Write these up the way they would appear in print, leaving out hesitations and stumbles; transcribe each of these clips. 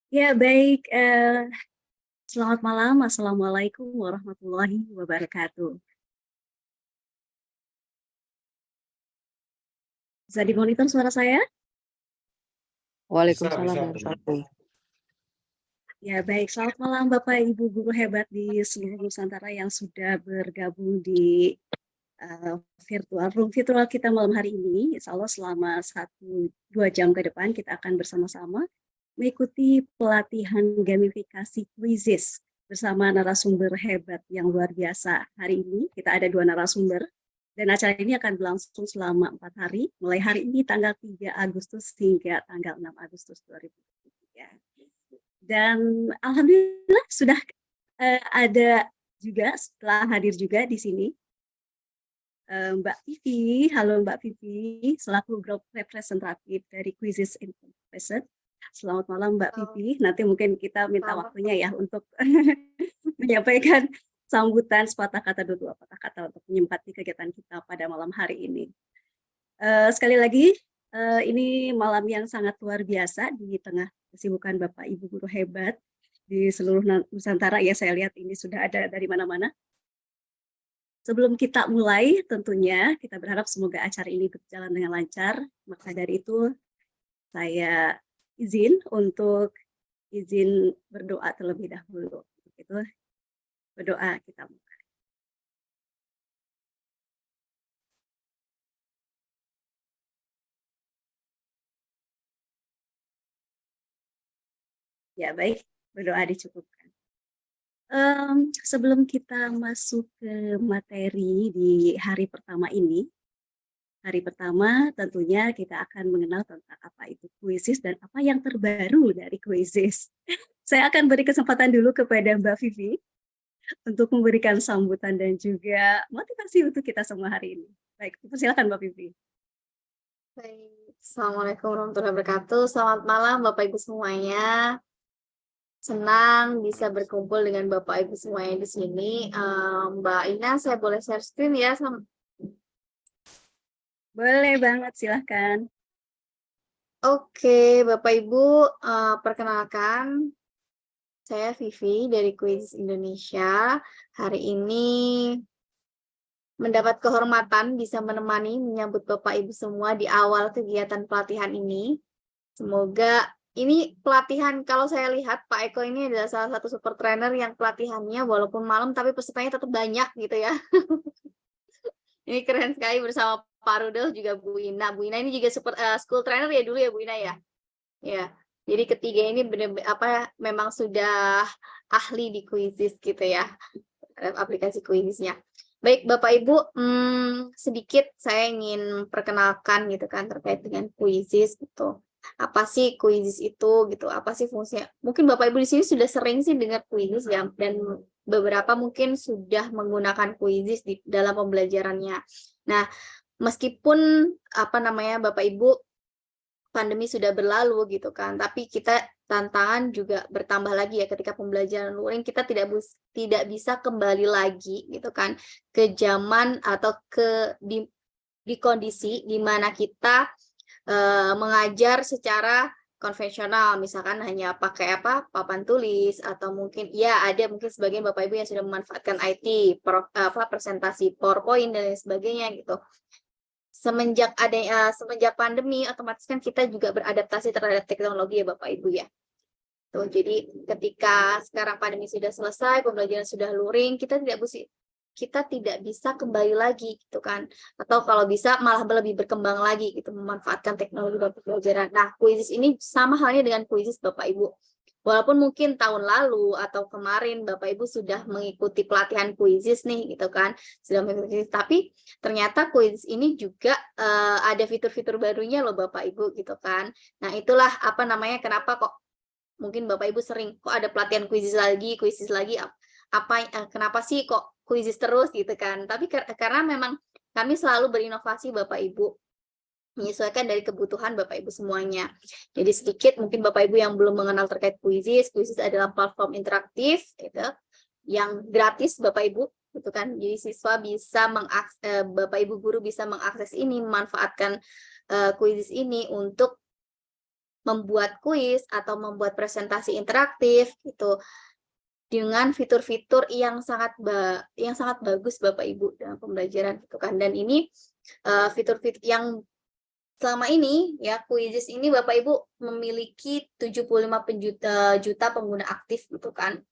Ya, baik. Selamat malam. Assalamualaikum warahmatullahi wabarakatuh. Bisa dimonitor suara saya? Bisa, Waalaikumsalam bisa. warahmatullahi. Ya, baik. Selamat malam Bapak Ibu guru hebat di seluruh Nusantara yang sudah bergabung di virtual room virtual kita malam hari ini. Insya Allah selama 1-2 jam ke depan kita akan bersama-sama mengikuti pelatihan gamifikasi quizzes bersama narasumber hebat yang luar biasa. Hari ini kita ada 2 narasumber dan acara ini akan berlangsung selama 4 hari, mulai hari ini tanggal 3 Agustus hingga tanggal 6 Agustus 2023. Dan alhamdulillah sudah ada juga setelah hadir juga di sini Mbak Vivi. Halo Mbak Vivi, selaku grup representatif dari Quizzes in Person. Selamat malam Mbak Vivi. Nanti mungkin kita minta waktunya ya untuk menyampaikan sambutan sepatah kata dua patah kata untuk menyempati kegiatan kita pada malam hari ini. Sekali lagi, ini malam yang sangat luar biasa di tengah kesibukan Bapak Ibu guru hebat di seluruh Nusantara. Ya, saya lihat ini sudah ada dari mana-mana. Sebelum kita mulai, tentunya kita berharap semoga acara ini berjalan dengan lancar. Maka dari itu, saya izin berdoa terlebih dahulu. Itu berdoa kita mulai. Ya, baik, berdoa dicukupkan. Sebelum kita masuk ke materi di hari pertama ini, hari pertama tentunya kita akan mengenal tentang apa itu Quizzes dan apa yang terbaru dari Quizzes. Saya akan beri kesempatan dulu kepada Mbak Vivi untuk memberikan sambutan dan juga motivasi untuk kita semua hari ini. Baik, silakan Mbak Vivi. Baik. Assalamualaikum warahmatullahi wabarakatuh. Selamat malam Bapak Ibu semuanya. Senang bisa berkumpul dengan Bapak Ibu semuanya di sini. Mbak Ina, saya boleh share screen ya? Boleh banget, silahkan. Oke, Bapak Ibu, perkenalkan, saya Vivi dari Quiz Indonesia. Hari ini mendapat kehormatan bisa menyambut Bapak Ibu semua di awal kegiatan pelatihan ini. Semoga ini pelatihan, kalau saya lihat Pak Eko ini adalah salah satu super trainer yang pelatihannya walaupun malam tapi pesertanya tetap banyak gitu ya. Ini keren sekali bersama Pak Rudel juga Bu Ina. Bu Ina ini juga super school trainer ya dulu ya Bu Ina ya. Ya. Jadi ketiga ini benar-benar memang sudah ahli di quizzes gitu ya. Aplikasi quizzesnya. Baik Bapak Ibu, sedikit saya ingin perkenalkan gitu kan terkait dengan quizzes gitu. Apa sih quizzes itu gitu? Apa sih fungsinya? Mungkin Bapak Ibu di sini sudah sering sih dengar quizzes ya, dan beberapa mungkin sudah menggunakan quizzes di dalam pembelajarannya. Nah, meskipun Bapak Ibu pandemi sudah berlalu gitu kan, tapi kita tantangan juga bertambah lagi ya ketika pembelajaran luring, kita tidak bisa kembali lagi gitu kan ke zaman atau di kondisi di mana kita mengajar secara konvensional, misalkan hanya pakai papan tulis, atau mungkin ya ada mungkin sebagian Bapak Ibu yang sudah memanfaatkan IT, presentasi PowerPoint dan lain sebagainya gitu. Semenjak pandemi, otomatis kan kita juga beradaptasi terhadap teknologi ya Bapak Ibu ya. Tuh, jadi ketika sekarang pandemi sudah selesai, pembelajaran sudah luring, kita tidak bisa kembali lagi gitu kan, atau kalau bisa malah lebih berkembang lagi gitu memanfaatkan teknologi dalam pembelajaran. Nah, quizzes ini sama halnya dengan quizzes Bapak Ibu. Walaupun mungkin tahun lalu atau kemarin Bapak Ibu sudah mengikuti pelatihan quizzes nih gitu kan, sudah mengikuti, tapi ternyata quizzes ini juga ada fitur-fitur barunya loh Bapak Ibu gitu kan. Nah, itulah kenapa kok mungkin Bapak Ibu sering kok ada pelatihan quizzes lagi, kenapa sih kok quizzes terus gitu kan. Tapi karena memang kami selalu berinovasi Bapak Ibu, menyesuaikan dari kebutuhan Bapak Ibu semuanya. Jadi sedikit mungkin Bapak Ibu yang belum mengenal terkait quizzes adalah platform interaktif gitu, yang gratis Bapak Ibu gitu kan. Jadi siswa bisa Bapak Ibu guru bisa mengakses ini, memanfaatkan quizzes ini untuk membuat kuis atau membuat presentasi interaktif gitu dengan fitur-fitur yang sangat bagus Bapak Ibu dalam pembelajaran gitu kan. Dan ini fitur-fitur yang selama ini ya Quizizz ini Bapak Ibu memiliki 75 juta pengguna aktif gitu kan.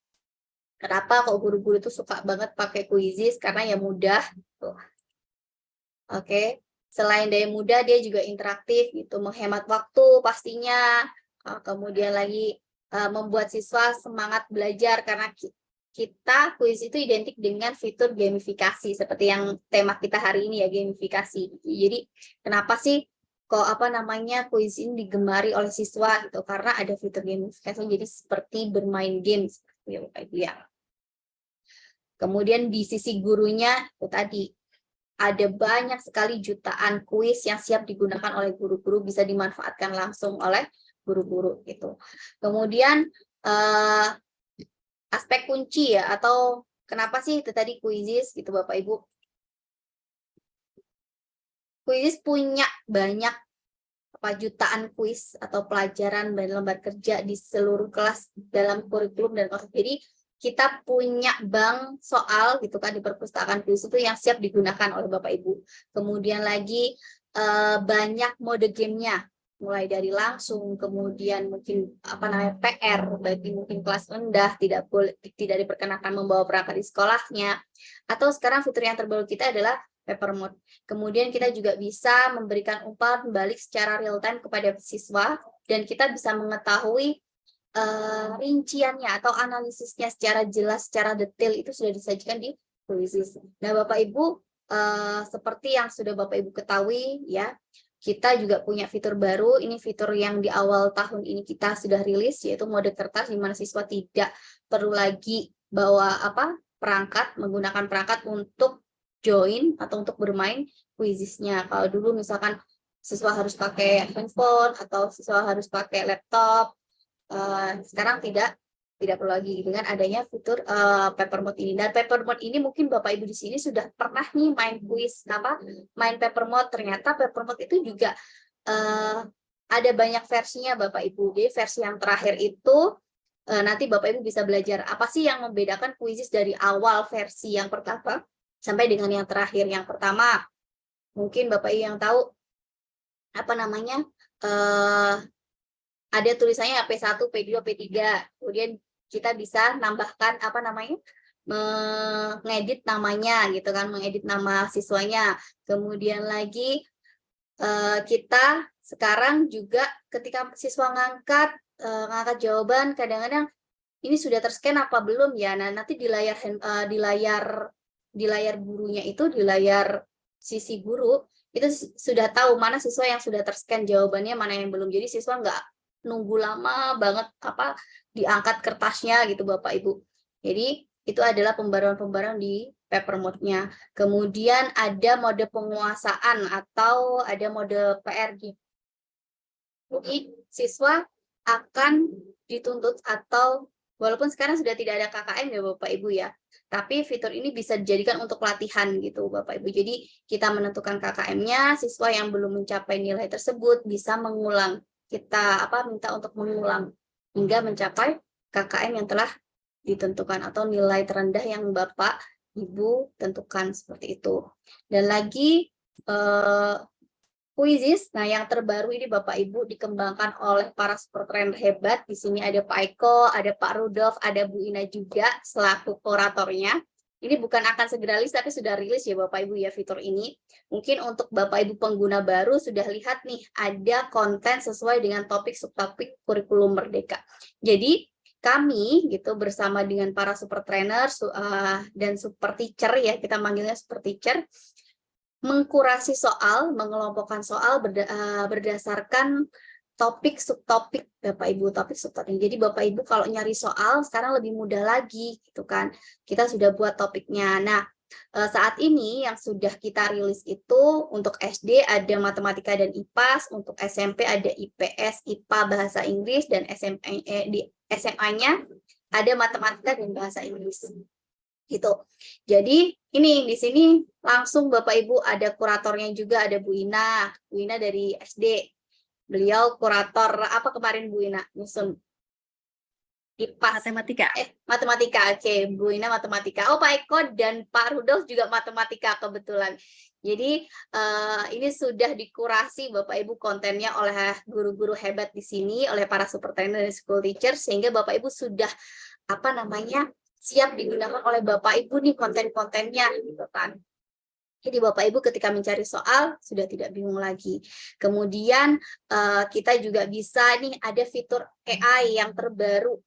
Kenapa kok guru-guru itu suka banget pakai Quizizz? Karena ya mudah gitu. Oke. Selain daya mudah, dia juga interaktif gitu, menghemat waktu pastinya. Kemudian lagi membuat siswa semangat belajar karena kita kuis itu identik dengan fitur gamifikasi seperti yang tema kita hari ini ya, gamifikasi. Jadi kenapa sih kok kuis ini digemari oleh siswa gitu? Karena ada fitur gamifikasi, jadi seperti bermain game seperti ya Bapak Ibu ya. Kemudian di sisi gurunya itu tadi ada banyak sekali jutaan kuis yang siap digunakan oleh guru-guru, bisa dimanfaatkan langsung oleh guru-guru gitu. Kemudian aspek kunci ya, atau kenapa sih itu tadi Quizizz gitu Bapak Ibu. Quizizz punya banyak jutaan kuis atau pelajaran dan lembar kerja di seluruh kelas dalam kurikulum dan konsep. Jadi kita punya bank soal gitu kan di perpustakaan kuis itu yang siap digunakan oleh Bapak Ibu. Kemudian lagi banyak mode gamenya, mulai dari langsung, kemudian mungkin PR bagi mungkin kelas rendah tidak diperkenakan membawa perangkat di sekolahnya. Atau sekarang fitur yang terbaru kita adalah paper mode. Kemudian kita juga bisa memberikan umpan balik secara real time kepada siswa dan kita bisa mengetahui rinciannya atau analisisnya secara jelas, secara detail itu sudah disajikan di Quizizz. Nah, Bapak Ibu, seperti yang sudah Bapak Ibu ketahui ya, kita juga punya fitur baru. Ini fitur yang di awal tahun ini kita sudah rilis, yaitu mode kertas, di mana siswa tidak perlu lagi bawa menggunakan perangkat untuk join atau untuk bermain Quizizz-nya. Kalau dulu misalkan siswa harus pakai handphone atau siswa harus pakai laptop, sekarang tidak perlu lagi dengan adanya fitur paper mode ini. Dan paper mode ini mungkin Bapak Ibu di sini sudah pernah nih main kuis main paper mode. Ternyata paper mode itu juga ada banyak versinya Bapak Ibu. Jadi versi yang terakhir itu nanti Bapak Ibu bisa belajar apa sih yang membedakan Quizizz dari awal versi yang pertama sampai dengan yang terakhir. Yang pertama, mungkin Bapak Ibu yang tahu ada tulisannya P1, P2, P3. Kemudian kita bisa nambahkan mengedit namanya gitu kan, mengedit nama siswanya. Kemudian lagi kita sekarang juga ketika siswa ngangkat jawaban, kadang-kadang ini sudah terscan apa belum ya. Nah, nanti di layar gurunya itu, di layar sisi guru itu sudah tahu mana siswa yang sudah terscan jawabannya, mana yang belum. Jadi siswa nggak nunggu lama banget diangkat kertasnya gitu Bapak Ibu. Jadi itu adalah pembaruan-pembaruan di paper mode-nya. Kemudian ada mode penguasaan atau ada mode PRG. Jadi siswa akan dituntut, atau walaupun sekarang sudah tidak ada KKM ya Bapak Ibu ya, tapi fitur ini bisa dijadikan untuk latihan gitu Bapak Ibu. Jadi kita menentukan KKM-nya, siswa yang belum mencapai nilai tersebut bisa mengulang. Kita minta untuk mengulang hingga mencapai KKM yang telah ditentukan atau nilai terendah yang Bapak Ibu tentukan, seperti itu. Dan lagi Quizizz, nah yang terbaru ini Bapak Ibu dikembangkan oleh para super trainer hebat. Di sini ada Pak Eko, ada Pak Rudolf, ada Bu Ina juga selaku kuratornya. Ini bukan akan segera rilis, tapi sudah rilis ya Bapak Ibu ya fitur ini. Mungkin untuk Bapak Ibu pengguna baru sudah lihat nih, ada konten sesuai dengan topik subtopik kurikulum merdeka. Jadi kami gitu bersama dengan para super trainer dan super teacher ya, kita manggilnya super teacher, mengkurasi soal, mengelompokkan soal berdasarkan topik subtopik Bapak Ibu, topik subtopik. Jadi Bapak Ibu kalau nyari soal sekarang lebih mudah lagi gitu kan. Kita sudah buat topiknya. Nah, saat ini yang sudah kita rilis itu untuk SD ada matematika dan IPA, untuk SMP ada IPS, IPA, bahasa Inggris, dan di SMA-nya ada matematika dan bahasa Inggris. Gitu. Jadi ini di sini langsung Bapak Ibu ada kuratornya juga, ada Bu Ina dari SD. Beliau kurator apa kemarin Bu Ina nyusun IPAS matematika. Oke, Bu Ina matematika. Oh, Pak Eko dan Pak Rudolf juga matematika kebetulan. Jadi ini sudah dikurasi Bapak Ibu kontennya oleh guru-guru hebat di sini, oleh para super trainer dan school teacher, sehingga Bapak Ibu sudah apa namanya siap digunakan oleh Bapak Ibu nih konten-kontennya gitu kan. Jadi Bapak Ibu ketika mencari soal sudah tidak bingung lagi. Kemudian kita juga bisa nih ada fitur AI yang terbaru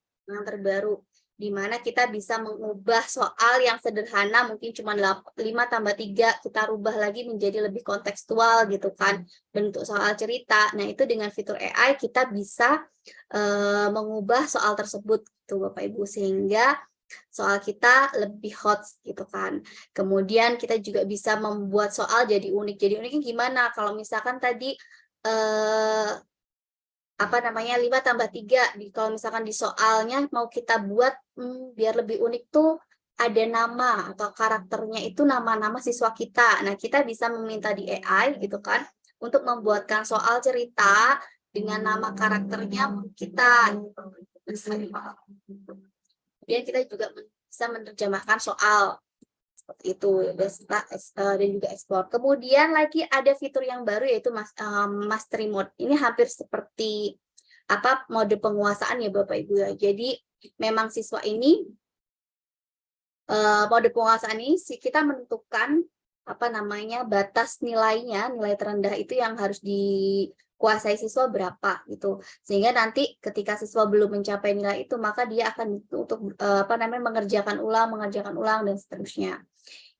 di mana kita bisa mengubah soal yang sederhana mungkin cuma 5+3 kita rubah lagi menjadi lebih kontekstual gitu kan, bentuk soal cerita. Nah, itu dengan fitur AI kita bisa mengubah soal tersebut gitu Bapak Ibu, sehingga soal kita lebih hot gitu kan. Kemudian kita juga bisa membuat soal jadi unik. Jadi uniknya gimana? Kalau misalkan tadi apa namanya 5+3 kalau misalkan di soalnya mau kita buat biar lebih unik tuh ada nama atau karakternya itu nama-nama siswa kita. Nah, kita bisa meminta di AI gitu kan untuk membuatkan soal cerita dengan nama karakternya kita. Kemudian kita juga bisa menerjemahkan soal seperti itu dan juga explore. Kemudian lagi ada fitur yang baru yaitu mastery mode. Ini hampir seperti apa mode penguasaan ya Bapak Ibu ya. Jadi memang siswa ini mode penguasaan ini kita menentukan apa namanya batas nilainya, nilai terendah itu yang harus dikuasai siswa berapa gitu. Sehingga nanti ketika siswa belum mencapai nilai itu maka dia akan untuk apa namanya mengerjakan ulang dan seterusnya.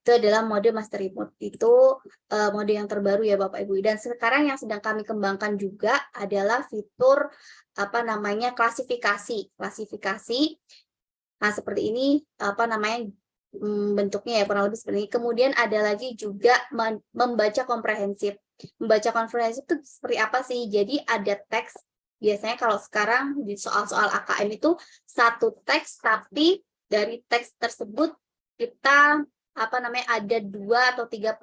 Itu adalah mode mastery mode. Itu mode yang terbaru ya Bapak Ibu. Dan sekarang yang sedang kami kembangkan juga adalah fitur apa namanya klasifikasi. Nah, seperti ini apa namanya bentuknya ya kurang lebih seperti ini. Kemudian ada lagi juga membaca komprehensif. Membaca komprehensif itu seperti apa sih? Jadi ada teks. Biasanya kalau sekarang di soal-soal AKM itu satu teks, tapi dari teks tersebut kita apa namanya ada 2 atau 3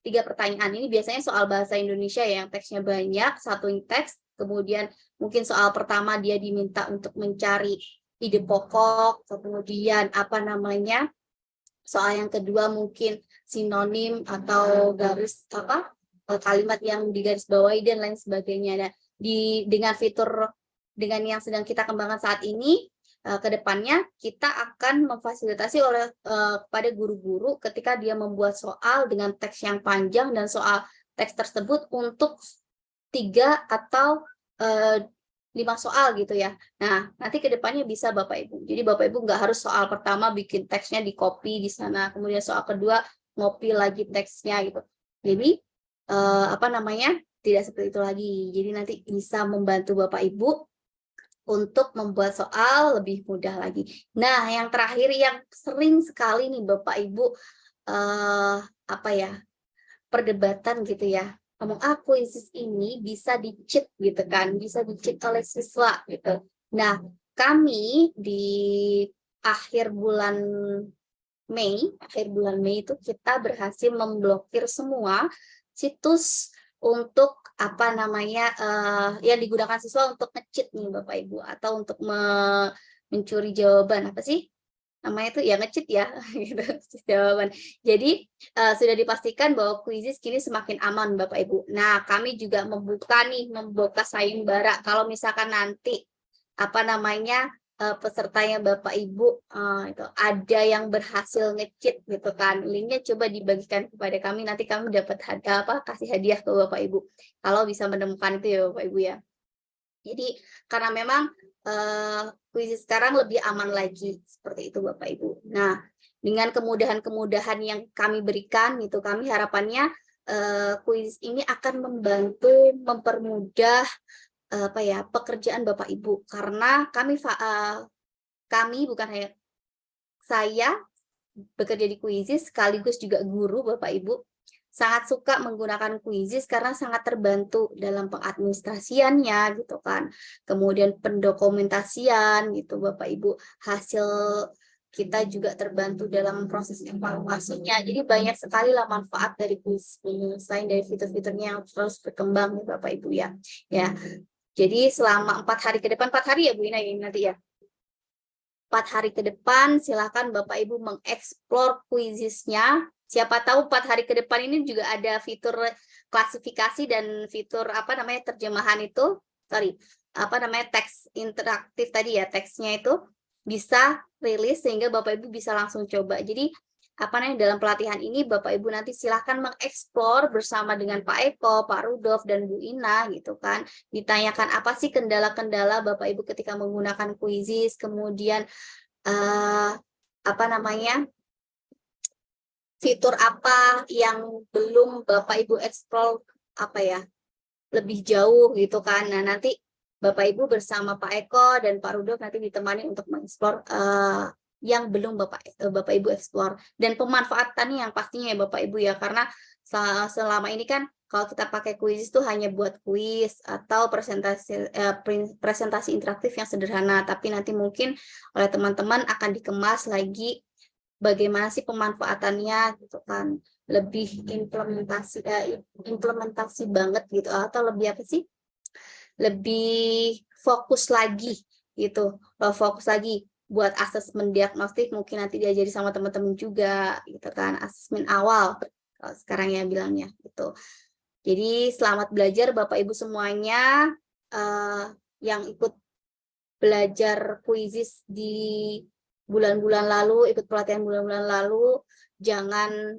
pertanyaan. Ini biasanya soal bahasa Indonesia ya, yang teksnya banyak, satu teks. Kemudian mungkin soal pertama dia diminta untuk mencari ide pokok, kemudian apa namanya soal yang kedua mungkin sinonim atau garis apa kalimat yang digarisbawahi dan lain sebagainya. Nah, dengan fitur dengan yang sedang kita kembangkan saat ini, ke depannya kita akan memfasilitasi oleh kepada guru-guru ketika dia membuat soal dengan teks yang panjang dan soal teks tersebut untuk 3 atau 5 soal gitu ya. Nah, nanti ke depannya bisa Bapak Ibu. Jadi Bapak Ibu nggak harus soal pertama bikin teksnya di copy di sana, kemudian soal kedua ngopi lagi teksnya gitu. Jadi apa namanya tidak seperti itu lagi. Jadi nanti bisa membantu Bapak Ibu untuk membuat soal lebih mudah lagi. Nah, yang terakhir yang sering sekali nih Bapak Ibu apa ya perdebatan gitu ya. Ngomong kuisis ini bisa di-cheat gitu kan, bisa di-cheat oleh siswa gitu. Nah, kami di akhir bulan Mei itu kita berhasil memblokir semua situs untuk apa namanya yang digunakan siswa untuk nge-cheat nih Bapak Ibu atau untuk mencuri jawaban apa sih namanya itu ya nge-cheat ya gitu jawaban. Jadi sudah dipastikan bahwa kuisis kini semakin aman Bapak Ibu. Nah, kami juga membuka sayembara kalau misalkan nanti apa namanya pesertanya Bapak Ibu itu ada yang berhasil nge-cheat gitu kan. Linknya coba dibagikan kepada kami, nanti kami dapat kasih hadiah ke Bapak Ibu kalau bisa menemukan itu ya Bapak Ibu ya. Jadi karena memang kuisis sekarang lebih aman lagi seperti itu Bapak Ibu. Nah, dengan kemudahan-kemudahan yang kami berikan itu kami harapannya kuisis ini akan membantu mempermudah apa ya pekerjaan Bapak Ibu karena kami bukan hanya saya bekerja di kuisis sekaligus juga guru Bapak Ibu sangat suka menggunakan kuisis karena sangat terbantu dalam pengadministrasiannya gitu kan. Kemudian pendokumentasian gitu Bapak Ibu, hasil kita juga terbantu dalam proses evaluasinya. Jadi banyak sekali lah manfaat dari kuis ini, selain dari fitur-fiturnya yang terus berkembang, Bapak Ibu ya. Ya, jadi selama 4 hari ke depan, 4 hari ya Bu Ina ini nanti ya. 4 hari ke depan, silakan Bapak Ibu mengeksplor kuisisnya. Siapa tahu 4 hari ke depan ini juga ada fitur klasifikasi dan fitur terjemahan itu, teks interaktif tadi ya, teksnya itu bisa rilis sehingga Bapak Ibu bisa langsung coba. Jadi dalam pelatihan ini Bapak Ibu nanti silahkan mengeksplor bersama dengan Pak Eko, Pak Rudolf, dan Bu Ina gitu kan. Ditanyakan apa sih kendala-kendala Bapak Ibu ketika menggunakan kuisis, kemudian fitur apa yang belum Bapak Ibu eksplor lebih jauh gitu kan. Nah, nanti Bapak Ibu bersama Pak Eko dan Pak Rudolf nanti ditemani untuk mengeksplor yang belum Bapak Ibu eksplor, dan pemanfaatannya yang pastinya ya Bapak Ibu ya, karena selama ini kan kalau kita pakai kuis itu hanya buat kuis atau presentasi interaktif yang sederhana, tapi nanti mungkin oleh teman-teman akan dikemas lagi bagaimana sih pemanfaatannya gitu kan, lebih implementasi banget gitu, atau lebih lebih fokus lagi gitu, fokus lagi buat asesmen diagnostik, mungkin nanti diajari sama teman-teman juga gitu kan, asesmen awal kalau sekarang ya bilangnya gitu. Jadi selamat belajar Bapak Ibu semuanya yang ikut belajar kuisis di bulan-bulan lalu, ikut pelatihan bulan-bulan lalu, jangan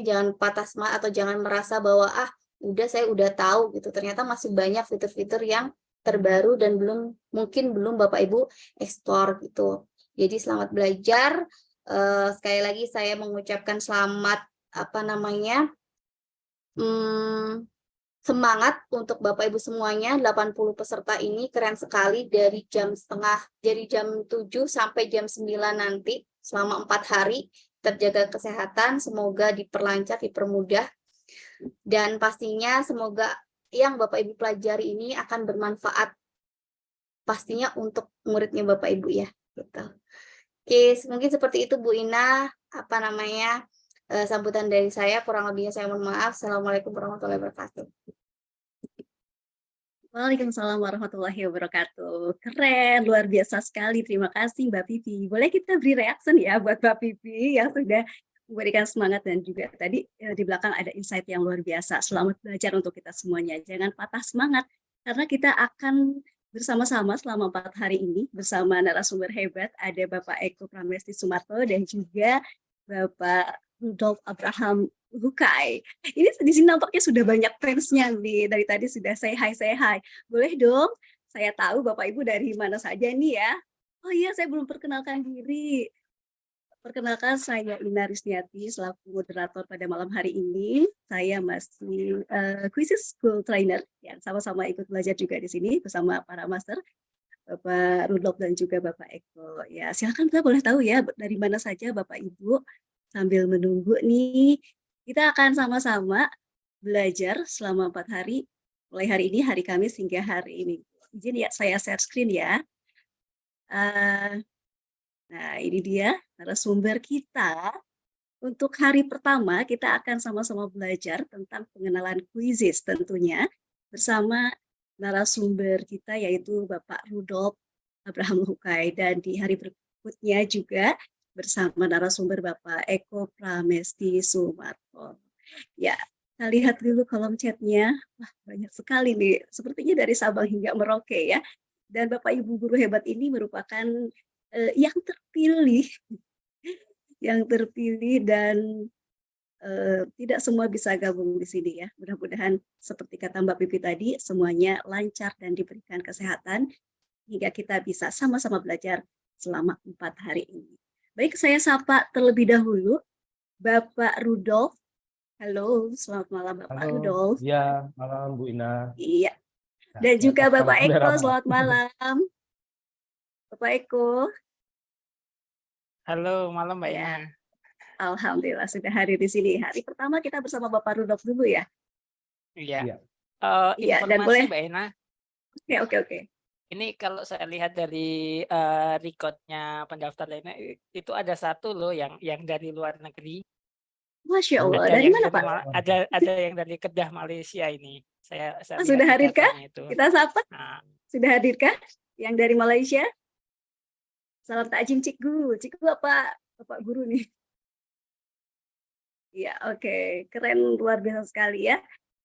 jangan patah semangat atau jangan merasa bahwa udah saya udah tahu gitu. Ternyata masih banyak fitur-fitur yang terbaru dan mungkin belum Bapak Ibu eksplor gitu. Jadi selamat belajar. Sekali lagi saya mengucapkan selamat semangat untuk Bapak Ibu semuanya. 80 peserta ini keren sekali, dari jam 7 sampai jam 9 nanti selama 4 hari. Terjaga kesehatan, semoga diperlancar, dipermudah, dan pastinya semoga yang Bapak Ibu pelajari ini akan bermanfaat pastinya untuk muridnya Bapak Ibu ya gitu. Oke, mungkin seperti itu Bu Ina, sambutan dari saya, kurang lebihnya saya mohon maaf. Assalamualaikum warahmatullahi wabarakatuh. Waalaikumsalam warahmatullahi wabarakatuh. Keren, luar biasa sekali. Terima kasih Mbak Pipi. Boleh kita beri reaction ya buat Mbak Pipi yang sudah memberikan semangat, dan juga tadi di belakang ada insight yang luar biasa. Selamat belajar untuk kita semuanya. Jangan patah semangat, karena kita akan bersama-sama selama 4 hari ini bersama narasumber hebat. Ada Bapak Eko Pramesti Sumarto dan juga Bapak Rudolf Abraham Hukai. Ini di sini nampaknya sudah banyak fansnya nih. Dari tadi sudah say hi, say hi. Boleh dong, saya tahu Bapak Ibu dari mana saja nih ya. Oh iya, saya belum perkenalkan diri. Perkenalkan, saya Ina Risniati selaku moderator pada malam hari ini. Saya masih Quizzes School Trainer yang sama-sama ikut belajar juga di sini bersama para master, Bapak Rudolf dan juga Bapak Eko. Ya, silakan kita boleh tahu ya dari mana saja Bapak Ibu. Sambil menunggu nih, kita akan sama-sama belajar selama 4 hari, mulai hari ini, hari Kamis hingga hari ini. Izin ya, saya share screen ya. Nah, ini dia narasumber kita. Untuk hari pertama, kita akan sama-sama belajar tentang pengenalan kuisis tentunya, bersama narasumber kita yaitu Bapak Rudolf Abraham Hukai. Dan di hari berikutnya juga bersama narasumber Bapak Eko Pramesti Sumarto. Ya, kita lihat dulu kolom chatnya. Wah, banyak sekali nih. Sepertinya dari Sabang hingga Merauke ya. Dan Bapak Ibu guru hebat ini merupakan yang terpilih dan tidak semua bisa gabung di sini ya. Mudah-mudahan seperti kata Mbak Pipi tadi, semuanya lancar dan diberikan kesehatan hingga kita bisa sama-sama belajar selama 4 hari ini. Baik, saya sapa terlebih dahulu Bapak Rudolf. Halo, selamat malam Bapak Rudolf. Iya, malam Bu Ina. Iya. Dan juga Bapak Eko, selamat malam. Bapak Eko. Halo, malam Mbak Ina. Alhamdulillah sudah hadir di sini. Hari pertama kita bersama Bapak Rudolf dulu ya. Iya. Iya, dan Informasi boleh. Mbak Ina. Oke. Ini kalau saya lihat dari record-nya pendaftarannya itu ada satu loh yang dari luar negeri. Masya Allah, Ada dari yang mana dari Pak? ada yang dari Kedah Malaysia ini. Saya Oh, lihat sudah di hadirkah? datanya itu. Kita sapa, Nah, sudah hadirkah? Yang dari Malaysia? Salam takjim Cikgu. Cikgu apa? Bapak guru nih. Iya, oke. Keren, luar biasa sekali ya.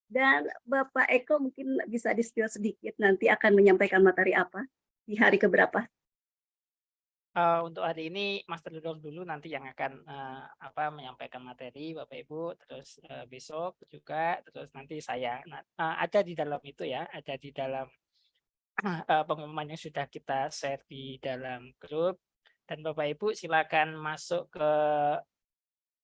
Dan Bapak Eko mungkin bisa di-spill sedikit nanti akan menyampaikan materi apa di hari keberapa? untuk hari ini Master Dudok dulu nanti yang akan menyampaikan materi Bapak Ibu, terus besok juga, terus nanti saya ada di dalam itu ya, ada di dalam pengumuman yang sudah kita share di dalam grup, dan Bapak Ibu silakan masuk ke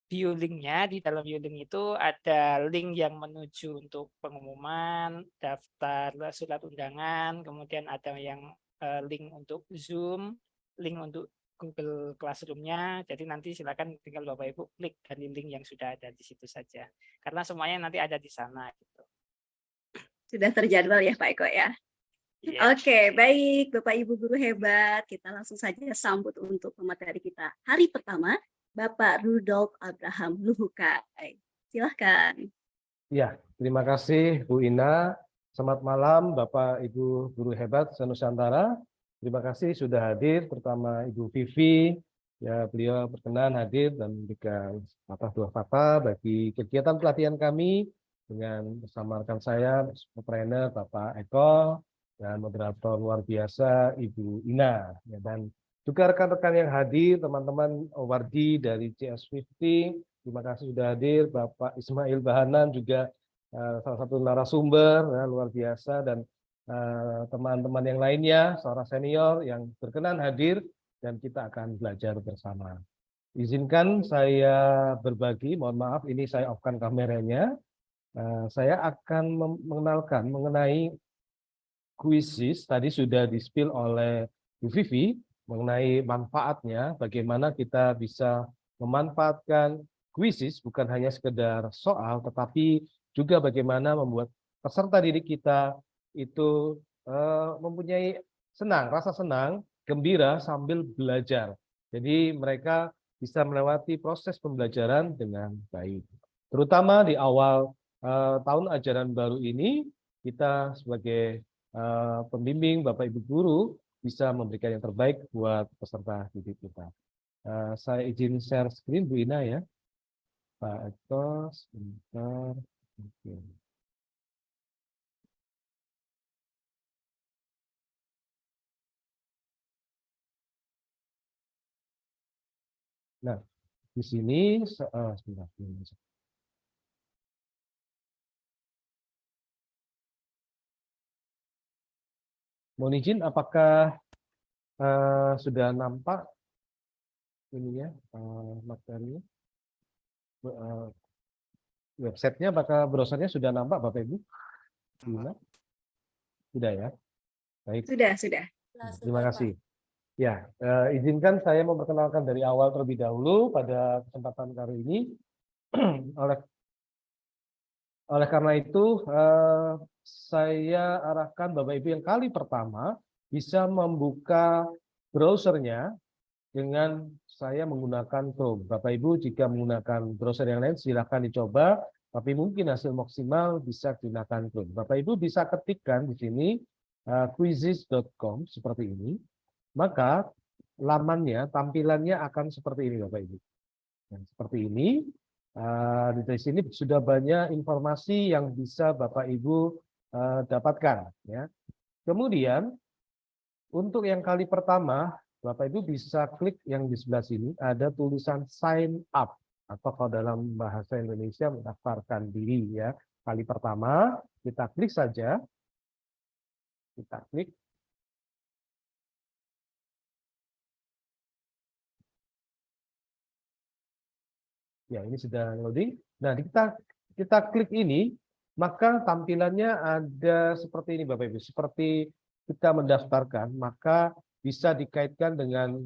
view link-nya. Di dalam view link itu ada link yang menuju untuk pengumuman, daftar surat undangan, kemudian ada yang link untuk Zoom, link untuk Google Classroom-nya. Jadi nanti silakan tinggal Bapak Ibu klik dari link yang sudah ada di situ saja. Karena semuanya nanti ada di sana gitu. Sudah terjadwal ya Pak Eko ya? Yeah. Oke, baik Bapak Ibu guru hebat. Kita langsung saja sambut untuk pemateri kita. Hari pertama, Bapak Rudolf Abraham Luhukai. Silahkan. Ya, terima kasih Bu Ina. Selamat malam Bapak Ibu guru hebat se-Nusantara. Terima kasih sudah hadir, terutama Ibu Vivi. Ya, beliau berkenan hadir dan memberikan dua fakta bagi kegiatan pelatihan kami dengan bersama rekan saya, trainer Bapak Eko dan moderator luar biasa Ibu Ina. Ya, dan juga rekan-rekan yang hadir, teman-teman Wardi dari CS50. Terima kasih sudah hadir, Bapak Ismail Bahanan juga salah satu narasumber ya, luar biasa, dan teman-teman yang lainnya, seorang senior yang berkenan hadir dan kita akan belajar bersama. Izinkan saya berbagi, mohon maaf ini saya off-kan kameranya. Saya akan mengenalkan mengenai kuisis, tadi sudah di-spill oleh Bu Vivi, mengenai manfaatnya, bagaimana kita bisa memanfaatkan kuisis bukan hanya sekedar soal, tetapi juga bagaimana membuat peserta didik kita itu mempunyai rasa senang, gembira sambil belajar. Jadi mereka bisa melewati proses pembelajaran dengan baik. Terutama di awal tahun ajaran baru ini, kita sebagai pembimbing, Bapak Ibu guru, bisa memberikan yang terbaik buat peserta didik kita. Saya izin share screen Bu Ina ya. Pak Eko, sebentar. Oke. Nah, di sini, sebentar. Mohon izin, apakah sudah nampak ininya materinya? Websitenya, apakah browsernya sudah nampak Bapak Ibu? Gimana? Sudah ya? Baik. Sudah. Terima kasih. Ya, izinkan saya memperkenalkan dari awal terlebih dahulu pada kesempatan kali ini. Oleh karena itu, saya arahkan Bapak Ibu yang kali pertama bisa membuka browsernya dengan saya menggunakan Chrome. Bapak Ibu jika menggunakan browser yang lain silahkan dicoba, tapi mungkin hasil maksimal bisa gunakan Chrome. Bapak Ibu bisa ketikkan di sini quizzes.com seperti ini, maka lamannya, tampilannya akan seperti ini Bapak Ibu. Nah, seperti ini. Di sini sudah banyak informasi yang bisa Bapak Ibu dapatkan. Ya. Kemudian untuk yang kali pertama, Bapak Ibu bisa klik yang di sebelah sini, ada tulisan sign up, atau kalau dalam bahasa Indonesia mendaftarkan diri. Ya. Kali pertama, kita klik saja. Kita klik. Ya, ini sudah loading. Nah, kita klik ini, maka tampilannya ada seperti ini Bapak Ibu. Seperti kita mendaftarkan, maka bisa dikaitkan dengan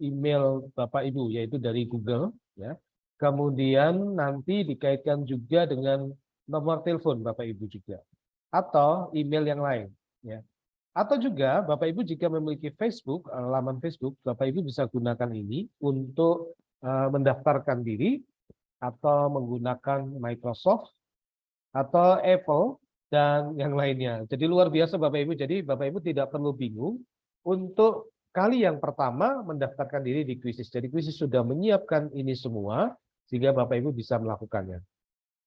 email Bapak Ibu, yaitu dari Google. Ya. Kemudian nanti dikaitkan juga dengan nomor telepon Bapak Ibu juga. Atau email yang lain. Ya. Atau juga Bapak Ibu jika memiliki Facebook, laman Facebook, Bapak Ibu bisa gunakan ini untuk mendaftarkan diri atau menggunakan Microsoft atau Apple dan yang lainnya. Jadi luar biasa Bapak Ibu. Jadi Bapak Ibu tidak perlu bingung untuk kali yang pertama mendaftarkan diri di Quizizz. Jadi Quizizz sudah menyiapkan ini semua sehingga Bapak Ibu bisa melakukannya.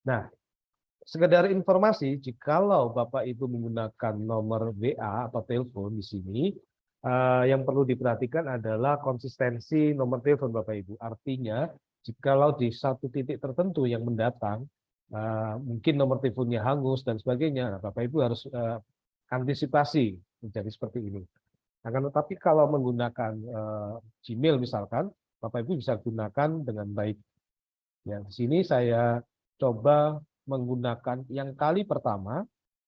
Nah, sekedar informasi, jikalau Bapak Ibu menggunakan nomor WA atau telepon di sini, yang perlu diperhatikan adalah konsistensi nomor telepon Bapak Ibu. Artinya, jikalau di satu titik tertentu yang mendatang, mungkin nomor teleponnya hangus dan sebagainya, nah, Bapak Ibu harus antisipasi menjadi seperti ini. Akan tetapi kalau menggunakan Gmail misalkan, Bapak Ibu bisa gunakan dengan baik. Ya, di sini saya coba menggunakan yang kali pertama,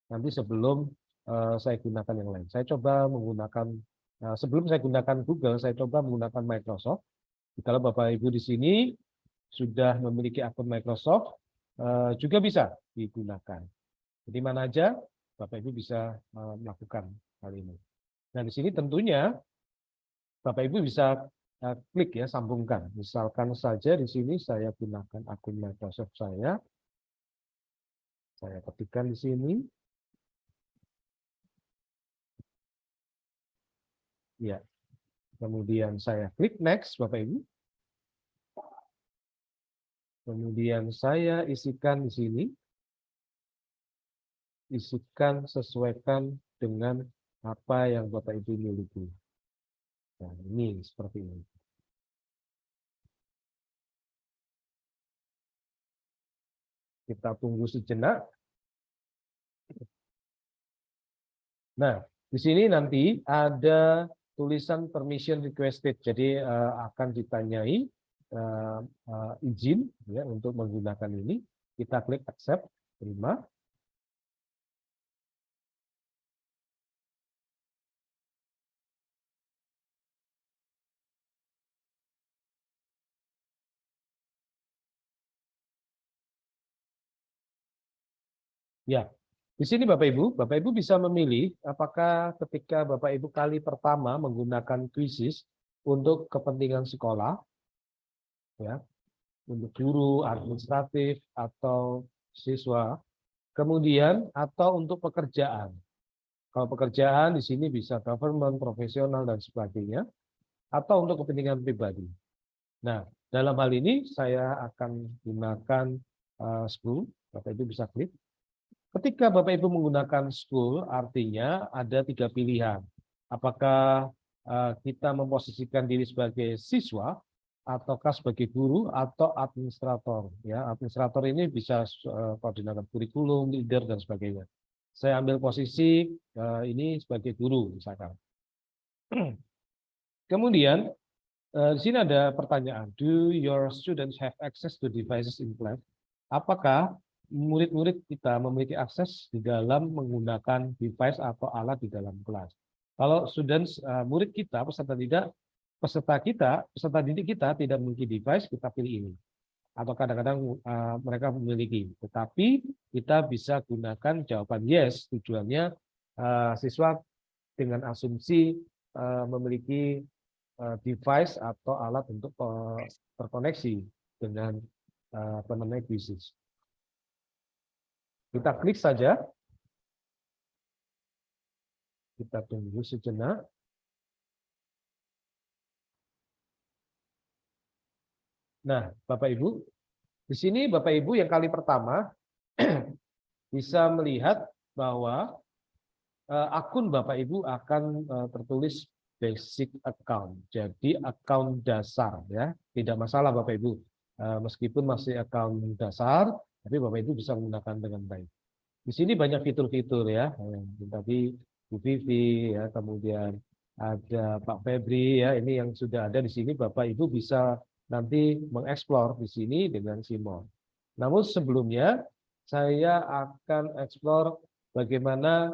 nanti sebelum saya gunakan yang lain. Saya coba menggunakan, sebelum saya gunakan Google, saya coba menggunakan Microsoft. Kalau Bapak Ibu di sini sudah memiliki akun Microsoft, juga bisa digunakan. Jadi mana aja Bapak Ibu bisa melakukan hal ini. Nah di sini tentunya Bapak Ibu bisa klik ya, sambungkan. Misalkan saja di sini saya gunakan akun Microsoft saya ketikkan di sini. Ya. Kemudian saya klik next Bapak Ibu. Kemudian saya isikan di sini. Isikan, sesuaikan dengan apa yang Bapak Ibu miliki. Nah, ini seperti ini. Kita tunggu sejenak. Nah, di sini nanti ada tulisan permission requested. Jadi akan ditanyai izin ya untuk menggunakan ini. Kita klik accept, terima. Ya, di sini Bapak Ibu bisa memilih apakah ketika Bapak Ibu kali pertama menggunakan Quizizz untuk kepentingan sekolah, ya, untuk guru, administratif, atau siswa, kemudian atau untuk pekerjaan. Kalau pekerjaan di sini bisa government, profesional, dan sebagainya, atau untuk kepentingan pribadi. Nah, dalam hal ini saya akan gunakan school, Bapak Ibu bisa klik. Ketika Bapak Ibu menggunakan school, artinya ada 3 pilihan. Apakah kita memposisikan diri sebagai siswa, ataukah sebagai guru, atau administrator. Ya, administrator ini bisa koordinator kurikulum, leader, dan sebagainya. Saya ambil posisi ini sebagai guru, misalkan. Kemudian, di sini ada pertanyaan. Do your students have access to devices in class? Apakah murid-murid kita memiliki akses di dalam menggunakan device atau alat di dalam kelas? Kalau students, murid kita, peserta didik kita tidak memiliki device, kita pilih ini. Atau kadang-kadang mereka memiliki. Tetapi kita bisa gunakan jawaban yes, tujuannya siswa dengan asumsi memiliki device atau alat untuk terkoneksi dengan Quizizz. Kita klik saja. Kita tunggu sejenak. Nah, Bapak Ibu, di sini Bapak Ibu yang kali pertama bisa melihat bahwa akun Bapak Ibu akan tertulis basic account. Jadi akun dasar ya. Tidak masalah Bapak Ibu. Meskipun masih akun dasar, tapi Bapak Ibu bisa menggunakan dengan baik. Di sini banyak fitur-fitur ya. Tadi Bu Vivi ya, kemudian ada Pak Febri ya. Ini yang sudah ada di sini. Bapak Ibu bisa nanti mengeksplor di sini dengan Simon. Namun sebelumnya saya akan eksplor bagaimana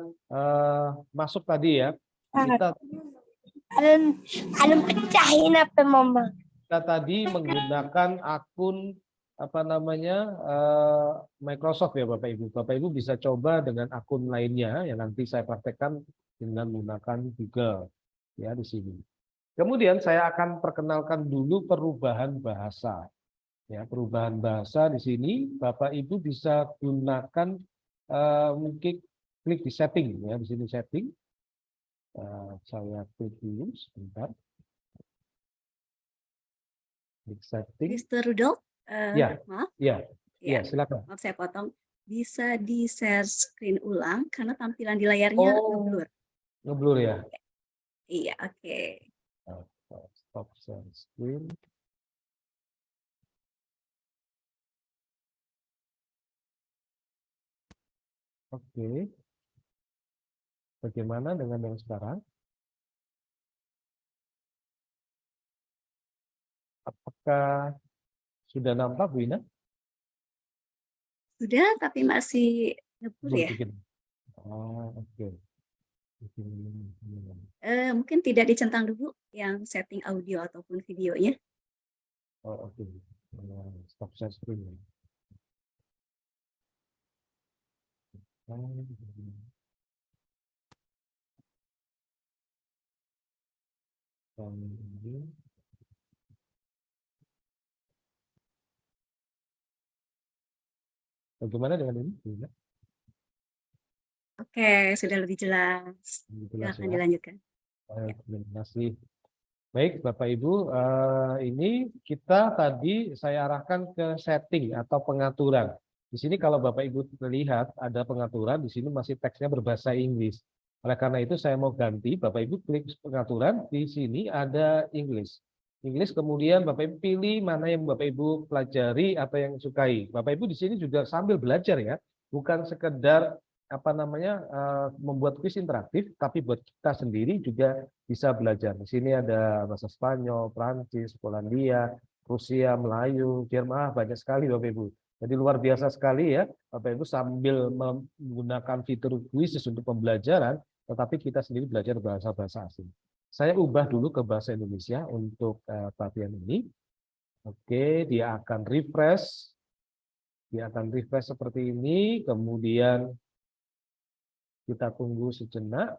masuk tadi ya. Kita pecahin apa Mama? Kita tadi menggunakan akun Microsoft ya Bapak Ibu. Bapak Ibu bisa coba dengan akun lainnya yang nanti saya praktekkan dengan menggunakan Google ya di sini. Kemudian saya akan perkenalkan dulu perubahan bahasa. Ya, perubahan bahasa di sini Bapak Ibu bisa gunakan mungkin klik di setting ya, di sini setting. Saya klik dulu sebentar. Klik setting. Mr. Rudolf, Ya, maaf, ya, ya, silakan. maaf saya potong. Bisa di share screen ulang karena tampilan di layarnya ngeblur. Ngeblur ya. Iya, oke. Stop share screen. Oke. Bagaimana dengan yang sekarang? Apakah sudah nampak, Bu Ina? Sudah, tapi masih ngeblur ya. Bikin. Oh, oke. Mungkin tidak dicentang dulu yang setting audio ataupun videonya. Oh, oke. Stop share screen. Bagaimana dengan ini? Oke, sudah lebih jelas. Jelas Silakan ya. dilanjutkan. Terima kasih. Baik, Bapak Ibu, ini kita tadi saya arahkan ke setting atau pengaturan. Di sini kalau Bapak Ibu melihat ada pengaturan, di sini masih teksnya berbahasa Inggris. Oleh karena itu saya mau ganti, Bapak Ibu klik pengaturan, di sini ada English. English, kemudian Bapak Ibu pilih mana yang Bapak Ibu pelajari atau yang sukai. Bapak Ibu di sini juga sambil belajar ya, bukan sekedar membuat kuis interaktif, tapi buat kita sendiri juga bisa belajar. Di sini ada bahasa Spanyol, Prancis, Polandia, Rusia, Melayu, Jerman, banyak sekali Bapak Ibu. Jadi luar biasa sekali ya, Bapak Ibu sambil menggunakan fitur kuis untuk pembelajaran, tetapi kita sendiri belajar bahasa-bahasa asing. Saya ubah dulu ke bahasa Indonesia untuk pelatihan ini. Oke, dia akan refresh. Dia akan refresh seperti ini, kemudian kita tunggu sejenak.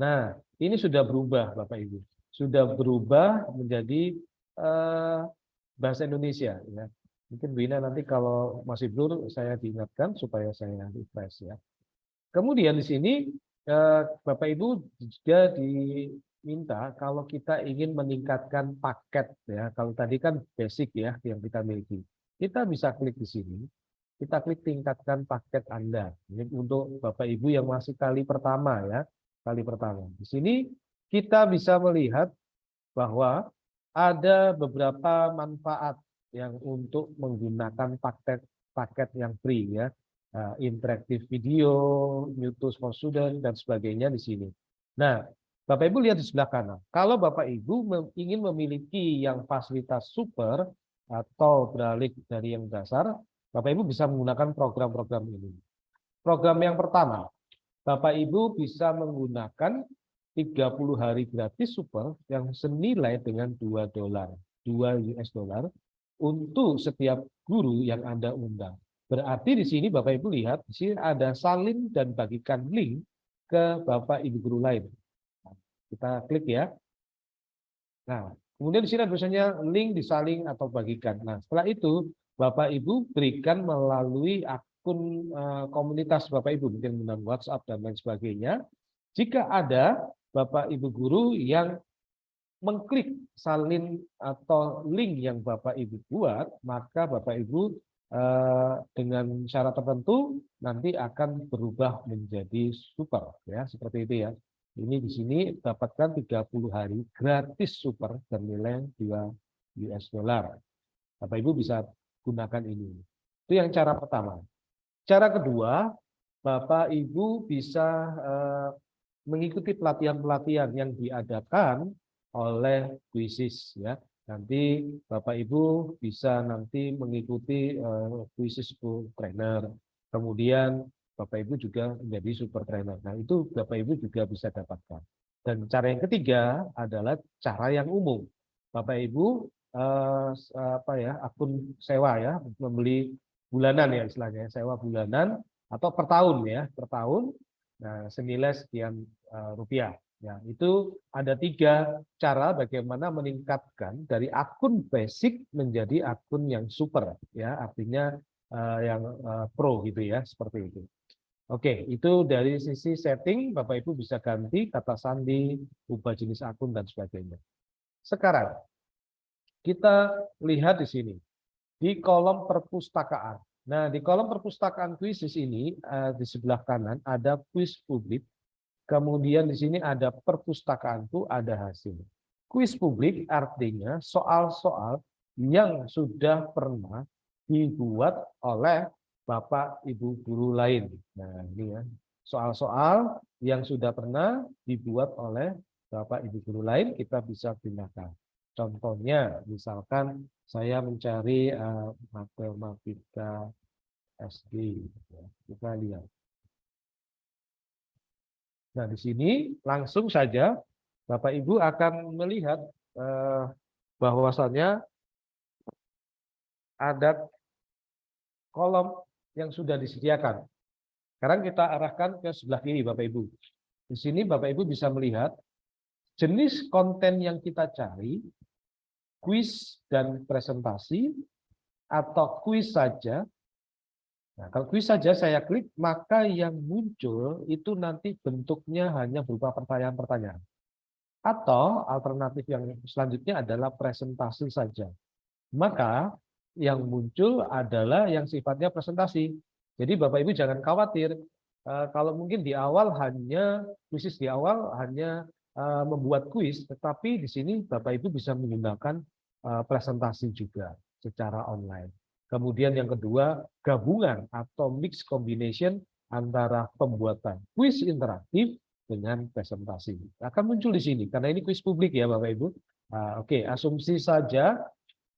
Nah, ini sudah berubah Bapak Ibu. Sudah berubah menjadi bahasa Indonesia ya. Mungkin Bu Ina nanti kalau masih blur saya diingatkan supaya saya refresh ya. Kemudian di sini Bapak Ibu juga diminta kalau kita ingin meningkatkan paket ya. Kalau tadi kan basic ya yang kita miliki. Kita bisa klik di sini. Kita klik tingkatkan paket Anda. Ini untuk Bapak Ibu yang masih kali pertama ya. Kali pertama. Di sini kita bisa melihat bahwa ada beberapa manfaat yang untuk menggunakan paket yang free ya. Interaktif video, Newtools for Student dan sebagainya di sini. Nah, Bapak Ibu lihat di sebelah kanan. Kalau Bapak Ibu ingin memiliki yang fasilitas super atau beralih dari yang dasar, Bapak Ibu bisa menggunakan program-program ini. Program yang pertama, Bapak Ibu bisa menggunakan 30 hari gratis super yang senilai dengan $2, 2 US dollar untuk setiap guru yang Anda undang. Berarti di sini Bapak Ibu lihat, di sini ada salin dan bagikan link ke Bapak Ibu guru lain. Kita klik ya. Nah, kemudian di sini ada tulisannya link disalin atau bagikan. Nah, setelah itu Bapak Ibu berikan melalui akun komunitas Bapak Ibu, mungkin menggunakan WhatsApp dan lain sebagainya. Jika ada Bapak Ibu guru yang mengklik salin atau link yang Bapak Ibu buat, maka Bapak Ibu dengan syarat tertentu nanti akan berubah menjadi super ya, seperti itu ya. Ini di sini dapatkan 30 hari gratis super bernilai 2 US dollar. Bapak Ibu bisa gunakan ini. Itu yang cara pertama. Cara kedua, Bapak Ibu bisa mengikuti pelatihan-pelatihan yang diadakan oleh Quizzes ya. Nanti Bapak Ibu bisa nanti mengikuti Quizzes Trainer. Kemudian Bapak Ibu juga menjadi super trainer. Nah, itu Bapak Ibu juga bisa dapatkan. Dan cara yang ketiga adalah cara yang umum. Bapak Ibu akun sewa ya, membeli bulanan ya istilahnya, sewa bulanan atau per tahun ya, per tahun. senilai sekian rupiah. Ya, itu ada 3 cara bagaimana meningkatkan dari akun basic menjadi akun yang super, ya, artinya yang pro gitu ya, seperti itu. Oke, itu dari sisi setting, Bapak Ibu bisa ganti kata sandi, ubah jenis akun dan sebagainya. Sekarang kita lihat di sini di kolom perpustakaan. Nah, di kolom perpustakaan kuisis ini di sebelah kanan ada kuis publik. Kemudian di sini ada perpustakaanku, ada hasil. Kuis publik artinya soal-soal yang sudah pernah dibuat oleh Bapak Ibu guru lain. Nah, ini ya. Soal-soal yang sudah pernah dibuat oleh Bapak Ibu guru lain kita bisa gunakan. Contohnya, misalkan saya mencari matematika SD. Kita lihat. Nah, di sini langsung saja Bapak Ibu akan melihat bahwasannya ada kolom yang sudah disediakan. Sekarang kita arahkan ke sebelah kiri Bapak Ibu. Di sini Bapak Ibu bisa melihat jenis konten yang kita cari, kuis dan presentasi, atau kuis saja. Nah, kalau kuis saja saya klik, maka yang muncul itu nanti bentuknya hanya berupa pertanyaan-pertanyaan. Atau alternatif yang selanjutnya adalah presentasi saja. Maka yang muncul adalah yang sifatnya presentasi. Jadi Bapak Ibu jangan khawatir kalau mungkin di awal hanya kuis di awal hanya membuat kuis, tetapi di sini Bapak Ibu bisa menggunakan presentasi juga secara online. Kemudian yang kedua, gabungan atau mix combination antara pembuatan kuis interaktif dengan presentasi. Akan muncul di sini, karena ini kuis publik ya Bapak Ibu. Oke, asumsi saja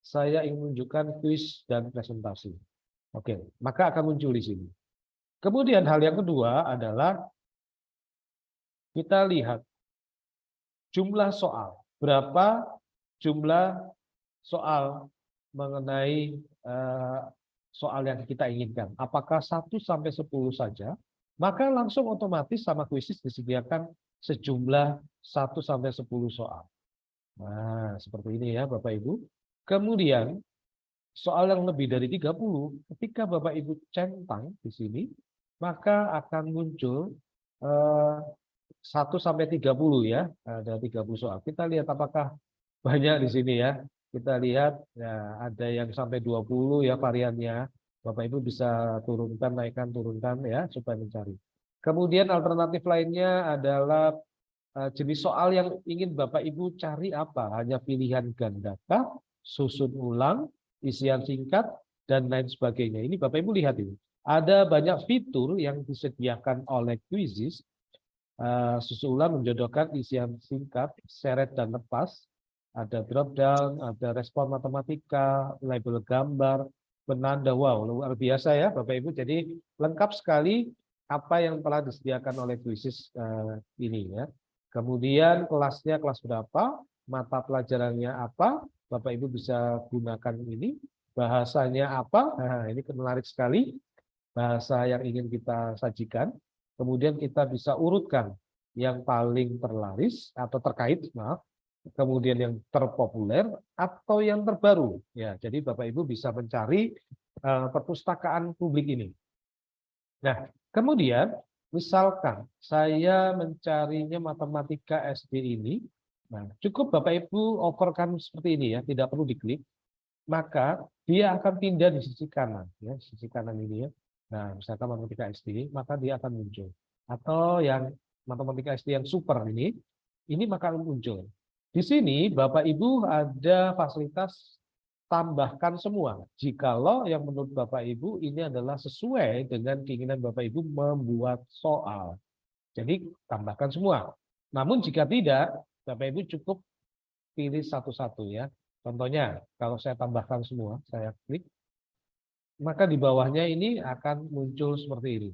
saya ingin menunjukkan kuis dan presentasi. Oke, maka akan muncul di sini. Kemudian hal yang kedua adalah kita lihat jumlah soal. Berapa jumlah soal mengenai soal yang kita inginkan. Apakah 1 sampai 10 saja? Maka langsung otomatis sama kuisis disediakan sejumlah 1 sampai 10 soal. Nah, seperti ini ya Bapak Ibu. Kemudian soal yang lebih dari 30, ketika Bapak Ibu centang di sini, maka akan muncul 1 sampai 30 ya, ada 30 soal. Kita lihat apakah banyak di sini ya. Kita lihat ya, ada yang sampai 20 ya variannya. Bapak Ibu bisa turunkan, naikkan, turunkan ya supaya mencari. Kemudian alternatif lainnya adalah jenis soal yang ingin Bapak Ibu cari apa? Hanya pilihan gandakah, susun ulang, isian singkat, dan lain sebagainya. Ini Bapak Ibu lihat ini. Ada banyak fitur yang disediakan oleh Quizizz. Susun ulang menjodohkan isian singkat, seret dan lepas. Ada drop down, ada respon matematika, label gambar, penanda. Wow, luar biasa ya Bapak Ibu. Jadi lengkap sekali apa yang telah disediakan oleh Quizizz ini ya. Kemudian kelasnya kelas berapa, mata pelajarannya apa, Bapak Ibu bisa gunakan ini. Bahasanya apa, nah ini menarik sekali bahasa yang ingin kita sajikan. Kemudian kita bisa urutkan yang paling terlaris atau terkait, maaf, kemudian yang terpopuler atau yang terbaru. Ya, jadi Bapak Ibu bisa mencari perpustakaan publik ini. Nah, kemudian misalkan saya mencarinya matematika SD ini, nah cukup Bapak Ibu overkan seperti ini ya, tidak perlu diklik, maka dia akan pindah di sisi kanan, ya, sisi kanan ini ya. Nah, misalkan matematika SD, maka dia akan muncul. Atau yang matematika SD yang super ini maka akan muncul. Di sini Bapak Ibu ada fasilitas tambahkan semua. Jikalau yang menurut Bapak Ibu ini adalah sesuai dengan keinginan Bapak Ibu membuat soal. Jadi tambahkan semua. Namun jika tidak, Bapak Ibu cukup pilih satu-satu ya. Contohnya, kalau saya tambahkan semua, saya klik, maka di bawahnya ini akan muncul seperti ini.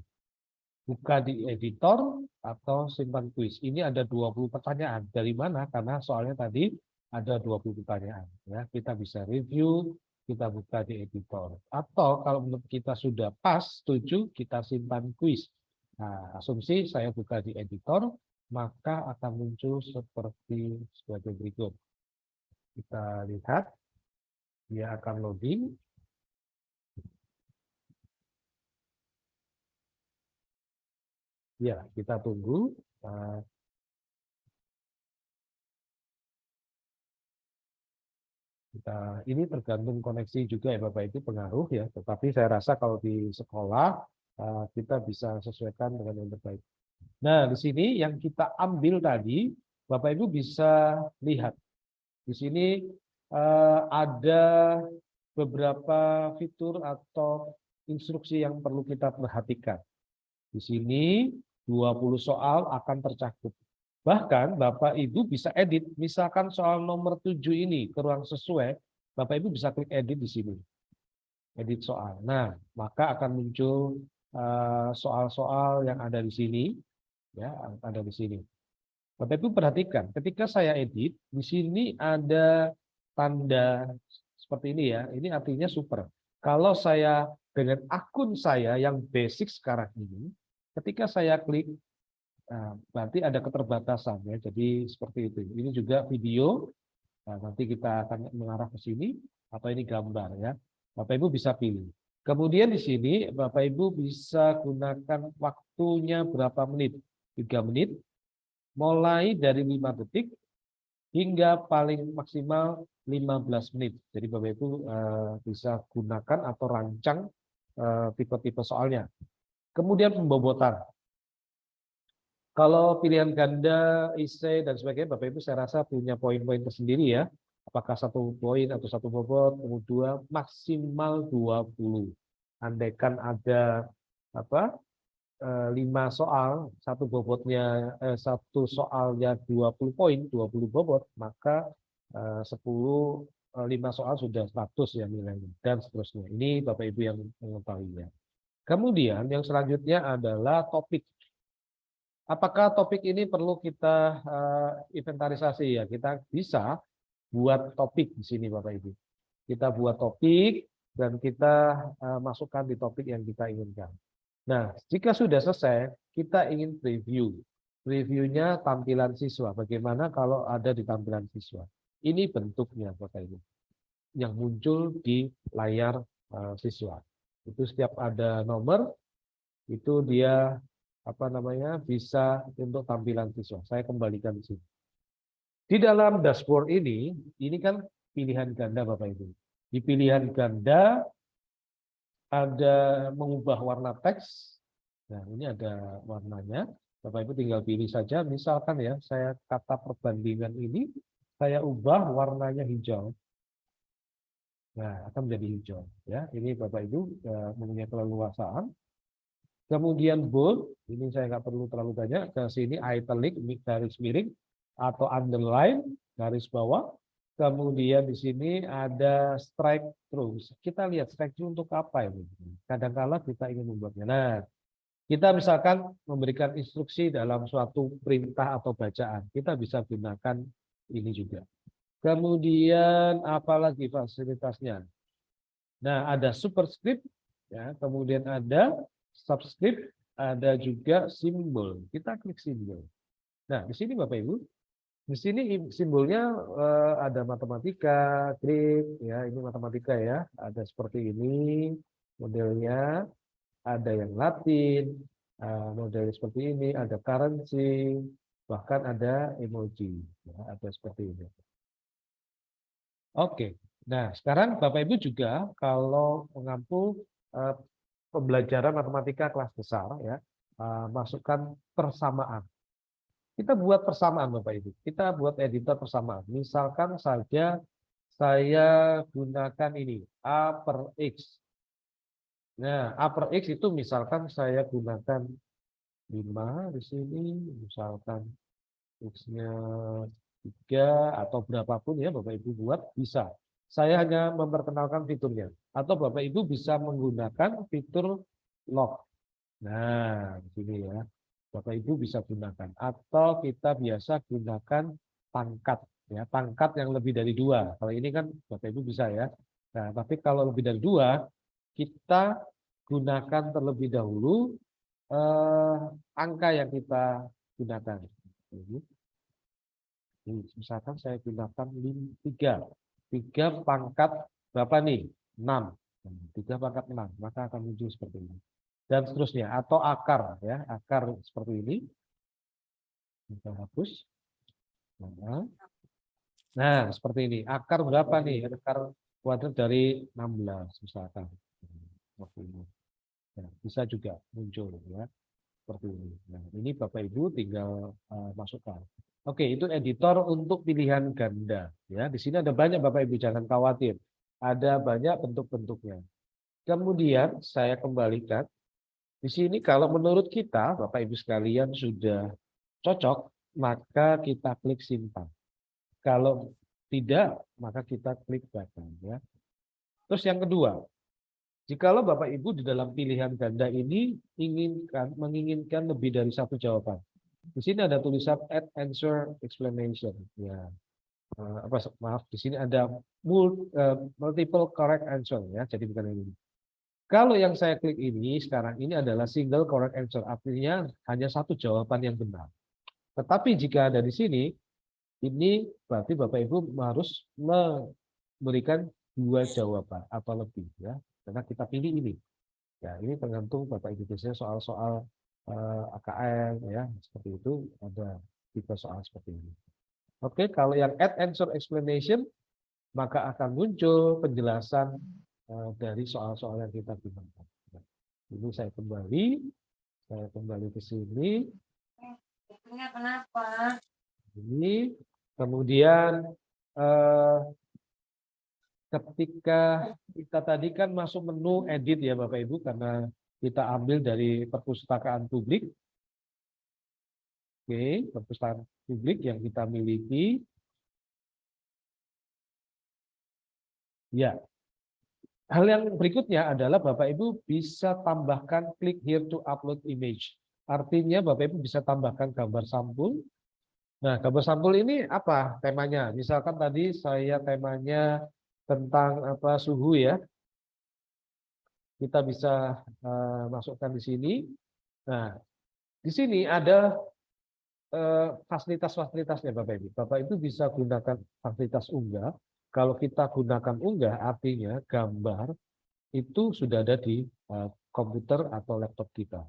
Buka di editor atau simpan kuis. Ini ada 20 pertanyaan. Dari mana? Karena soalnya tadi ada 20 pertanyaan. Ya, kita bisa review, kita buka di editor. Atau kalau menurut kita sudah pas, setuju, kita simpan kuis. Nah, asumsi saya buka di editor, maka akan muncul seperti sebagai berikut. Kita lihat, dia akan loading. Ya, kita tunggu. Ini tergantung koneksi juga ya Bapak Ibu, pengaruh ya. Tetapi saya rasa kalau di sekolah kita bisa sesuaikan dengan yang terbaik. Nah, di sini yang kita ambil tadi, Bapak Ibu bisa lihat. Di sini ada beberapa fitur atau instruksi yang perlu kita perhatikan. Di sini 20 soal akan tercakup. Bahkan Bapak Ibu bisa edit, misalkan soal nomor 7 ini kurang sesuai, Bapak Ibu bisa klik edit di sini. Edit soal. Nah, maka akan muncul soal-soal yang ada di sini, ya, ada di sini. Bapak Ibu perhatikan, ketika saya edit, di sini ada tanda seperti ini ya. Ini artinya super. Kalau saya dengan akun saya yang basic sekarang ini, ketika saya klik, berarti ada keterbatasan ya. Jadi seperti itu. Ini juga video. Nah, nanti kita akan mengarah ke sini atau ini gambar ya. Bapak Ibu bisa pilih. Kemudian di sini Bapak Ibu bisa gunakan waktunya berapa menit? 3 menit. Mulai dari 5 detik hingga paling maksimal 15 menit. Jadi Bapak Ibu bisa gunakan atau rancang tipe-tipe soalnya. Kemudian pembobotan. Kalau pilihan ganda, IC, dan sebagainya, Bapak Ibu saya rasa punya poin-poin tersendiri ya. Apakah 1 poin atau 1 bobot, kemudian maksimal 20. Andaikan ada 5 soal, 1 bobotnya 1 soalnya 20 poin, 20 bobot, maka 5 soal sudah 100 ya nilainya, dan seterusnya. Ini Bapak Ibu yang mengetahuinya. Kemudian yang selanjutnya adalah topik. Apakah topik ini perlu kita inventarisasi ya? Kita bisa buat topik di sini Bapak Ibu. Kita buat topik dan kita masukkan di topik yang kita inginkan. Nah, jika sudah selesai, kita ingin preview. Previewnya tampilan siswa. Bagaimana kalau ada di tampilan siswa? Ini bentuknya Bapak Ibu. Yang muncul di layar siswa. Itu setiap ada nomor, itu dia bisa untuk tampilan siswa. Saya kembalikan di sini. Di dalam dashboard ini kan pilihan ganda Bapak Ibu. Di pilihan ganda ada mengubah warna teks. Nah, ini ada warnanya. Bapak Ibu tinggal pilih saja. Misalkan ya, saya kata perbandingan ini, saya ubah warnanya hijau. Nah, akan menjadi hijau. Ya, ini Bapak Ibu mempunyai keleluasaan. Kemudian bold, ini saya nggak perlu terlalu banyak, ke sini italic, garis miring, atau underline, garis bawah. Kemudian di sini ada strike through. Kita lihat strike through untuk apa ini? Kadang-kala kita ingin membuatnya. Nah, kita misalkan memberikan instruksi dalam suatu perintah atau bacaan. Kita bisa gunakan ini juga. Kemudian apalagi fasilitasnya? Nah, ada superscript, ya, kemudian ada subscript, ada juga simbol. Kita klik simbol. Nah, di sini Bapak Ibu, di sini simbolnya ada matematika, klik ya, ini matematika ya, ada seperti ini modelnya, ada yang Latin, model seperti ini, ada currency, bahkan ada emoji, ya, ada seperti ini. Oke, nah sekarang Bapak Ibu juga kalau mengampu pembelajaran matematika kelas besar ya, masukkan persamaan. Kita buat persamaan Bapak Ibu. Kita buat editor persamaan. Misalkan saja saya gunakan ini A per X. Nah, A per X itu misalkan saya gunakan 5 di sini, misalkan X-nya 3 atau berapapun ya Bapak Ibu buat bisa. Saya hanya memperkenalkan fiturnya. Atau Bapak Ibu bisa menggunakan fitur log. Nah, di sini ya. Bapak Ibu bisa gunakan. Atau kita biasa gunakan pangkat. Ya, pangkat yang lebih dari 2. Kalau ini kan Bapak Ibu bisa ya. Nah, tapi kalau lebih dari 2, kita gunakan terlebih dahulu angka yang kita gunakan. Ini, misalkan saya gunakan 3 pangkat berapa nih? 6. 3 pangkat 6, maka akan muncul seperti ini. Dan seterusnya, atau akar ya, akar seperti ini. Kita hapus. Nah, seperti ini. Akar berapa nih? Akar kuadrat dari 16 misalkan. Seperti ini. Nah, bisa juga muncul ya. Seperti ini. Nah, ini Bapak Ibu tinggal masukkan. Oke, itu editor untuk pilihan ganda ya. Di sini ada banyak Bapak Ibu, jangan khawatir. Ada banyak bentuk-bentuknya. Kemudian saya kembalikan. Di sini kalau menurut kita Bapak Ibu sekalian sudah cocok, maka kita klik simpan. Kalau tidak, maka kita klik button ya. Terus yang kedua, jikalau Bapak Ibu di dalam pilihan ganda ini menginginkan lebih dari satu jawaban. Di sini ada tulisan add answer explanation ya. Maaf, di sini ada multiple correct answer ya. Jadi bukan ini. Kalau yang saya klik ini sekarang ini adalah single correct answer, artinya hanya satu jawaban yang benar. Tetapi jika ada di sini, ini berarti Bapak Ibu harus memberikan 2 jawaban atau lebih ya, karena kita pilih ini. Ya, ini tergantung Bapak Ibu, biasanya soal-soal AKM ya, seperti itu ada tipe soal seperti ini. Oke, kalau yang add answer explanation maka akan muncul penjelasan dari soal-soal yang kita gunakan. Ini saya kembali ke sini. Kenapa? Ini kemudian ketika kita tadi kan masuk menu edit ya Bapak Ibu, karena kita ambil dari perpustakaan publik. Oke, perpustakaan publik yang kita miliki. Ya. Hal yang berikutnya adalah Bapak Ibu bisa tambahkan klik here to upload image. Artinya Bapak Ibu bisa tambahkan gambar sampul. Nah, gambar sampul ini apa temanya? Misalkan tadi saya temanya tentang suhu ya. Kita bisa masukkan di sini. Nah, di sini ada fasilitas-fasilitasnya Bapak Ibu. Bapak Ibu bisa gunakan fasilitas unggah. Kalau kita gunakan unggah, artinya gambar itu sudah ada di komputer atau laptop kita.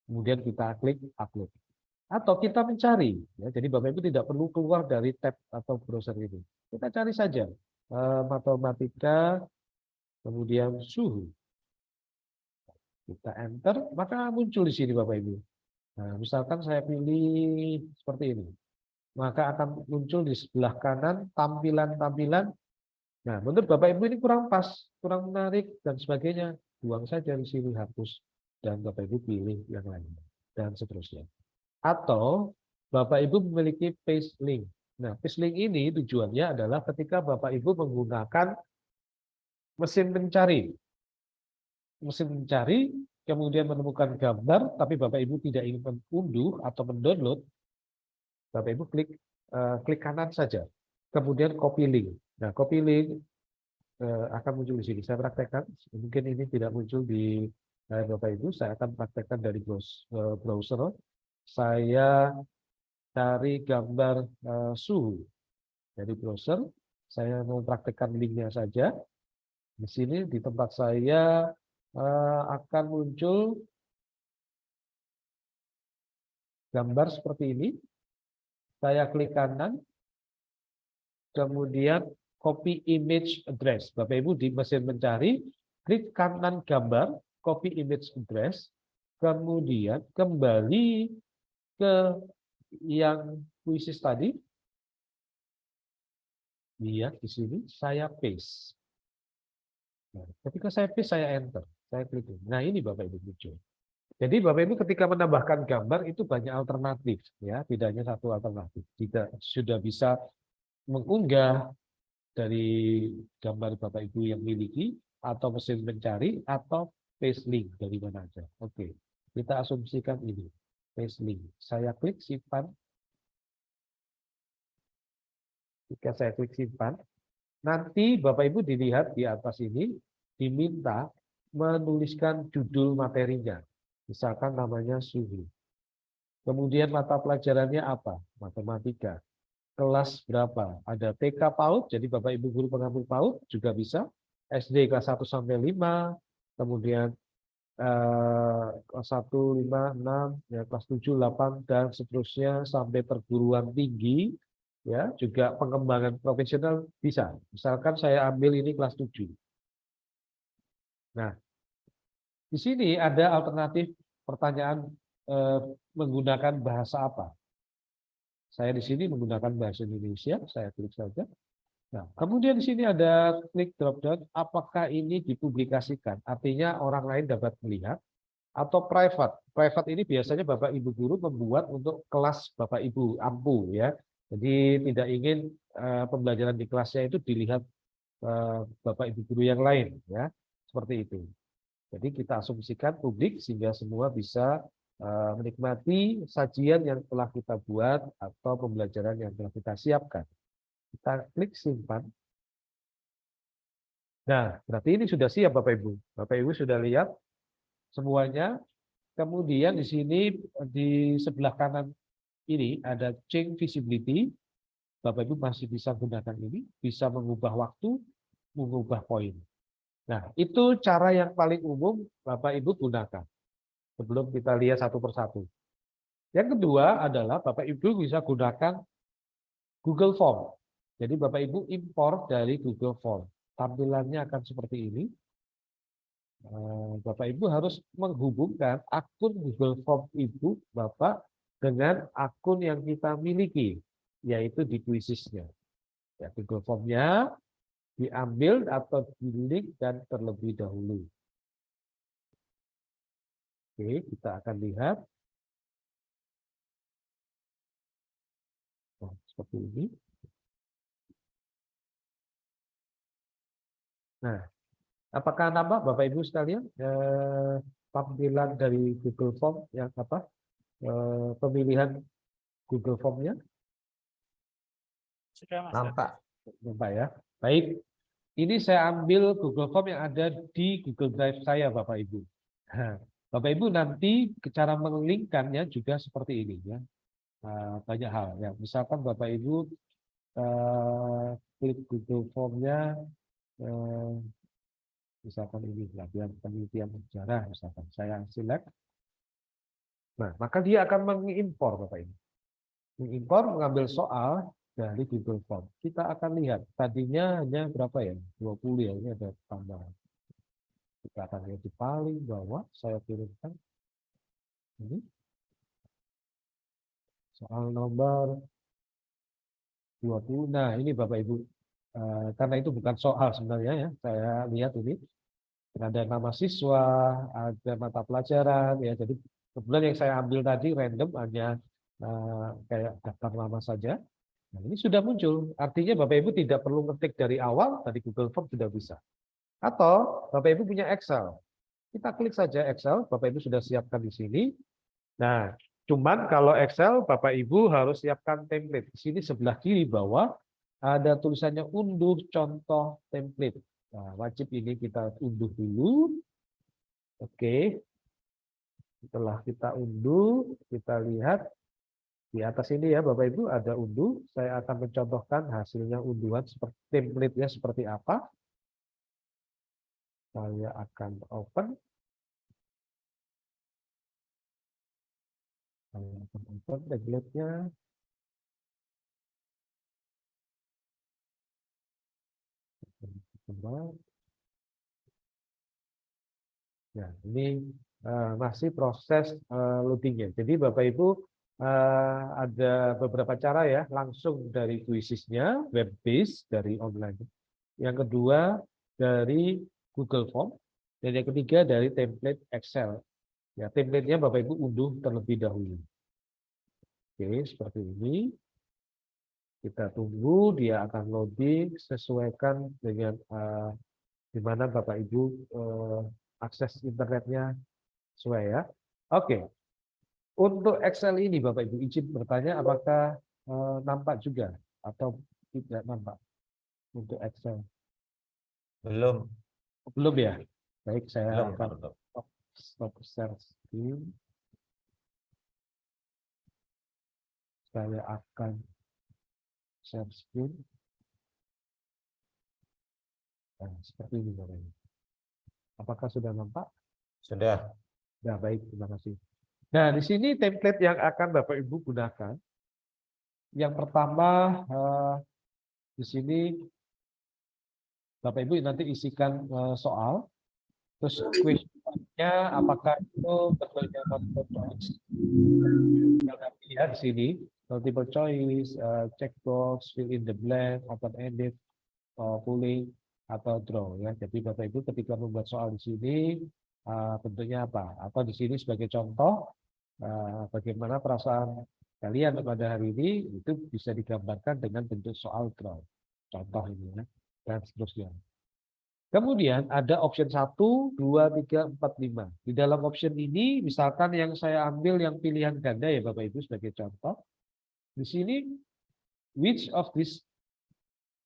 Kemudian kita klik upload. Atau kita mencari. Ya, jadi Bapak Ibu tidak perlu keluar dari tab atau browser ini. Kita cari saja. Matematika, kemudian suhu. Kita enter, maka muncul di sini Bapak Ibu. Nah, misalkan saya pilih seperti ini. Maka akan muncul di sebelah kanan tampilan-tampilan. Nah, menurut Bapak Ibu ini kurang pas, kurang menarik dan sebagainya, buang saja di sini, hapus, dan Bapak Ibu pilih yang lain dan seterusnya. Atau Bapak Ibu memiliki paste link. Nah, paste link ini tujuannya adalah ketika Bapak Ibu menggunakan mesin pencari. Mesin pencari kemudian menemukan gambar, tapi Bapak Ibu tidak ingin mengunduh atau mendownload, Bapak Ibu klik kanan saja, kemudian copy link. Nah, copy link akan muncul di sini. Saya praktekkan, mungkin ini tidak muncul di Bapak Ibu, saya akan praktekkan dari browser. Saya cari gambar suhu dari browser. Saya mau praktekkan linknya saja. Di sini di tempat saya akan muncul gambar seperti ini. Saya klik kanan, kemudian copy image address. Bapak Ibu di mesin mencari, klik kanan gambar, copy image address, kemudian kembali ke yang puisis tadi. Lihat di sini, saya paste. Nah, ketika saya paste, saya enter. Saya klik. Nah, ini Bapak Ibu muncul. Jadi Bapak Ibu ketika menambahkan gambar itu banyak alternatif ya, tidak hanya satu alternatif. Tidak sudah bisa mengunggah dari gambar Bapak Ibu yang miliki atau mesin mencari atau paste link dari mana aja. Oke. Kita asumsikan ini paste link. Saya klik simpan. Jika saya klik simpan, nanti Bapak Ibu dilihat di atas ini diminta menuliskan judul materinya. Misalkan namanya suhu. Kemudian mata pelajarannya apa? Matematika. Kelas berapa? Ada TK PAUD, jadi Bapak Ibu guru pengambil PAUD juga bisa. SD kelas 1 sampai 5, kemudian kelas 1, 5, 6, ya, kelas 7, 8, dan seterusnya sampai perguruan tinggi, ya, juga pengembangan profesional bisa. Misalkan saya ambil ini kelas 7. Nah, di sini ada alternatif pertanyaan menggunakan bahasa apa. Saya di sini menggunakan bahasa Indonesia, saya klik saja. Nah, kemudian di sini ada klik drop down, apakah ini dipublikasikan? Artinya orang lain dapat melihat, atau private. Private ini biasanya Bapak Ibu guru membuat untuk kelas Bapak Ibu ampu, ya. Jadi tidak ingin pembelajaran di kelasnya itu dilihat Bapak Ibu guru yang lain, ya. Seperti itu. Jadi kita asumsikan publik sehingga semua bisa menikmati sajian yang telah kita buat atau pembelajaran yang telah kita siapkan. Kita klik simpan. Nah, berarti ini sudah siap Bapak Ibu. Bapak Ibu sudah lihat semuanya. Kemudian di sini di sebelah kanan ini ada change visibility. Bapak Ibu masih bisa gunakan ini, bisa mengubah waktu, mengubah poin. Nah, itu cara yang paling umum Bapak Ibu gunakan. Sebelum kita lihat satu persatu. Yang kedua adalah Bapak Ibu bisa gunakan Google Form. Jadi Bapak Ibu import dari Google Form. Tampilannya akan seperti ini. Bapak Ibu harus menghubungkan akun Google Form Ibu Bapak dengan akun yang kita miliki, yaitu di Quizizz-nya. Ya, Google Form-nya diambil atau di-link dan terlebih dahulu. Oke, kita akan lihat. Nah, seperti ini. Nah, apakah nampak Bapak Ibu sekalian tampilan dari Google Form yang apa? Pemilihan Google Form-nya? Sudah, Mas. Nampak ya. Baik, ini saya ambil Google Form yang ada di Google Drive saya, Bapak Ibu. Nah, Bapak Ibu nanti cara menglinkkannya juga seperti ini ya. Banyak hal ya. Misalkan Bapak Ibu klik Google Form-nya, misalkan ini latihan penelitian sejarah, misalkan saya select. Nah, maka dia akan mengimpor Bapak Ibu. Mengimpor, mengambil soal dari Google Form. Kita akan lihat, tadinya hanya berapa ya? 20 ya, ini ada tambahan. Kita akan lihat di paling bawah, saya kirimkan. Ini. Soal nomor 20. Nah, ini Bapak Ibu. Karena itu bukan soal sebenarnya ya, saya lihat ini. Ada nama siswa, ada mata pelajaran, ya. Jadi kebetulan yang saya ambil tadi random, hanya kayak daftar nama saja. Nah, ini sudah muncul. Artinya Bapak Ibu tidak perlu ngetik dari awal, dari Google Form sudah bisa. Atau Bapak Ibu punya Excel. Kita klik saja Excel, Bapak Ibu sudah siapkan di sini. Nah, cuman kalau Excel Bapak Ibu harus siapkan template. Di sini sebelah kiri bawah ada tulisannya unduh contoh template. Nah, wajib ini kita unduh dulu. Oke. Setelah kita unduh, kita lihat di atas ini ya Bapak Ibu ada unduh. Saya akan mencontohkan hasilnya unduhan seperti template-nya seperti apa. Saya akan open. Saya akan open template-nya. Ya, ini masih proses loading-nya. Jadi Bapak Ibu ada beberapa cara ya, langsung dari Quizizz-nya, web based dari online. Yang kedua dari Google Form, dan yang ketiga dari template Excel. Ya, template-nya Bapak Ibu unduh terlebih dahulu. Oke, seperti ini. Kita tunggu dia akan loading, sesuaikan dengan di mana Bapak Ibu akses internetnya sesuai ya. Oke. Untuk Excel ini Bapak Ibu izin bertanya apakah nampak juga atau tidak nampak untuk Excel? Belum. Belum ya? Baik, saya Belum, akan belum. stop share screen. Saya akan share screen. Nah, seperti ini Bapak Ibu. Apakah sudah nampak? Sudah. Nah, baik, terima kasih. Nah, di sini template yang akan Bapak Ibu gunakan. Yang pertama, di sini Bapak Ibu nanti isikan soal. Terus question-nya apakah itu betulnya multiple choice? Ya, di sini multiple choice, checkbox, fill in the blank, open ended, pooling atau draw ya. Jadi Bapak Ibu ketika membuat soal di sini bentuknya apa? Atau di sini sebagai contoh bagaimana perasaan kalian pada hari ini itu bisa digambarkan dengan bentuk soal draw. Contoh ini ya, dan seterusnya. Kemudian ada option 1, 2, 3, 4, 5. Di dalam option ini misalkan yang saya ambil yang pilihan ganda ya Bapak Ibu sebagai contoh. Di sini which of this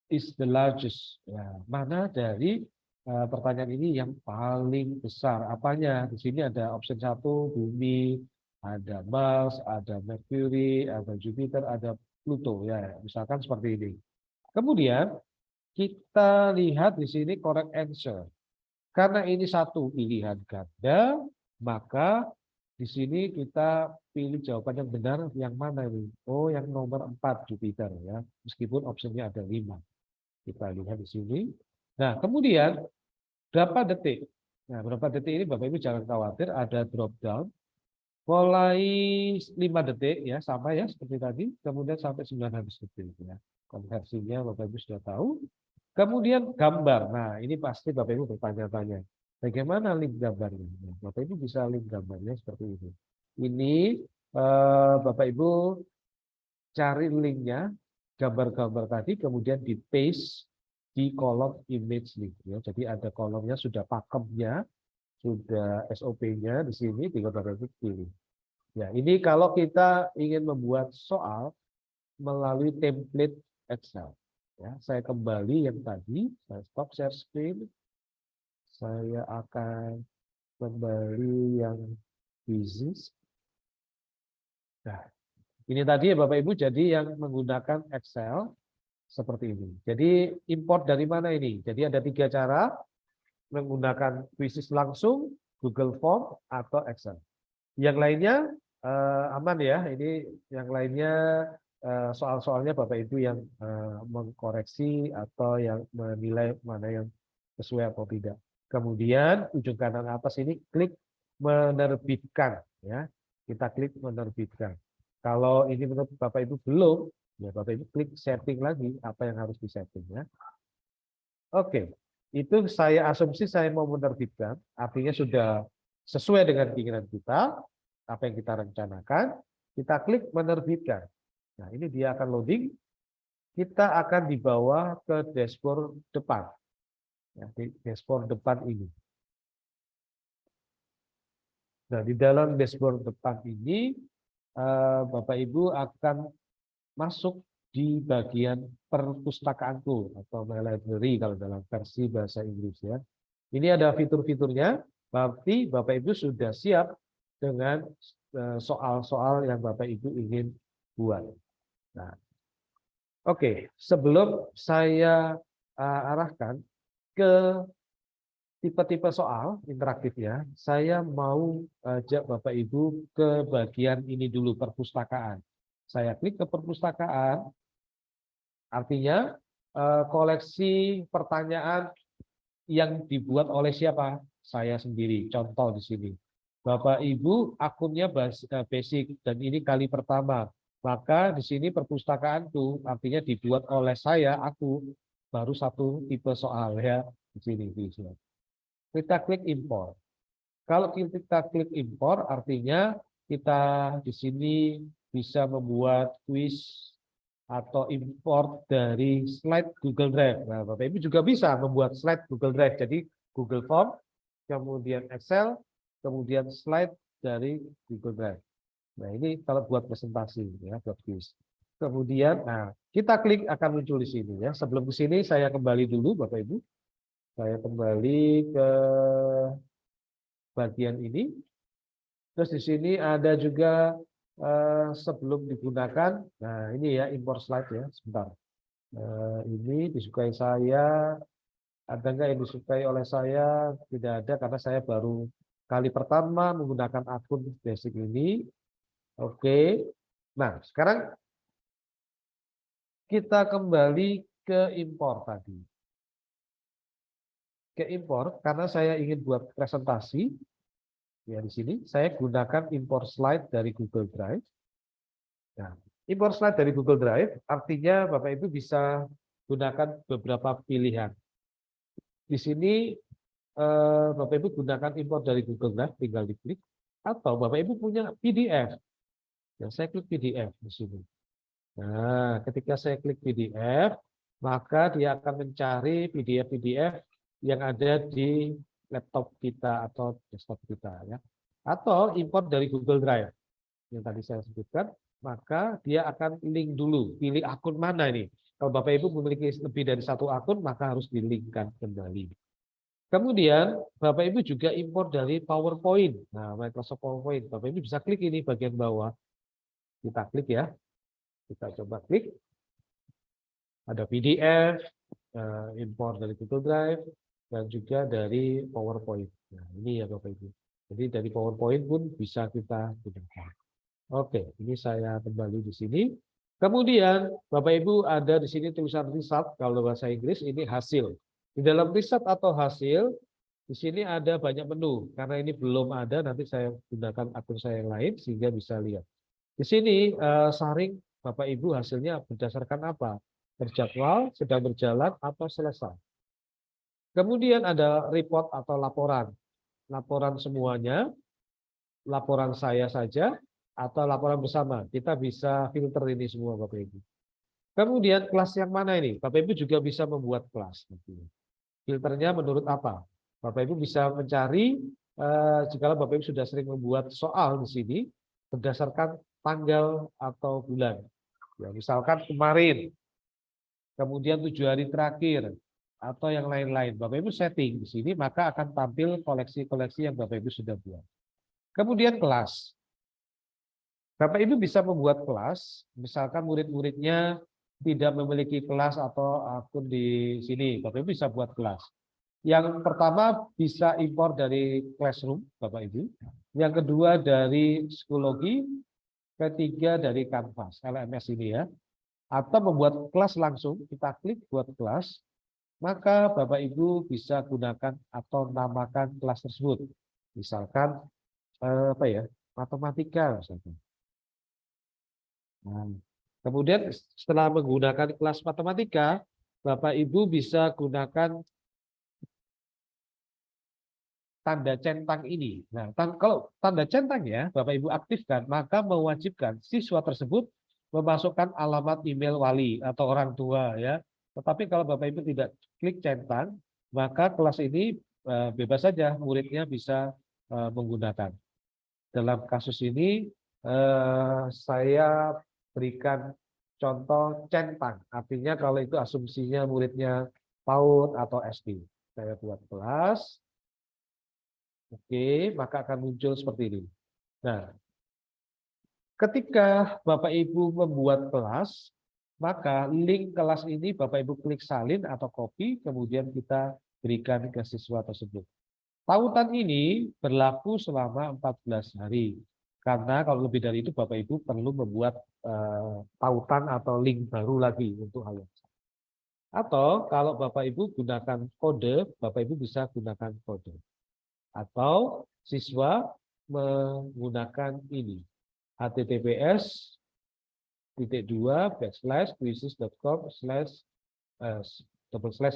is the largest? Ya, mana dari pertanyaan ini yang paling besar? Apanya? Di sini ada option 1 bumi, ada Mars, ada Mercury, ada Jupiter, ada Pluto ya. Misalkan seperti ini. Kemudian kita lihat di sini correct answer. Karena ini satu pilihan ganda, maka di sini kita pilih jawaban yang benar yang mana ini? Oh, yang nomor 4 Jupiter ya. Meskipun opsinya ada 5. Kita lihat di sini. Nah, kemudian berapa detik? Nah, berapa detik ini Bapak Ibu jangan khawatir, ada drop down. Mulai 5 detik ya, sama ya seperti tadi, kemudian sampai 900 detik ya. Konversinya Bapak Ibu sudah tahu. Kemudian gambar. Nah, ini pasti Bapak Ibu bertanya-tanya. Bagaimana link gambarnya? Nah, Bapak Ibu bisa link gambarnya seperti ini. Ini Bapak Ibu cari linknya, gambar-gambar tadi, kemudian di paste di kolom image link. Ya. Jadi ada kolomnya sudah pakemnya, sudah SOP-nya di sini, tinggal Bapak Ibu pilih. Ya, ini kalau kita ingin membuat soal melalui template Excel. Ya, saya kembali yang tadi, saya stop share screen. Saya akan kembali yang business. Nah, ini tadi ya Bapak Ibu, jadi yang menggunakan Excel seperti ini. Jadi import dari mana ini? Jadi ada 3 cara, menggunakan business langsung, Google Form, atau Excel. Yang lainnya aman ya, ini yang lainnya soal-soalnya Bapak Ibu yang mengkoreksi atau yang menilai mana yang sesuai atau tidak. Kemudian ujung kanan atas ini klik menerbitkan ya. Kita klik menerbitkan. Kalau ini menurut Bapak Ibu belum, ya Bapak Ibu klik setting lagi apa yang harus disetting ya. Oke. Itu saya asumsi saya mau menerbitkan, artinya sudah sesuai dengan keinginan kita, apa yang kita rencanakan, kita klik menerbitkan. Nah, ini dia akan loading. Kita akan dibawa ke dashboard depan. Ya, di dashboard depan ini. Nah, di dalam dashboard depan ini, Bapak Ibu akan masuk di bagian perpustakaanku atau my library kalau dalam versi bahasa Inggris ya. Ini ada fitur-fiturnya, berarti Bapak Ibu sudah siap dengan soal-soal yang Bapak Ibu ingin buat. Nah, oke, sebelum saya arahkan ke tipe-tipe soal interaktif ya, saya mau ajak Bapak Ibu ke bagian ini dulu, perpustakaan. Saya klik ke perpustakaan, artinya koleksi pertanyaan yang dibuat oleh siapa? Saya sendiri. Contoh di sini. Bapak Ibu akunnya basic dan ini kali pertama. Maka di sini perpustakaanku artinya dibuat oleh saya, aku baru satu tipe soal ya di sini. Kita klik import. Kalau kita klik import artinya kita di sini bisa membuat quiz atau import dari slide Google Drive. Nah, Bapak Ibu juga bisa membuat slide Google Drive. Jadi Google Form, kemudian Excel, kemudian slide dari Google Drive. Nah, ini kalau buat presentasi ya, buat quiz. Kemudian, nah, kita klik akan muncul di sini ya. Sebelum ke sini saya kembali dulu Bapak Ibu. Saya kembali ke bagian ini. Terus di sini ada juga sebelum digunakan, nah ini ya import slide ya, sebentar. Ini disukai saya, ada nggak yang disukai oleh saya? Tidak ada karena saya baru kali pertama menggunakan akun basic ini. Oke. Nah, sekarang kita kembali ke impor tadi. Ke impor karena saya ingin buat presentasi. Ya di sini saya gunakan import slide dari Google Drive. Nah, import slide dari Google Drive artinya Bapak Ibu bisa gunakan beberapa pilihan. Di sini Bapak Ibu gunakan import dari Google Drive, tinggal diklik. Atau Bapak Ibu punya PDF. Ya, saya klik PDF di sini. Nah, ketika saya klik PDF, maka dia akan mencari PDF-PDF yang ada di laptop kita atau desktop kita ya. Atau import dari Google Drive yang tadi saya sebutkan, maka dia akan link dulu, pilih akun mana ini. Kalau Bapak Ibu memiliki lebih dari satu akun, maka harus di-linkkan kembali. Kemudian Bapak Ibu juga import dari PowerPoint. Nah, Microsoft PowerPoint. Bapak Ibu bisa klik ini bagian bawah. Kita klik ya. Kita coba klik. Ada PDF, import dari Google Drive, dan juga dari PowerPoint. Nah, ini ya Bapak Ibu. Jadi dari PowerPoint pun bisa kita gunakan. Oke, ini saya kembali di sini. Kemudian Bapak Ibu ada di sini tulisan result, kalau bahasa Inggris ini hasil. Di dalam result atau hasil, di sini ada banyak menu. Karena ini belum ada, nanti saya gunakan akun saya yang lain sehingga bisa lihat. Di sini saring Bapak Ibu hasilnya berdasarkan apa? Terjadwal, sedang berjalan, atau selesai. Kemudian ada report atau laporan. Laporan semuanya, laporan saya saja, atau laporan bersama. Kita bisa filter ini semua Bapak Ibu. Kemudian kelas yang mana ini? Bapak Ibu juga bisa membuat kelas. Filternya menurut apa? Bapak Ibu bisa mencari, jika Bapak Ibu sudah sering membuat soal di sini, berdasarkan tanggal atau bulan. Ya, misalkan kemarin, kemudian 7 hari terakhir, atau yang lain-lain. Bapak Ibu setting di sini, maka akan tampil koleksi-koleksi yang Bapak Ibu sudah buat. Kemudian kelas. Bapak Ibu bisa membuat kelas, misalkan murid-muridnya tidak memiliki kelas atau akun di sini, Bapak Ibu bisa buat kelas. Yang pertama bisa impor dari Classroom, Bapak Ibu. Yang kedua dari Schoology, ketiga dari Canvas, LMS ini ya. Atau membuat kelas langsung, kita klik buat kelas, maka Bapak Ibu bisa gunakan atau namakan kelas tersebut. Misalkan apa ya, matematika misalkan. Nah, kemudian setelah menggunakan kelas matematika, Bapak Ibu bisa gunakan tanda centang ini. Nah, kalau tanda centang ya, Bapak Ibu aktifkan, maka mewajibkan siswa tersebut memasukkan alamat email wali atau orang tua ya. Tetapi kalau Bapak Ibu tidak klik centang, maka kelas ini bebas saja muridnya bisa menggunakan. Dalam kasus ini saya berikan contoh centang, artinya kalau itu asumsinya muridnya PAUD atau SD. Saya buat kelas, oke, maka akan muncul seperti ini. Nah, ketika Bapak Ibu membuat kelas, maka link kelas ini Bapak Ibu klik salin atau copy, kemudian kita berikan ke siswa tersebut. Tautan ini berlaku selama 14 hari. Karena kalau lebih dari itu Bapak Ibu perlu membuat tautan atau link baru lagi untuk hal yang sama. Atau kalau Bapak Ibu gunakan kode, Bapak Ibu bisa gunakan kode. Atau siswa menggunakan ini, https://quizzes.com//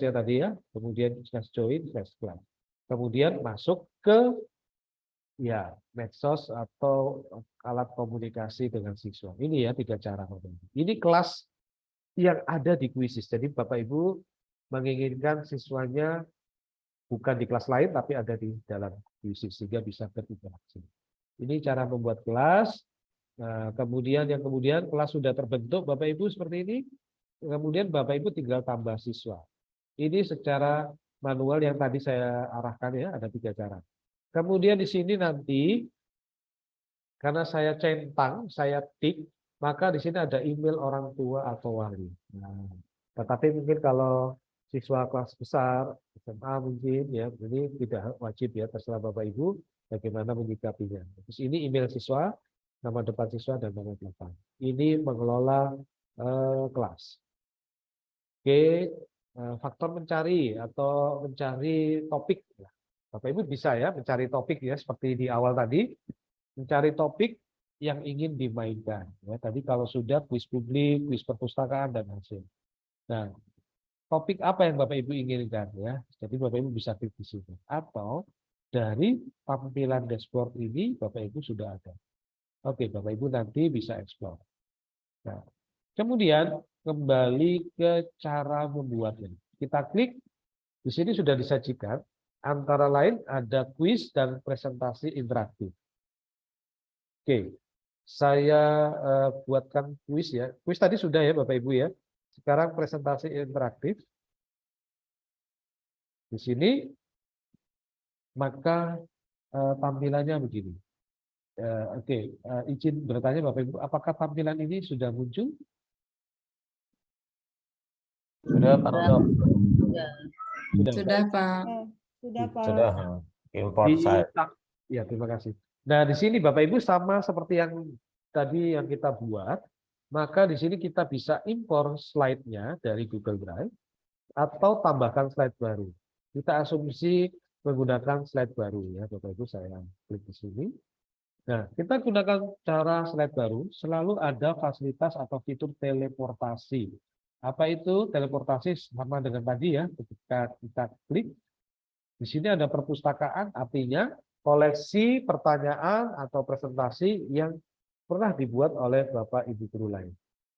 ya tadi ya, kemudian /join/class. Kemudian masuk ke ya medsos atau alat komunikasi dengan siswa. Ini ya 3 cara. Ini kelas yang ada di Quizzes. Jadi Bapak Ibu menginginkan siswanya bukan di kelas lain tapi ada di dalam Quizzes sehingga bisa berinteraksi. Ini cara membuat kelas. Nah, kemudian kelas sudah terbentuk Bapak Ibu seperti ini. Kemudian Bapak Ibu tinggal tambah siswa. Ini secara manual yang tadi saya arahkan ya, ada 3 cara. Kemudian di sini nanti karena saya centang, saya tik, maka di sini ada email orang tua atau wali. Nah, tetapi mungkin kalau siswa kelas besar, SMA mungkin ya, ini tidak wajib ya, terserah Bapak Ibu bagaimana menyikapinya. Terus ini email siswa, nama depan siswa dan nama belakang. Ini mengelola kelas. Oke, faktor mencari atau mencari topik. Bapak Ibu bisa ya mencari topik ya seperti di awal tadi, mencari topik yang ingin dimainkan. Ya, tadi kalau sudah kuis publik, kuis perpustakaan dan hasil. Nah, topik apa yang Bapak Ibu inginkan ya? Jadi Bapak Ibu bisa klik di sini. Atau dari tampilan dashboard ini Bapak Ibu sudah ada. Oke, Bapak Ibu nanti bisa explore. Nah, kemudian kembali ke cara membuatnya. Kita klik di sini sudah disajikan. Antara lain ada kuis dan presentasi interaktif. Oke, saya buatkan kuis ya. Kuis tadi sudah ya Bapak Ibu ya. Sekarang presentasi interaktif. Di sini maka tampilannya begini. Oke, izin bertanya Bapak Ibu, apakah tampilan ini sudah muncul? Sudah, Pak Rodo. Sudah, Pak. Sudah, Pak. Sudah. Import saya. Ya, terima kasih. Nah, di sini Bapak Ibu sama seperti yang tadi yang kita buat, maka di sini kita bisa impor slide-nya dari Google Drive atau tambahkan slide baru. Kita asumsi menggunakan slide baru ya, Bapak Ibu, saya klik di sini. Nah, kita gunakan cara slide baru, selalu ada fasilitas atau fitur teleportasi. Apa itu teleportasi? Sama dengan tadi ya, ketika kita klik, di sini ada perpustakaan, artinya koleksi pertanyaan atau presentasi yang pernah dibuat oleh Bapak Ibu guru lain.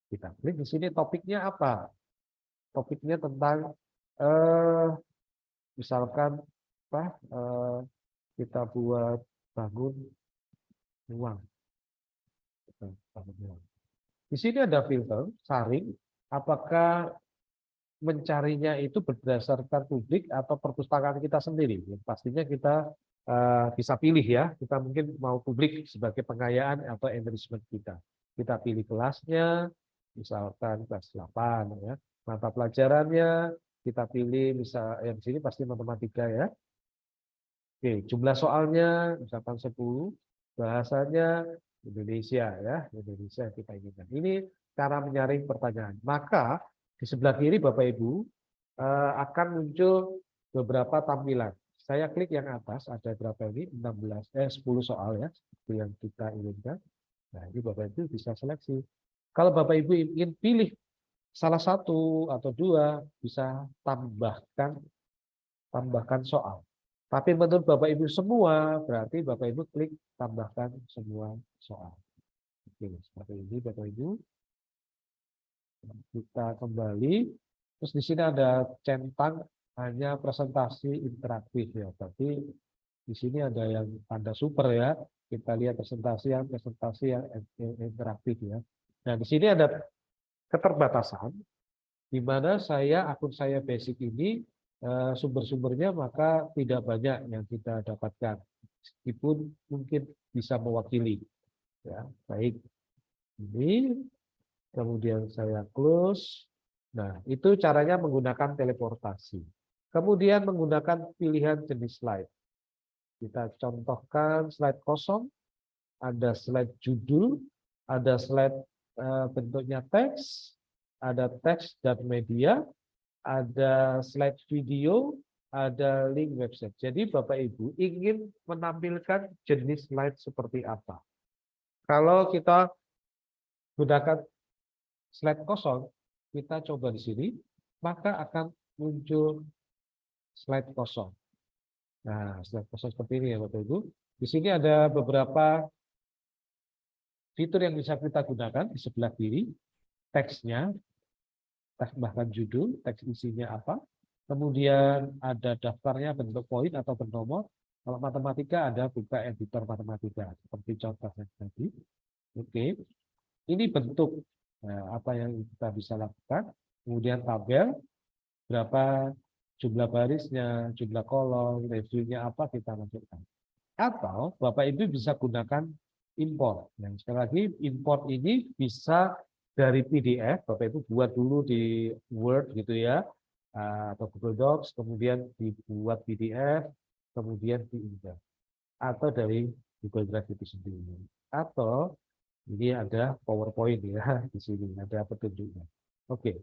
Kita klik di sini topiknya apa? Topiknya tentang misalkan apa? Kita buat bangun uang. Di sini ada filter, saring, apakah mencarinya itu berdasarkan publik atau perpustakaan kita sendiri. Pastinya kita bisa pilih ya, kita mungkin mau publik sebagai pengayaan atau enrichment kita. Kita pilih kelasnya, misalkan kelas 8 ya. Mata pelajarannya kita pilih misal yang di sini pasti matematika ya. Oke, jumlah soalnya misalkan 10, bahasanya Indonesia ya, Indonesia yang kita inginkan. Ini cara menyaring pertanyaan. Maka di sebelah kiri Bapak Ibu akan muncul beberapa tampilan. Saya klik yang atas, ada berapa ini? 10 soal ya, itu yang kita inginkan. Nah, ini Bapak Ibu bisa seleksi. Kalau Bapak Ibu ingin pilih salah satu atau dua, bisa tambahkan soal. Tapi menurut Bapak Ibu semua, berarti Bapak Ibu klik tambahkan semua soal. Oke, seperti ini Bapak Ibu. Kita kembali. Terus di sini ada centang hanya presentasi interaktif ya. Tapi di sini ada yang tanda super ya. Kita lihat presentasi yang interaktif ya. Nah, di sini ada keterbatasan di mana akun saya basic ini sumber-sumbernya maka tidak banyak yang kita dapatkan. Meskipun mungkin bisa mewakili. Ya, baik. Ini kemudian saya close. Nah, itu caranya menggunakan teleportasi. Kemudian menggunakan pilihan jenis slide. Kita contohkan slide kosong, ada slide judul, ada slide bentuknya teks, ada teks dan media, ada slide video, ada link website. Jadi Bapak Ibu ingin menampilkan jenis slide seperti apa. Kalau kita gunakan slide kosong, kita coba di sini, maka akan muncul slide kosong. Nah, slide kosong seperti ini ya Bapak Ibu. Di sini ada beberapa fitur yang bisa kita gunakan di sebelah kiri. Teksnya, bahkan judul, teks isinya apa. Kemudian ada daftarnya bentuk poin atau bernomor. Kalau matematika ada buka editor matematika, seperti contohnya tadi. Oke, ini bentuk. Nah, apa yang kita bisa lakukan, kemudian tabel, berapa jumlah barisnya, jumlah kolom, reviewnya apa kita masukkan. Atau Bapak Ibu bisa gunakan import. Yang sekali lagi import ini bisa dari PDF, Bapak Ibu buat dulu di Word gitu ya, atau Google Docs, kemudian dibuat PDF, kemudian diunggah. Atau dari Google Drive itu sendiri. Atau ini ada PowerPoint ya, di sini ada petunjuknya. Oke.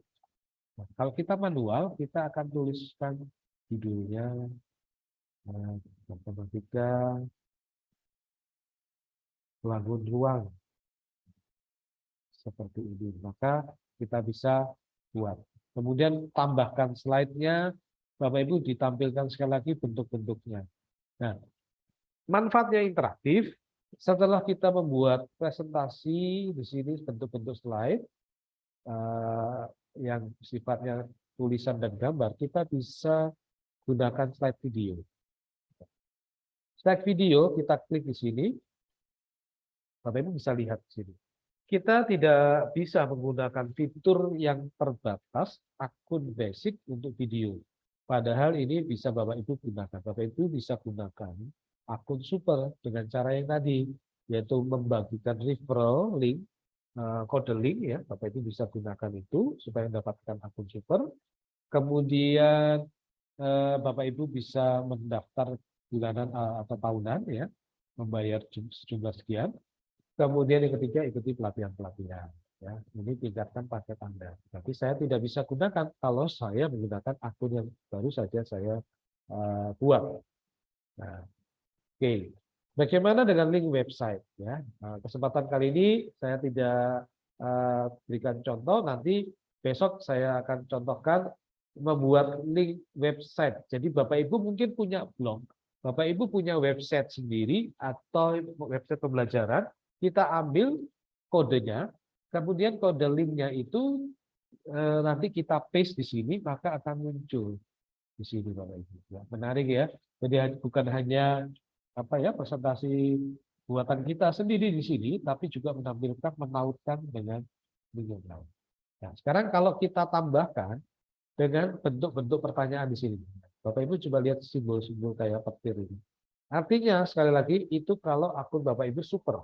Nah, kalau kita manual, kita akan tuliskan judulnya, matematika, bangun ruang, seperti ini. Maka kita bisa buat. Kemudian tambahkan slide-nya, Bapak Ibu ditampilkan sekali lagi bentuk-bentuknya. Nah, manfaatnya interaktif. Setelah kita membuat presentasi di sini bentuk-bentuk slide yang sifatnya tulisan dan gambar, kita bisa gunakan slide video. Slide video kita klik di sini, Bapak Ibu bisa lihat di sini. Kita tidak bisa menggunakan fitur yang terbatas akun basic untuk video. Padahal ini bisa Bapak Ibu gunakan. Bapak Ibu bisa gunakan akun super dengan cara yang tadi, yaitu membagikan referral link, kode link ya, Bapak Ibu bisa gunakan itu supaya mendapatkan akun super. Kemudian Bapak Ibu bisa mendaftar bulanan atau tahunan ya, membayar sejumlah sekian. Kemudian yang ketiga ikuti pelatihan-pelatihan. Ya, ini tingkatkan paket Anda. Tapi saya tidak bisa gunakan kalau saya menggunakan akun yang baru saja saya buat. Nah, oke. Bagaimana dengan link website? Ya, kesempatan kali ini saya tidak berikan contoh. Nanti besok saya akan contohkan membuat link website. Jadi Bapak Ibu mungkin punya blog, Bapak Ibu punya website sendiri atau website pembelajaran. Kita ambil kodenya, kemudian kode linknya itu nanti kita paste di sini, maka akan muncul di sini Bapak Ibu. Ya, menarik ya. Jadi bukan hanya presentasi buatan kita sendiri di sini, tapi juga menampilkan menautkan dengan link yang lain. Nah, sekarang kalau kita tambahkan dengan bentuk-bentuk pertanyaan di sini, Bapak Ibu coba lihat simbol-simbol kayak petir ini. Artinya sekali lagi itu kalau akun Bapak Ibu super.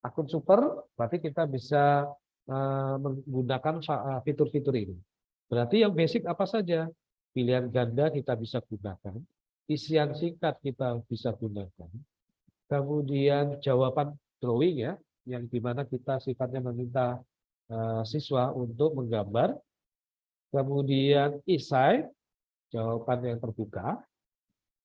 Akun super berarti kita bisa menggunakan fitur-fitur ini. Berarti yang basic apa saja? Pilihan ganda kita bisa gunakan, isian singkat kita bisa gunakan, kemudian jawaban drawing ya, yang dimana kita sifatnya meminta siswa untuk menggambar, kemudian esai, jawaban yang terbuka,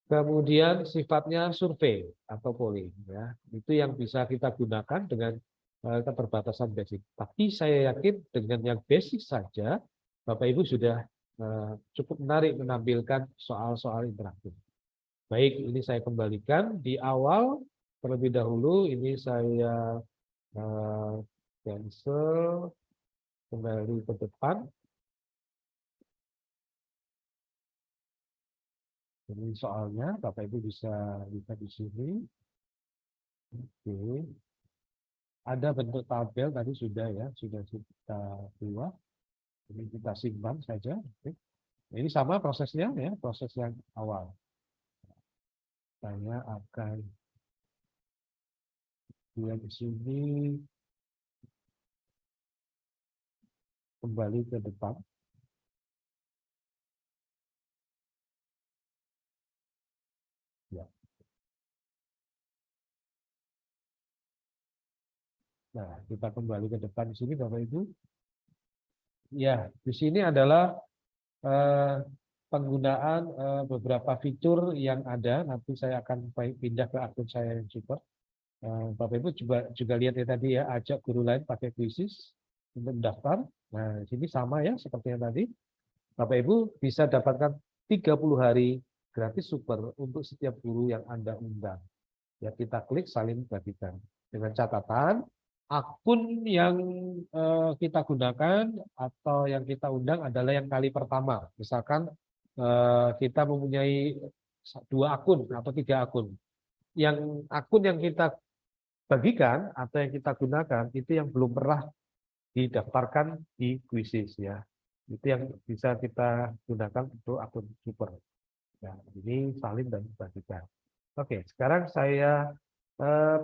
kemudian sifatnya survei atau polling ya, itu yang bisa kita gunakan dengan keterbatasan basic. Tapi saya yakin dengan yang basic saja Bapak Ibu sudah cukup menarik menampilkan soal-soal interaktif. Baik, ini saya kembalikan di awal terlebih dahulu. Ini saya cancel, kembali ke depan. Ini soalnya Bapak Ibu bisa lihat di sini. Oke. Ada bentuk tabel tadi sudah ya, sudah kita buat. Ini kita simpan saja. Oke. Ini sama prosesnya ya, proses yang awal. Saya akan lihat di sini, kembali ke depan. Ya. Nah, kita kembali ke depan di sini Bapak Ibu. Ya, di sini adalah penggunaan beberapa fitur yang ada. Nanti saya akan pindah ke akun saya yang super. Bapak Ibu juga lihat ya tadi ya, ajak guru lain pakai kuisis untuk mendaftar. Nah, di sini sama ya seperti yang tadi. Bapak Ibu bisa dapatkan 30 hari gratis super untuk setiap guru yang Anda undang. Ya, kita klik salin bagikan. Dengan catatan akun yang kita gunakan atau yang kita undang adalah yang kali pertama. Misalkan kita mempunyai 2 akun atau 3 akun. Yang akun yang kita bagikan atau yang kita gunakan itu yang belum pernah didaftarkan di kuisis ya. Itu yang bisa kita gunakan untuk akun super. Ya, ini salin dan bagikan. Oke, sekarang saya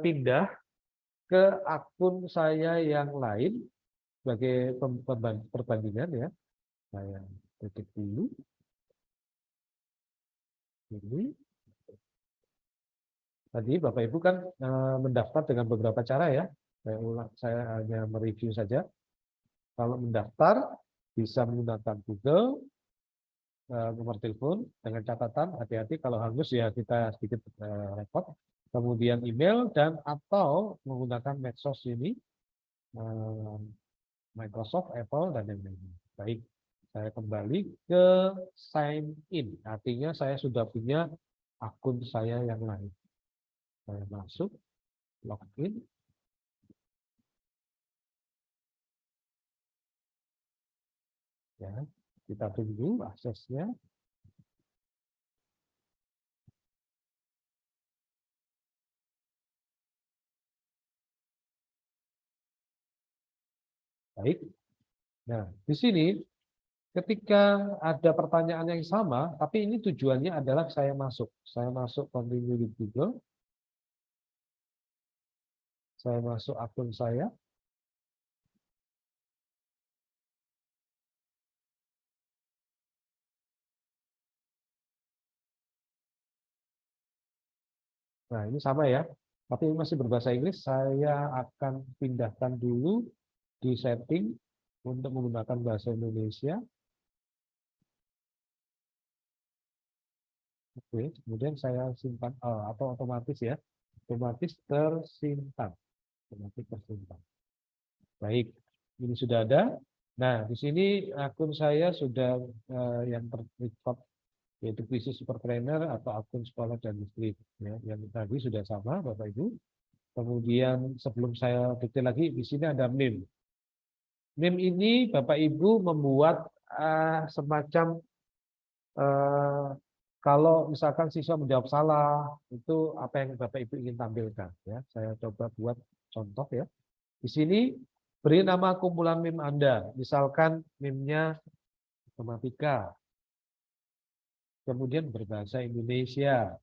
pindah ke akun saya yang lain sebagai perbandingan ya. Saya ketik dulu. Ini. Tadi Bapak Ibu kan mendaftar dengan beberapa cara ya. Saya hanya mereview saja. Kalau mendaftar bisa menggunakan Google, nomor telepon, dengan catatan hati-hati kalau hangus ya kita sedikit repot. Kemudian email dan atau menggunakan medsos ini, Microsoft, Apple, dan lain-lain. Baik, saya kembali ke sign in. Artinya saya sudah punya akun saya yang lain. Saya masuk, login. Ya, kita tunggu aksesnya. Baik. Nah, di sini ketika ada pertanyaan yang sama, tapi ini tujuannya adalah saya masuk. Saya masuk continue di Google. Saya masuk akun saya. Nah, ini sama ya. Tapi ini masih berbahasa Inggris. Saya akan pindahkan dulu di setting untuk menggunakan bahasa Indonesia. Oke, kemudian saya simpan atau otomatis ya. Otomatis tersimpan. Otomatis tersimpan. Baik, ini sudah ada. Nah, di sini akun saya sudah yang terrecord yaitu Krisis Super Trainer atau akun sekolah dan listrik ya, yang tadi sudah sama Bapak Ibu. Kemudian sebelum saya detail lagi di sini ada meme. Meme ini Bapak Ibu membuat semacam kalau misalkan siswa menjawab salah itu apa yang Bapak Ibu ingin tampilkan ya. Saya coba buat contoh ya. Di sini beri nama kumpulan meme Anda. Misalkan meme-nya matematika. Kemudian berbahasa Indonesia.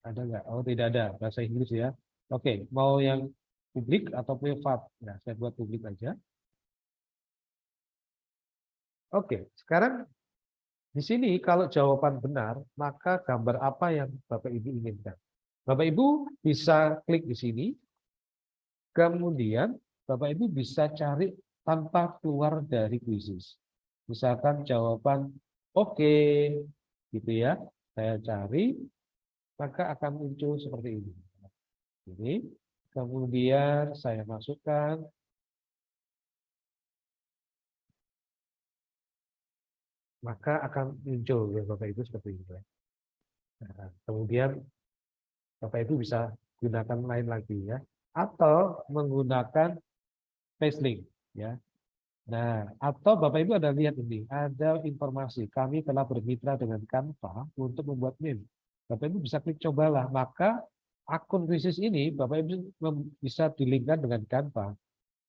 Ada nggak? Oh, tidak ada. Bahasa Inggris ya. Oke, mau yang publik atau privat? Nah, saya buat publik aja. Oke, sekarang di sini kalau jawaban benar, maka gambar apa yang Bapak Ibu inginkan? Bapak Ibu bisa klik di sini. Kemudian Bapak Ibu bisa cari tanpa keluar dari kuisis. Misalkan jawaban oke, gitu ya. Saya cari, maka akan muncul seperti ini. Ini, kemudian saya masukkan. Maka akan muncul ya Bapak Ibu seperti itu. Nah, kemudian Bapak Ibu bisa gunakan lain lagi ya. Atau menggunakan paste link ya. Nah, atau Bapak Ibu ada lihat ini, ada informasi kami telah bermitra dengan Canva untuk membuat meme. Bapak Ibu bisa klik cobalah, maka akun krisis ini Bapak Ibu bisa dilingkan dengan Canva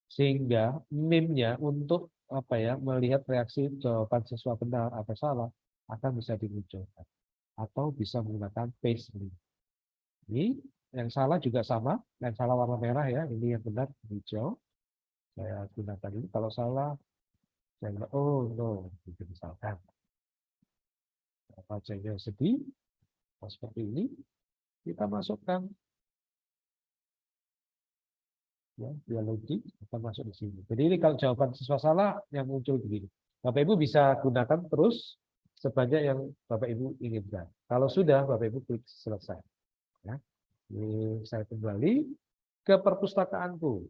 sehingga meme-nya untuk apa ya melihat reaksi jawaban siswa benar atau salah akan bisa dimunculkan atau bisa menggunakan paste link. Ini yang salah juga sama, yang salah warna merah ya, ini yang benar hijau. Saya gunakan ini, kalau salah saya bilang, oh no, gitu misalkan. Bacanya sedih, seperti ini, kita masukkan. Ya, dialogi akan masuk di sini. Jadi ini kalau jawaban siswa salah yang muncul begini. Bapak Ibu bisa gunakan terus sebanyak yang Bapak Ibu inginkan. Kalau sudah, Bapak Ibu klik selesai. Ya. Ini saya kembali ke perpustakaanku.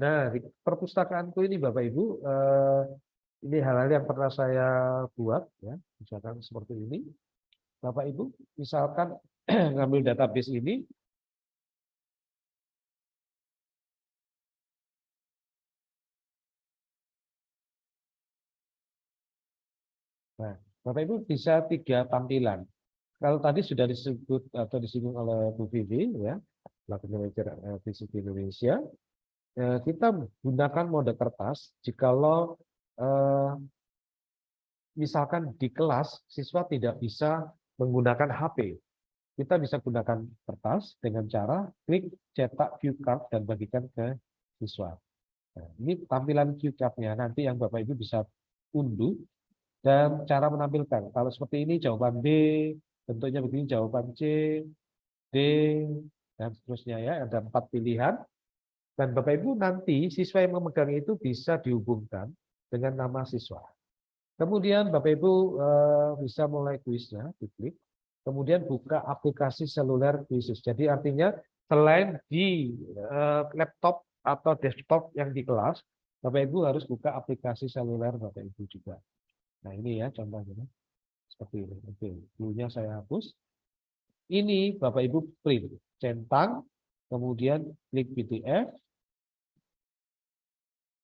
Nah, di perpustakaanku ini Bapak Ibu, ini hal-hal yang pernah saya buat, ya, misalkan seperti ini. Bapak Ibu, misalkan ngambil database ini, nah, Bapak Ibu bisa 3 tampilan. Kalau tadi sudah disebut atau disinggung oleh Bu Vivi, ya, Pelaku Manajer Fisik Indonesia, kita gunakan mode kertas jikalau misalkan di kelas siswa tidak bisa menggunakan HP. kita bisa gunakan kertas dengan cara klik cetak cue card dan bagikan ke siswa. Nah, ini tampilan cue card-nya nanti yang Bapak Ibu bisa unduh dan cara menampilkan. Kalau seperti ini jawaban B, bentuknya begini jawaban C, D, dan seterusnya ya. Ada 4 pilihan. Dan Bapak Ibu nanti siswa yang memegang itu bisa dihubungkan dengan nama siswa. Kemudian Bapak Ibu bisa mulai kuisnya, diklik. Kemudian buka aplikasi seluler kuisis. Jadi artinya selain di laptop atau desktop yang di kelas, Bapak Ibu harus buka aplikasi seluler Bapak Ibu juga. Nah ini ya contohnya. Seperti ini. Oke, dulunya saya hapus. Ini Bapak Ibu print, centang, kemudian klik PDF,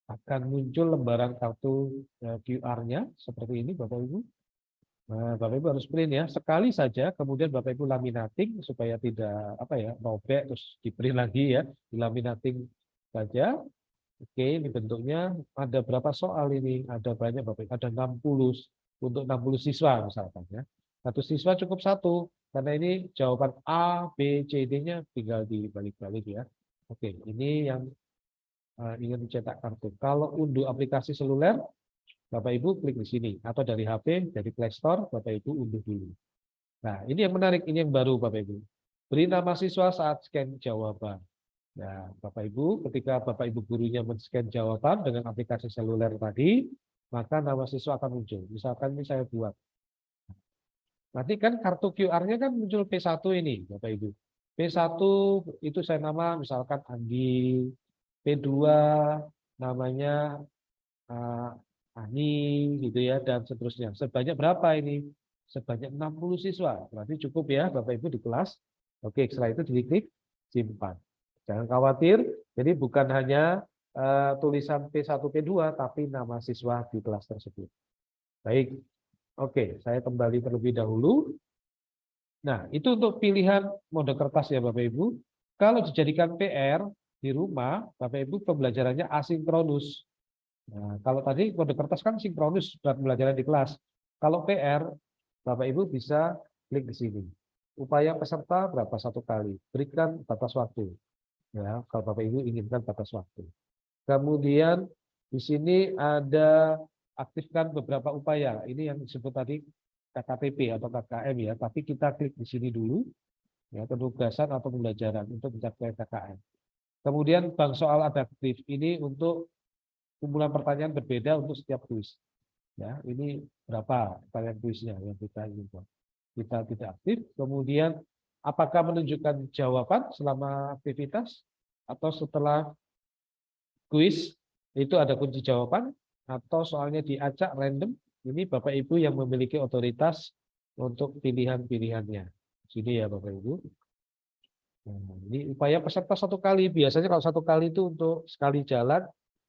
akan muncul lembaran kartu QR-nya seperti ini Bapak Ibu. Nah, Bapak Ibu harus print ya, sekali saja, kemudian Bapak Ibu laminating supaya tidak robek terus di print lagi ya, dilaminating saja. Oke, ini bentuknya ada berapa soal ini? Ada banyak Bapak Ibu, ada 60 untuk 60 siswa misalkan ya. Satu siswa cukup satu karena ini jawaban A, B, C, D-nya tinggal dibalik-balik ya. Oke, ini yang ingin mencetak kartu. Kalau unduh aplikasi seluler, Bapak Ibu klik di sini atau dari HP, dari Play Store, Bapak Ibu unduh dulu. Nah, ini yang menarik, ini yang baru Bapak Ibu. Beri nama siswa saat scan jawaban. Nah, Bapak Ibu, ketika Bapak Ibu gurunya men-scan jawaban dengan aplikasi seluler tadi, maka nama siswa akan muncul. Misalkan ini saya buat. Nanti kan kartu QR-nya kan muncul P1 ini, Bapak Ibu. P1 itu saya nama misalkan Andi, P2 namanya Ani gitu ya, dan seterusnya. Sebanyak berapa ini? Sebanyak 60 siswa. Berarti cukup ya Bapak Ibu di kelas. Oke, setelah itu diklik simpan. Jangan khawatir, jadi bukan hanya tulisan P1, P2, tapi nama siswa di kelas tersebut. Baik, oke, saya kembali terlebih dahulu. Nah, itu untuk pilihan mode kertas ya Bapak Ibu. Kalau dijadikan PR di rumah, Bapak Ibu pembelajarannya asinkronus. Nah, kalau tadi mode kertas kan sinkronus buat pembelajaran di kelas. Kalau PR, Bapak Ibu bisa klik di sini. Upaya peserta berapa satu kali. Berikan batas waktu. Ya, kalau Bapak Ibu inginkan batas waktu. Kemudian di sini ada aktifkan beberapa upaya. Ini yang disebut tadi KKTP atau KKM ya. Tapi kita klik di sini dulu. Ya, penugasan atau pembelajaran untuk mencapai KKM. Kemudian bank soal adaptif ini untuk kumpulan pertanyaan berbeda untuk setiap kuis. Ya, ini berapa pertanyaan kuisnya yang kita inginkan. Kita tidak aktif. Kemudian apakah menunjukkan jawaban selama aktivitas atau setelah kuis itu ada kunci jawaban atau soalnya diacak random. Ini Bapak Ibu yang memiliki otoritas untuk pilihan-pilihannya. Sini ya Bapak Ibu. Nah, ini upaya peserta satu kali. Biasanya kalau satu kali itu untuk sekali jalan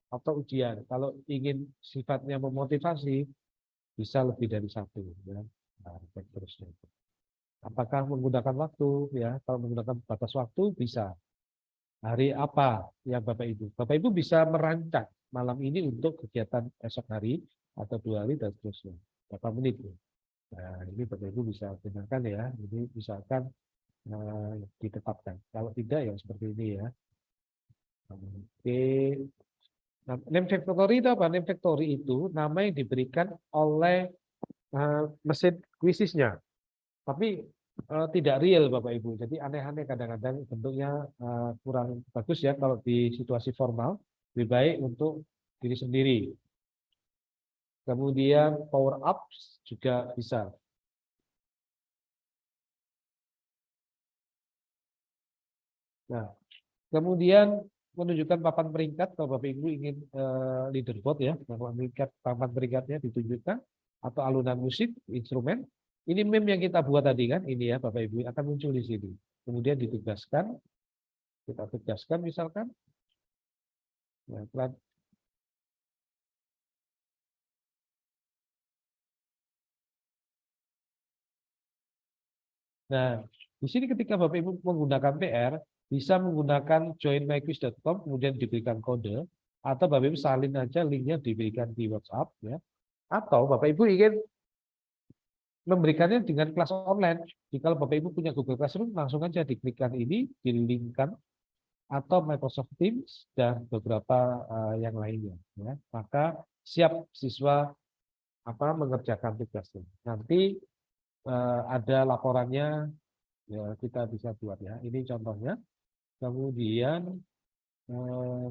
atau ujian. Kalau ingin sifatnya memotivasi, bisa lebih dari satu. Ya. Nah, terusnya. Apakah menggunakan waktu? Ya, kalau menggunakan batas waktu bisa. Hari apa yang Bapak Ibu? Bapak Ibu bisa merancang malam ini untuk kegiatan esok hari atau 2 hari dan seterusnya. Berapa menit? Nah, ini Bapak Ibu bisa gunakan ya. Ini misalkan ditetapkan. Kalau tidak ya seperti ini ya. Oke. Nah, name factory itu apa? Name factory itu nama yang diberikan oleh mesin kuisisnya. Tapi tidak real Bapak Ibu. Jadi aneh-aneh kadang-kadang bentuknya kurang bagus ya kalau di situasi formal. Lebih baik untuk diri sendiri. Kemudian power up juga bisa. Nah, kemudian menunjukkan papan peringkat kalau Bapak Ibu ingin leaderboard ya, papan peringkatnya ditunjukkan atau alunan musik, instrumen. Ini meme yang kita buat tadi kan, ini ya Bapak Ibu akan muncul di sini. Kemudian ditugaskan, kita tugaskan misalkan. Nah, di sini ketika Bapak Ibu menggunakan PR, bisa menggunakan joinmyquiz.com, kemudian diberikan kode, atau Bapak Ibu salin aja linknya diberikan di WhatsApp, ya. Atau Bapak Ibu ingin memberikannya dengan kelas online. Jadi kalau Bapak Ibu punya Google Classroom, langsung aja diklikkan ini, dilinkkan, atau Microsoft Teams dan beberapa yang lainnya. Ya. Maka siap siswa mengerjakan tugasnya. Nanti ada laporannya, ya kita bisa buat ya. Ini contohnya. Kemudian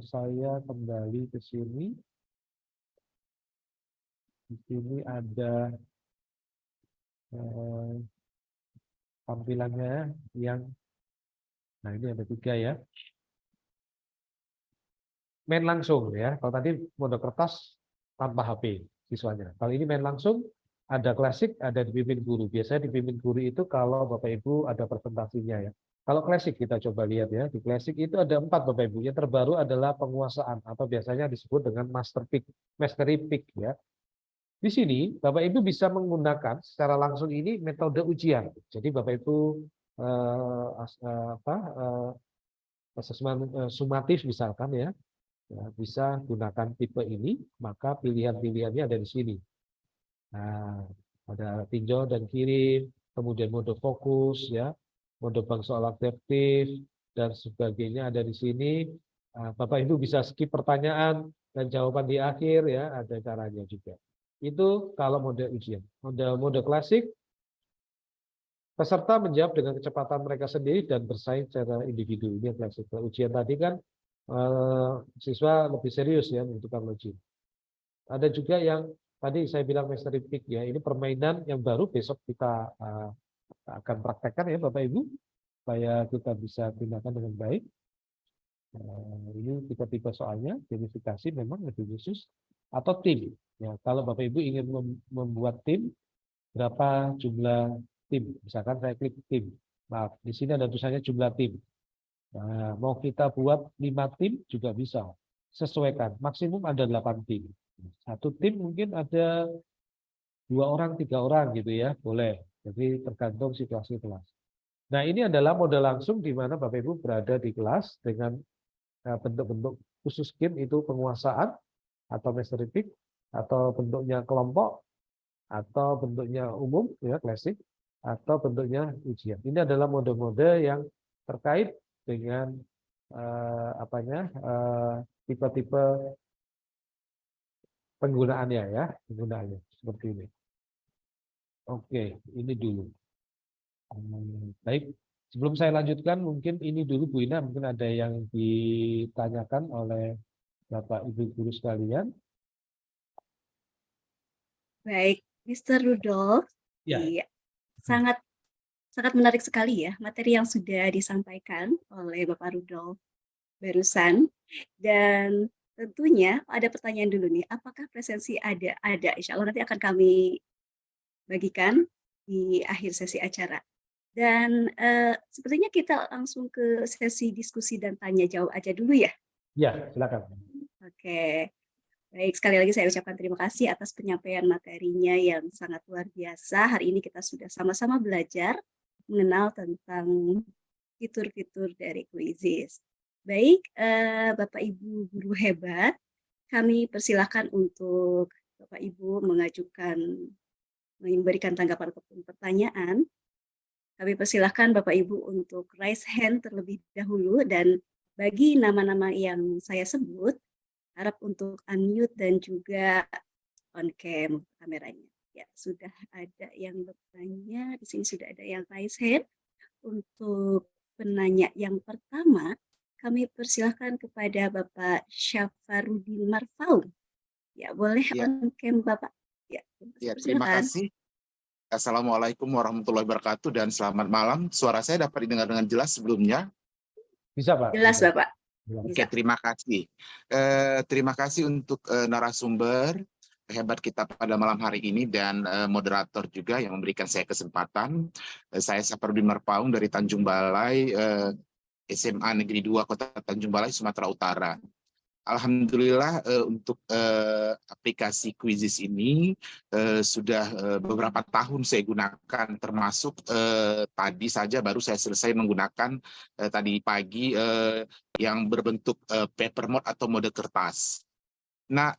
saya kembali ke sini. Di sini ada tampilannya yang, nah ini ada 3 ya. Main langsung ya. Kalau tadi mode kertas tanpa HP siswanya. Kalau ini main langsung, ada klasik, ada dipimpin guru. Biasanya dipimpin guru itu kalau Bapak Ibu ada presentasinya ya. Kalau klasik kita coba lihat ya. Di klasik itu ada 4 Bapak Ibu. Yang terbaru adalah penguasaan atau biasanya disebut dengan mastery pick ya. Di sini Bapak Ibu bisa menggunakan secara langsung ini metode ujian. Jadi Bapak Ibu asesmen sumatif misalkan ya, bisa gunakan tipe ini, maka pilihan-pilihannya ada di sini. Nah, ada tinjau dan kirim, kemudian mode fokus ya, mode bank soal adaptif dan sebagainya ada di sini. Bapak Ibu bisa skip pertanyaan dan jawaban di akhir ya, ada caranya juga. Itu kalau mode ujian. Mode klasik, peserta menjawab dengan kecepatan mereka sendiri dan bersaing secara individu. Ini yang klasik. Ujian tadi kan siswa lebih serius ya menentukan ujian. Ada juga yang tadi saya bilang mastery pick ya, ini permainan yang baru, besok kita akan praktekkan ya Bapak Ibu, supaya kita bisa gunakan dengan baik. Ini tipe-tipe soalnya, verifikasi memang lebih khusus, atau tim. Ya, kalau Bapak Ibu ingin membuat tim, berapa jumlah tim? Misalkan saya klik tim. Nah, di sini ada tulisannya jumlah tim. Nah, mau kita buat 5 tim juga bisa. Sesuaikan. Maksimum ada 8 tim. Satu tim mungkin ada 2 orang, 3 orang gitu ya. Boleh. Jadi tergantung situasi kelas. Nah, ini adalah mode langsung di mana Bapak Ibu berada di kelas dengan bentuk-bentuk khusus game itu penguasaan atau mastery pick, atau bentuknya kelompok, atau bentuknya umum ya klasik, atau bentuknya ujian. Ini adalah mode-mode yang terkait dengan tipe-tipe penggunaannya ya, penggunaannya seperti ini. Oke, ini dulu. Baik, sebelum saya lanjutkan mungkin ini dulu Bu Ina, mungkin ada yang ditanyakan oleh Bapak Ibu guru sekalian. Baik, Mr. Rudolf. Ya. Iya, sangat menarik sekali ya materi yang sudah disampaikan oleh Bapak Rudolf barusan. Dan tentunya ada pertanyaan dulu nih, apakah presensi ada? Ada, insya Allah nanti akan kami bagikan di akhir sesi acara. Dan sepertinya kita langsung ke sesi diskusi dan tanya jawab aja dulu ya. Ya, silakan. Oke. Baik, sekali lagi saya ucapkan terima kasih atas penyampaian materinya yang sangat luar biasa. Hari ini kita sudah sama-sama belajar mengenal tentang fitur-fitur dari Quizizz. Baik, Bapak Ibu guru hebat, kami persilakan untuk Bapak Ibu memberikan tanggapan ataupun pertanyaan. Kami persilakan Bapak Ibu untuk raise hand terlebih dahulu, dan bagi nama-nama yang saya sebut, harap untuk unmute dan juga on cam kameranya. Ya, sudah ada yang bertanya, di sini sudah ada yang raise hand. Untuk penanya yang pertama, kami persilahkan kepada Bapak Syafarudin Marfaum. Ya, boleh on cam Bapak. Ya, terima kasih. Assalamualaikum warahmatullahi wabarakatuh dan selamat malam. Suara saya dapat didengar dengan jelas sebelumnya? Bisa Pak. Jelas Bapak. Oke, terima kasih. Terima kasih untuk narasumber hebat kita pada malam hari ini dan moderator juga yang memberikan saya kesempatan. Saya Syafarudin Marfaum dari Tanjung Balai, SMA Negeri 2 Kota Tanjung Balai, Sumatera Utara. Alhamdulillah untuk aplikasi Quizizz ini sudah beberapa tahun saya gunakan, termasuk tadi saja baru saya selesai menggunakan tadi pagi yang berbentuk paper mode atau mode kertas. Nah,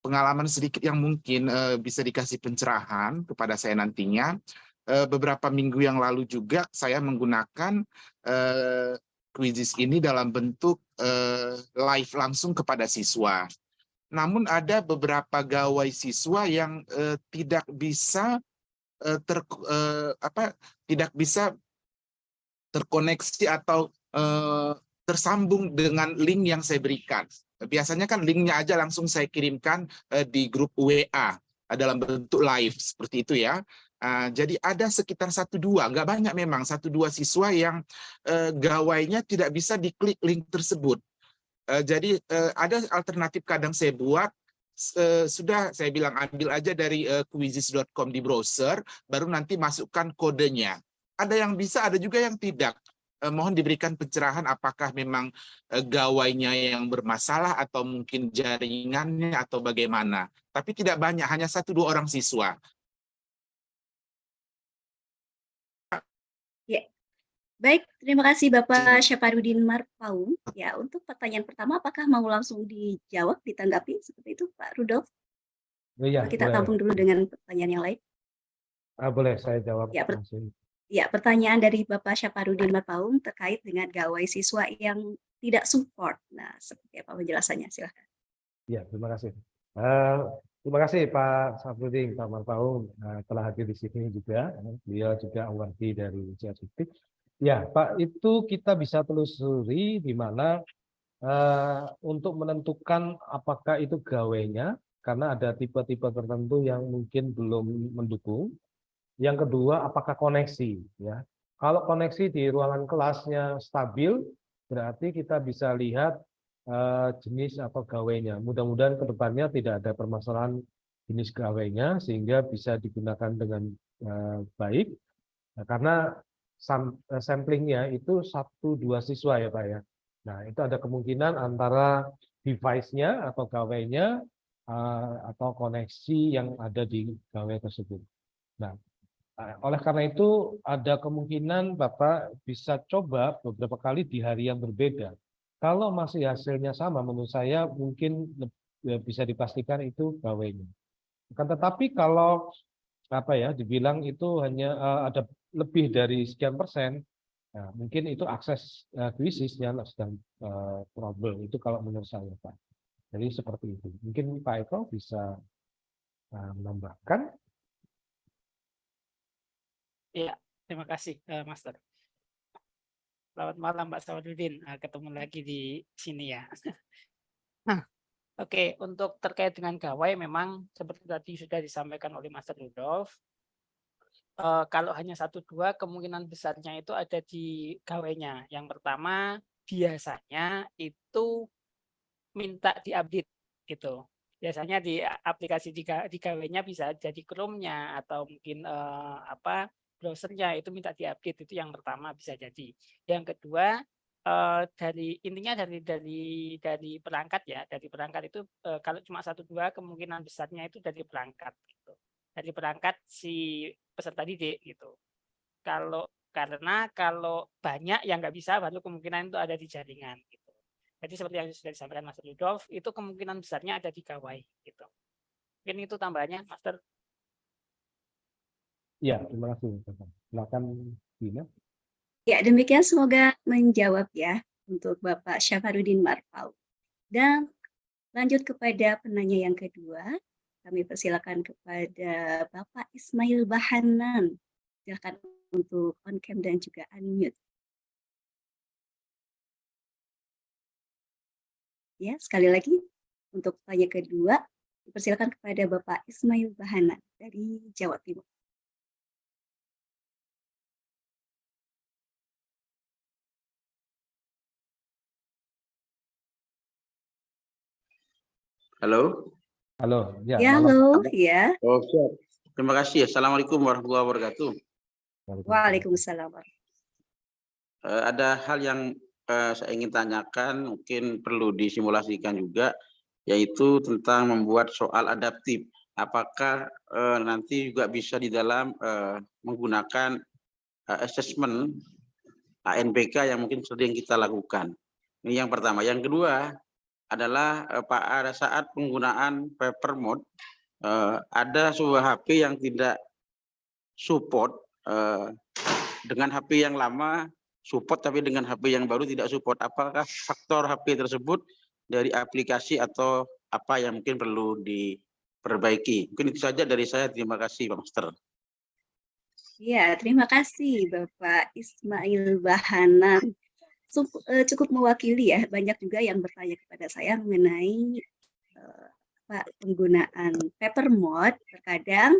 pengalaman sedikit yang mungkin bisa dikasih pencerahan kepada saya nantinya. Beberapa minggu yang lalu juga saya menggunakan quizzes ini dalam bentuk live langsung kepada siswa. Namun ada beberapa gawai siswa yang tidak bisa tidak bisa terkoneksi atau tersambung dengan link yang saya berikan. Biasanya kan linknya aja langsung saya kirimkan di grup WA dalam bentuk live seperti itu ya. Jadi ada sekitar 1-2, nggak banyak memang, 1-2 siswa yang gawainya tidak bisa diklik link tersebut. Jadi ada alternatif kadang saya buat, sudah saya bilang ambil aja dari quizzes.com di browser, baru nanti masukkan kodenya. Ada yang bisa, ada juga yang tidak. Mohon diberikan pencerahan apakah memang gawainya yang bermasalah atau mungkin jaringannya atau bagaimana. Tapi tidak banyak, hanya 1-2 orang siswa. Ya. Baik, terima kasih Bapak Syaparudin Marpaung. Ya, untuk pertanyaan pertama, apakah mau langsung dijawab, ditanggapi seperti itu, Pak Rudolf? Iya, Kita boleh. tampung dulu dengan pertanyaan yang lain. Boleh saya jawab Ya, langsung. Ya, pertanyaan dari Bapak Syaparudin Marpaung terkait dengan gawai siswa yang tidak support. Nah, seperti apa penjelasannya? Silahkan. Ya, terima kasih. Terima kasih Pak Syaparudin, Pak Marpaung telah hadir di sini juga. Beliau juga awardee dari CSIP. Ya, Pak, itu kita bisa telusuri di mana untuk menentukan apakah itu gawainya, karena ada tipe-tipe tertentu yang mungkin belum mendukung. Yang kedua, apakah koneksi? Ya, kalau koneksi di ruangan kelasnya stabil, berarti kita bisa lihat jenis atau gawainya. Mudah-mudahan ke depannya tidak ada permasalahan jenis gawainya sehingga bisa digunakan dengan baik. Nah, karena samplingnya itu 1-2 siswa ya Pak ya. Nah, itu ada kemungkinan antara device-nya atau gawainya atau koneksi yang ada di gawai tersebut. Nah, oleh karena itu ada kemungkinan Bapak bisa coba beberapa kali di hari yang berbeda. Kalau masih hasilnya sama, menurut saya mungkin bisa dipastikan itu gawainya. Akan tetapi kalau dibilang itu hanya ada lebih dari sekian persen, nah, mungkin itu akses quizesnya sedang trouble. Itu kalau menurut saya Pak. Jadi seperti itu. Mungkin Pak Eko bisa menambahkan. Iya, terima kasih, Master. Selamat malam, Mbak Syaparudin. Ketemu lagi di sini ya. Oke, untuk terkait dengan gawai, memang seperti tadi sudah disampaikan oleh Master Rudolf, kalau hanya 1-2, kemungkinan besarnya itu ada di gawainya. Yang pertama, biasanya itu minta diupdate gitu. Biasanya di aplikasi di gawainya bisa jadi Chrome-nya atau mungkin browsernya itu minta diupdate, itu yang pertama bisa jadi. Yang kedua, intinya dari perangkat ya, dari perangkat itu kalau cuma 1-2 kemungkinan besarnya itu dari perangkat gitu. Dari perangkat si peserta didik gitu. Karena kalau banyak yang nggak bisa, baru kemungkinan itu ada di jaringan gitu. Jadi seperti yang sudah disampaikan Master Rudolf, itu kemungkinan besarnya ada di gawai gitu. Mungkin itu tambahannya, Master. Ya, terima kasih. Silakan Dina. Ya, demikian semoga menjawab ya untuk Bapak Syaparudin Marpaung. Dan lanjut kepada penanya yang kedua, kami persilakan kepada Bapak Ismail Bahanan. Silakan untuk on cam dan juga unmute. Ya, sekali lagi untuk pertanyaan kedua, dipersilakan kepada Bapak Ismail Bahanan dari Jawa Timur. Halo. Halo. Ya, halo. Ya. Oh, siap. Terima kasih. Assalamualaikum warahmatullahi wabarakatuh. Waalaikumsalam. Ada hal yang saya ingin tanyakan, mungkin perlu disimulasikan juga, yaitu tentang membuat soal adaptif. Apakah nanti juga bisa di dalam menggunakan assessment ANPK yang mungkin sering kita lakukan. Ini yang pertama. Yang kedua, adalah pada saat penggunaan paper mode ada sebuah HP yang tidak support dengan HP yang lama support, tapi dengan HP yang baru tidak support. Apakah faktor HP tersebut dari aplikasi atau apa yang mungkin perlu diperbaiki? Mungkin itu saja dari saya. Terima kasih, Pak Master. Ya, terima kasih Bapak Ismail Bahanan. Cukup mewakili ya, banyak juga yang bertanya kepada saya mengenai penggunaan paper mode. Terkadang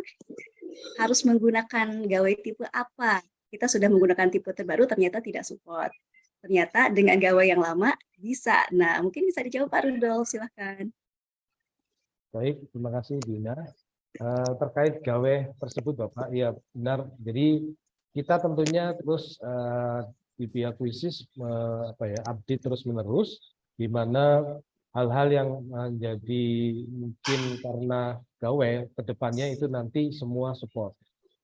harus menggunakan gawai tipe apa. Kita sudah menggunakan tipe terbaru, ternyata tidak support. Ternyata dengan gawai yang lama bisa. Nah, mungkin bisa dijawab Pak Rudolf, silahkan. Baik, terima kasih Dina. Terkait gawai tersebut Bapak, ya benar. Jadi kita tentunya terus di pihak Kuisis update terus menerus, di mana hal-hal yang menjadi mungkin karena gawai kedepannya itu nanti semua support.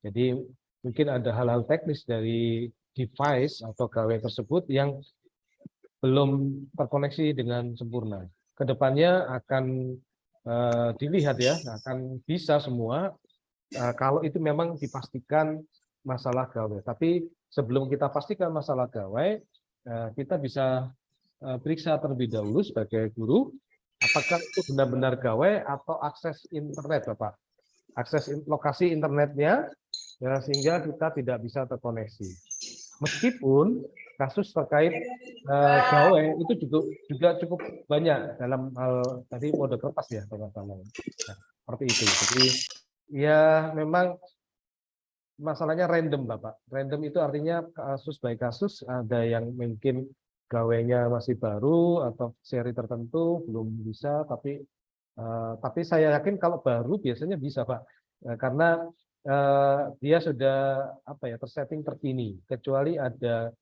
Jadi mungkin ada hal-hal teknis dari device atau gawai tersebut yang belum terkoneksi dengan sempurna. Kedepannya akan dilihat ya, akan bisa semua kalau itu memang dipastikan masalah gawai. Tapi sebelum kita pastikan masalah gawai, kita bisa periksa terlebih dahulu sebagai guru, apakah itu benar-benar gawai atau akses internet, Bapak. Akses lokasi internetnya, ya, sehingga kita tidak bisa terkoneksi. Meskipun kasus terkait gawai itu juga cukup banyak dalam hal tadi mode kertas ya, teman-teman. Nah, seperti itu. Jadi ya memang masalahnya random, Bapak. Random itu artinya kasus by kasus, ada yang mungkin gawainya masih baru atau seri tertentu belum bisa, tapi saya yakin kalau baru biasanya bisa, Pak, karena dia sudah tersetting terkini, kecuali ada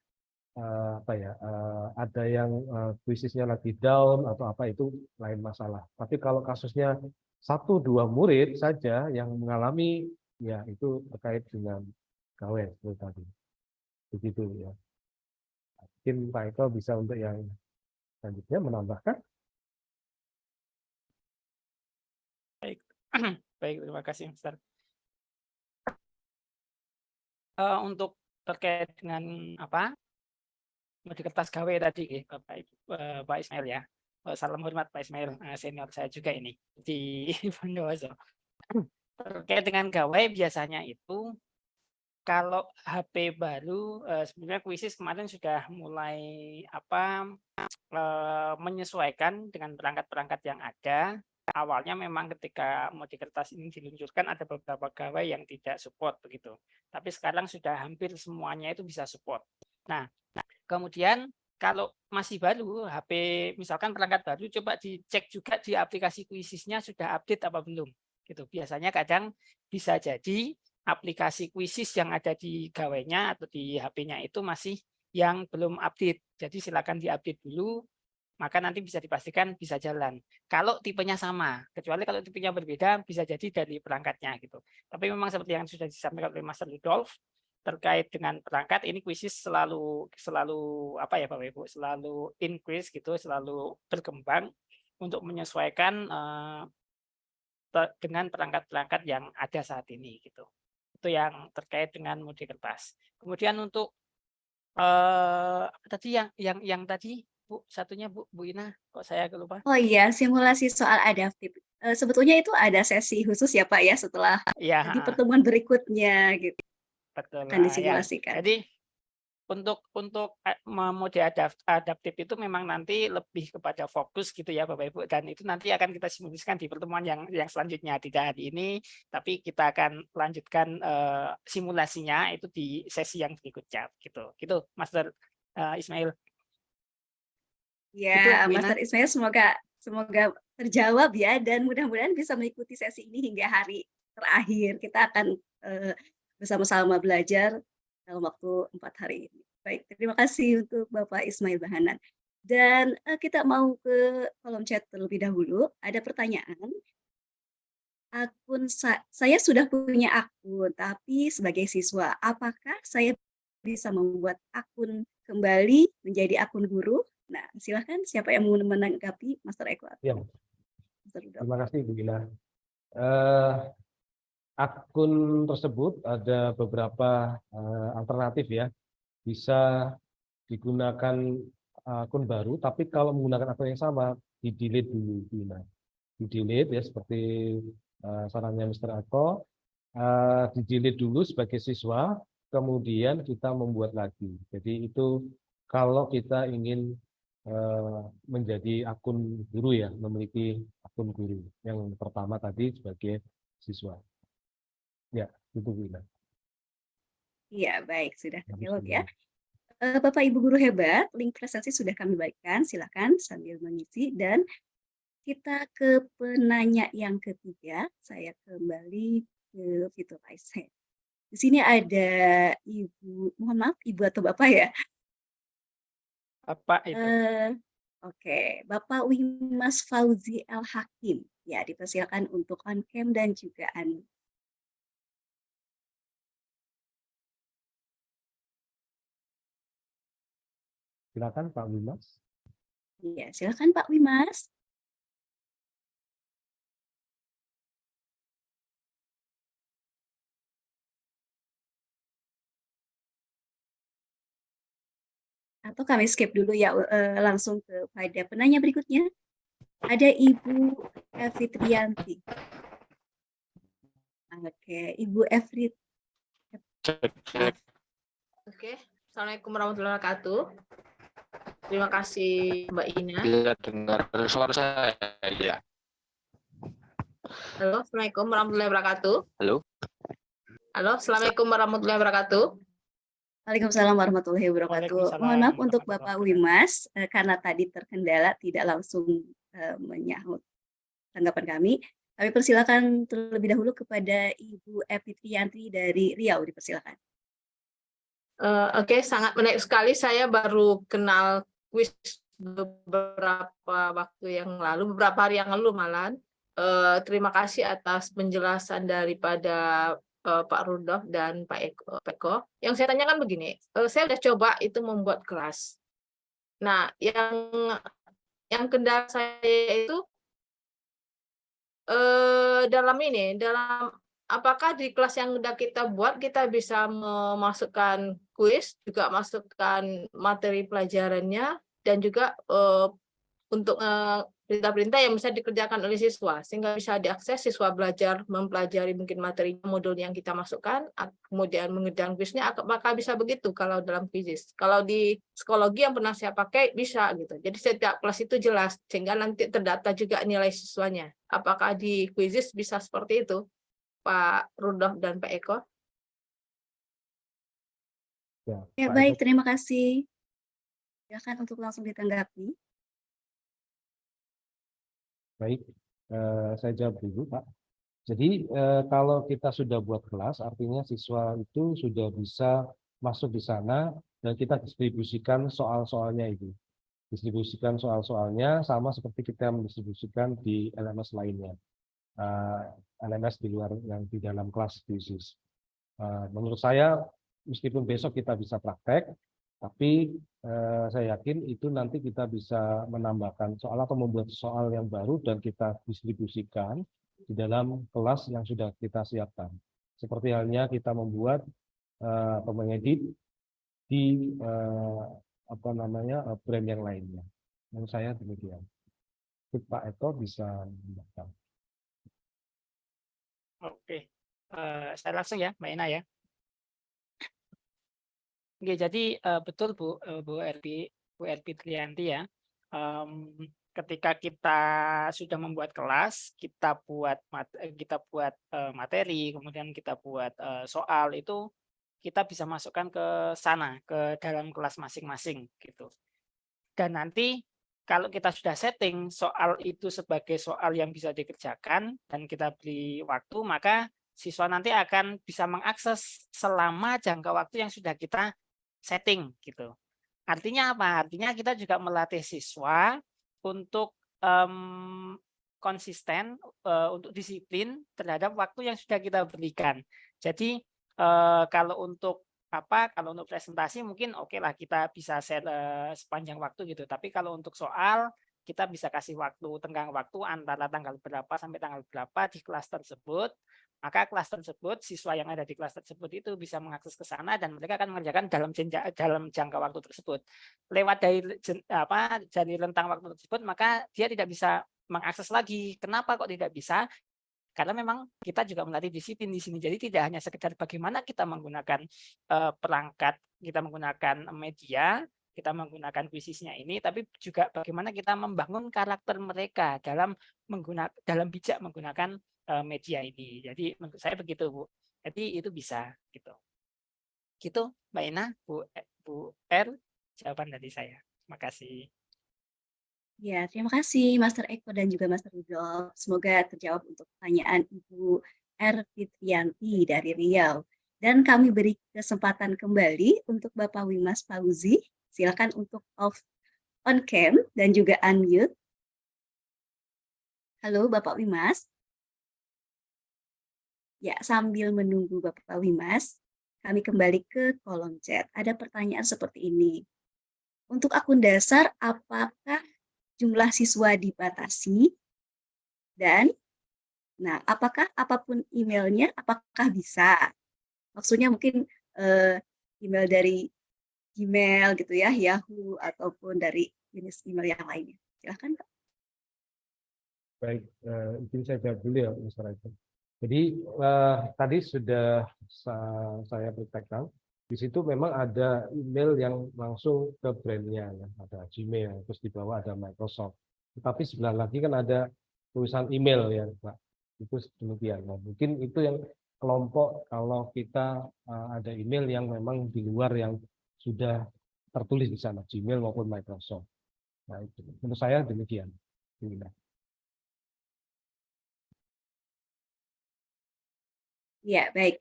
ada yang kuisisnya lagi down atau apa, itu lain masalah. Tapi kalau kasusnya 1-2 murid saja yang mengalami, ya itu terkait dengan gawai seperti tadi. Begitu ya. Mungkin Pak Eko bisa untuk yang selanjutnya menambahkan. Baik, baik, terima kasih, Master. Untuk terkait dengan mode kertas gawe tadi, Pak Ismail ya. Salam hormat Pak Ismail, senior saya juga ini di Bondowoso. Terkait dengan gawe biasanya itu kalau HP baru, sebenarnya Kuisis kemarin sudah mulai menyesuaikan dengan perangkat-perangkat yang ada. Awalnya memang ketika mode kertas ini diluncurkan ada beberapa gawai yang tidak support begitu. Tapi sekarang sudah hampir semuanya itu bisa support. Nah, kemudian kalau masih baru HP, misalkan perangkat baru, coba dicek juga di aplikasi Kuisisnya sudah update apa belum. Gitu. Biasanya kadang bisa jadi aplikasi Kuisis yang ada di gawainya atau di HP-nya itu masih yang belum update. Jadi silakan diupdate dulu, maka nanti bisa dipastikan bisa jalan. Kalau tipenya sama, kecuali kalau tipenya berbeda, bisa jadi dari perangkatnya gitu. Tapi memang seperti yang sudah disampaikan oleh Master Rudolf, terkait dengan perangkat ini Kuisis selalu Bapak Ibu, selalu increase gitu, selalu berkembang untuk menyesuaikan dengan perangkat-perangkat yang ada saat ini gitu. Itu yang terkait dengan mode kertas. Kemudian untuk tadi yang tadi Bu, satunya Bu Ina, kok saya lupa. Oh iya, simulasi soal adaptif. Sebetulnya itu ada sesi khusus ya Pak ya setelah di pertemuan berikutnya gitu. Betul. Akan disimulasikan. Ya. Jadi untuk mode adaptif itu memang nanti lebih kepada fokus gitu ya Bapak Ibu, dan itu nanti akan kita simulasikan di pertemuan yang selanjutnya, tidak hari ini, tapi kita akan lanjutkan simulasinya itu di sesi yang berikutnya gitu. Gitu Master Ismail. Ya, Master Ismail, semoga terjawab ya, dan mudah-mudahan bisa mengikuti sesi ini hingga hari terakhir. Kita akan bersama-sama belajar dalam waktu 4 hari ini. Baik, terima kasih untuk Bapak Ismail Bahanan. Dan kita mau ke kolom chat terlebih dahulu. Ada pertanyaan. Saya sudah punya akun, tapi sebagai siswa, apakah saya bisa membuat akun kembali menjadi akun guru Nah, silahkan siapa yang mau menanggapi Master Eko atau Ya, Master Rudolf? terima kasih Bu Ina. Eh, akun tersebut ada beberapa alternatif ya, bisa digunakan akun baru, tapi kalau menggunakan akun yang sama, di-delete dulu, Bu Ina. Di-delete ya, seperti sarannya Mr. Eko, di-delete dulu sebagai siswa, kemudian kita membuat lagi. Jadi itu kalau kita ingin menjadi akun guru ya, memiliki akun guru. Yang pertama tadi sebagai siswa. Ya, itu Bu Ina. Iya, baik, sudah Habis terjawab dulu. ya. Bapak Ibu guru hebat, link presentasi sudah kami bagikan. Silakan sambil mengisi dan kita ke penanya yang ketiga. Saya kembali ke Visualize. Di sini ada Ibu, mohon maaf, Ibu atau Bapak ya? Apa itu? Oke, Bapak Wimas Fauzi El Hakim. Ya, dipersilakan untuk on cam dan juga unmute. Silakan Pak Wimas. Iya, silakan Pak Wimas. Atau kami skip dulu ya, langsung kepada penanya berikutnya. Ada Ibu Evitrianti. Oke, Ibu Evrit. Maaf. Oke, Assalamualaikum warahmatullahi wabarakatuh. Terima kasih Mbak Ina. Bisa dengar suara saya ya. Halo, Assalamualaikum warahmatullahi wabarakatuh. Halo. Halo, Assalamualaikum warahmatullahi wabarakatuh. Waalaikumsalam warahmatullahi wabarakatuh. Waalaikumsalam Mohon maaf untuk warahmatullahi Bapak Wimas, karena tadi terkendala tidak langsung menyahut tanggapan kami. Kami persilakan terlebih dahulu kepada Ibu Evitrianti dari Riau, dipersilakan. Oke, sangat menarik sekali. Saya baru kenal kuis beberapa waktu yang lalu, beberapa hari yang lalu malah. Terima kasih atas penjelasan daripada Pak Rudolf dan Pak Eko. Yang saya tanyakan begini, saya sudah coba itu membuat kelas. Nah, yang kendala saya itu dalam apakah di kelas yang sudah kita buat kita bisa memasukkan kuis, juga masukkan materi pelajarannya, dan juga untuk perintah-perintah yang bisa dikerjakan oleh siswa, sehingga bisa diakses siswa belajar mempelajari mungkin materi modul yang kita masukkan, kemudian mengerjakan kuisnya. Apakah bisa begitu kalau dalam kuis? Kalau di psikologi yang pernah saya pakai bisa gitu. Jadi setiap kelas itu jelas, sehingga nanti terdata juga nilai siswanya. Apakah di kuis bisa seperti itu, Pak Rudolf dan Pak Eko? Ya, Pak baik, Eko. terima kasih. Silakan untuk langsung ditanggapi. Baik, saya jawab dulu Pak. Jadi kalau kita sudah buat kelas, artinya siswa itu sudah bisa masuk di sana dan kita distribusikan soal-soalnya itu. Distribusikan soal-soalnya sama seperti kita mendistribusikan di LMS lainnya. LMS di luar yang di dalam kelas khusus. Menurut saya, meskipun besok kita bisa praktek, tapi saya yakin itu nanti kita bisa menambahkan soal atau membuat soal yang baru dan kita distribusikan di dalam kelas yang sudah kita siapkan. Seperti halnya kita membuat atau mengedit di brand yang lainnya. Menurut saya demikian. Pak Eko bisa menambahkan. Oke, saya langsung ya, Mbak Ina ya. Oke, jadi betul Bu Erpi Trianti ya. Ketika kita sudah membuat kelas, kita buat materi, kemudian kita buat soal itu, kita bisa masukkan ke sana, ke dalam kelas masing-masing gitu. Dan nanti kalau kita sudah setting soal itu sebagai soal yang bisa dikerjakan dan kita beri waktu, maka siswa nanti akan bisa mengakses selama jangka waktu yang sudah kita setting gitu. Artinya apa? Artinya kita juga melatih siswa untuk konsisten, untuk disiplin terhadap waktu yang sudah kita berikan. Jadi kalau untuk kalau untuk presentasi mungkin oke lah kita bisa share sepanjang waktu gitu. Tapi kalau untuk soal kita bisa kasih tenggang waktu antara tanggal berapa sampai tanggal berapa di kelas tersebut. Maka kelas tersebut, siswa yang ada di kelas tersebut itu bisa mengakses ke sana dan mereka akan mengerjakan dalam jangka waktu tersebut. Lewat dari rentang waktu tersebut, maka dia tidak bisa mengakses lagi. Kenapa kok tidak bisa? Karena memang kita juga melatih disiplin di sini. Jadi tidak hanya sekedar bagaimana kita menggunakan perangkat, kita menggunakan media, kita menggunakan kuisisnya ini, tapi juga bagaimana kita membangun karakter mereka dalam bijak menggunakan media ini. Jadi menurut saya begitu, Bu. Jadi itu bisa gitu. Gitu, Mbak Ina, Bu R, jawaban dari saya. Terima kasih. Ya, terima kasih Master Eko dan juga Master Rudolf. Semoga terjawab untuk pertanyaan Ibu R. Fitrianti dari Riau. Dan kami beri kesempatan kembali untuk Bapak Wimas Fauzi. Silakan untuk on cam dan juga unmute. Halo Bapak Wimas. Ya, sambil menunggu Bapak Wimas, kami kembali ke kolom chat. Ada pertanyaan seperti ini. Untuk akun dasar, apakah jumlah siswa dibatasi? Dan, apakah apapun emailnya, apakah bisa? Maksudnya mungkin email dari Gmail gitu ya, Yahoo, ataupun dari jenis email yang lainnya. Silahkan, Pak. Baik, izin saya jawab dulu ya, Mas Raiful. Jadi tadi sudah saya praktekkan. Di situ memang ada email yang langsung ke brandnya, ya. Ada Gmail, terus di bawah ada Microsoft. Tetapi sebelah lagi kan ada tulisan email ya, Pak. Itu demikian. Nah, mungkin itu yang kelompok kalau kita ada email yang memang di luar yang sudah tertulis di sana, Gmail maupun Microsoft. Nah, itu menurut saya demikian. Ya, baik.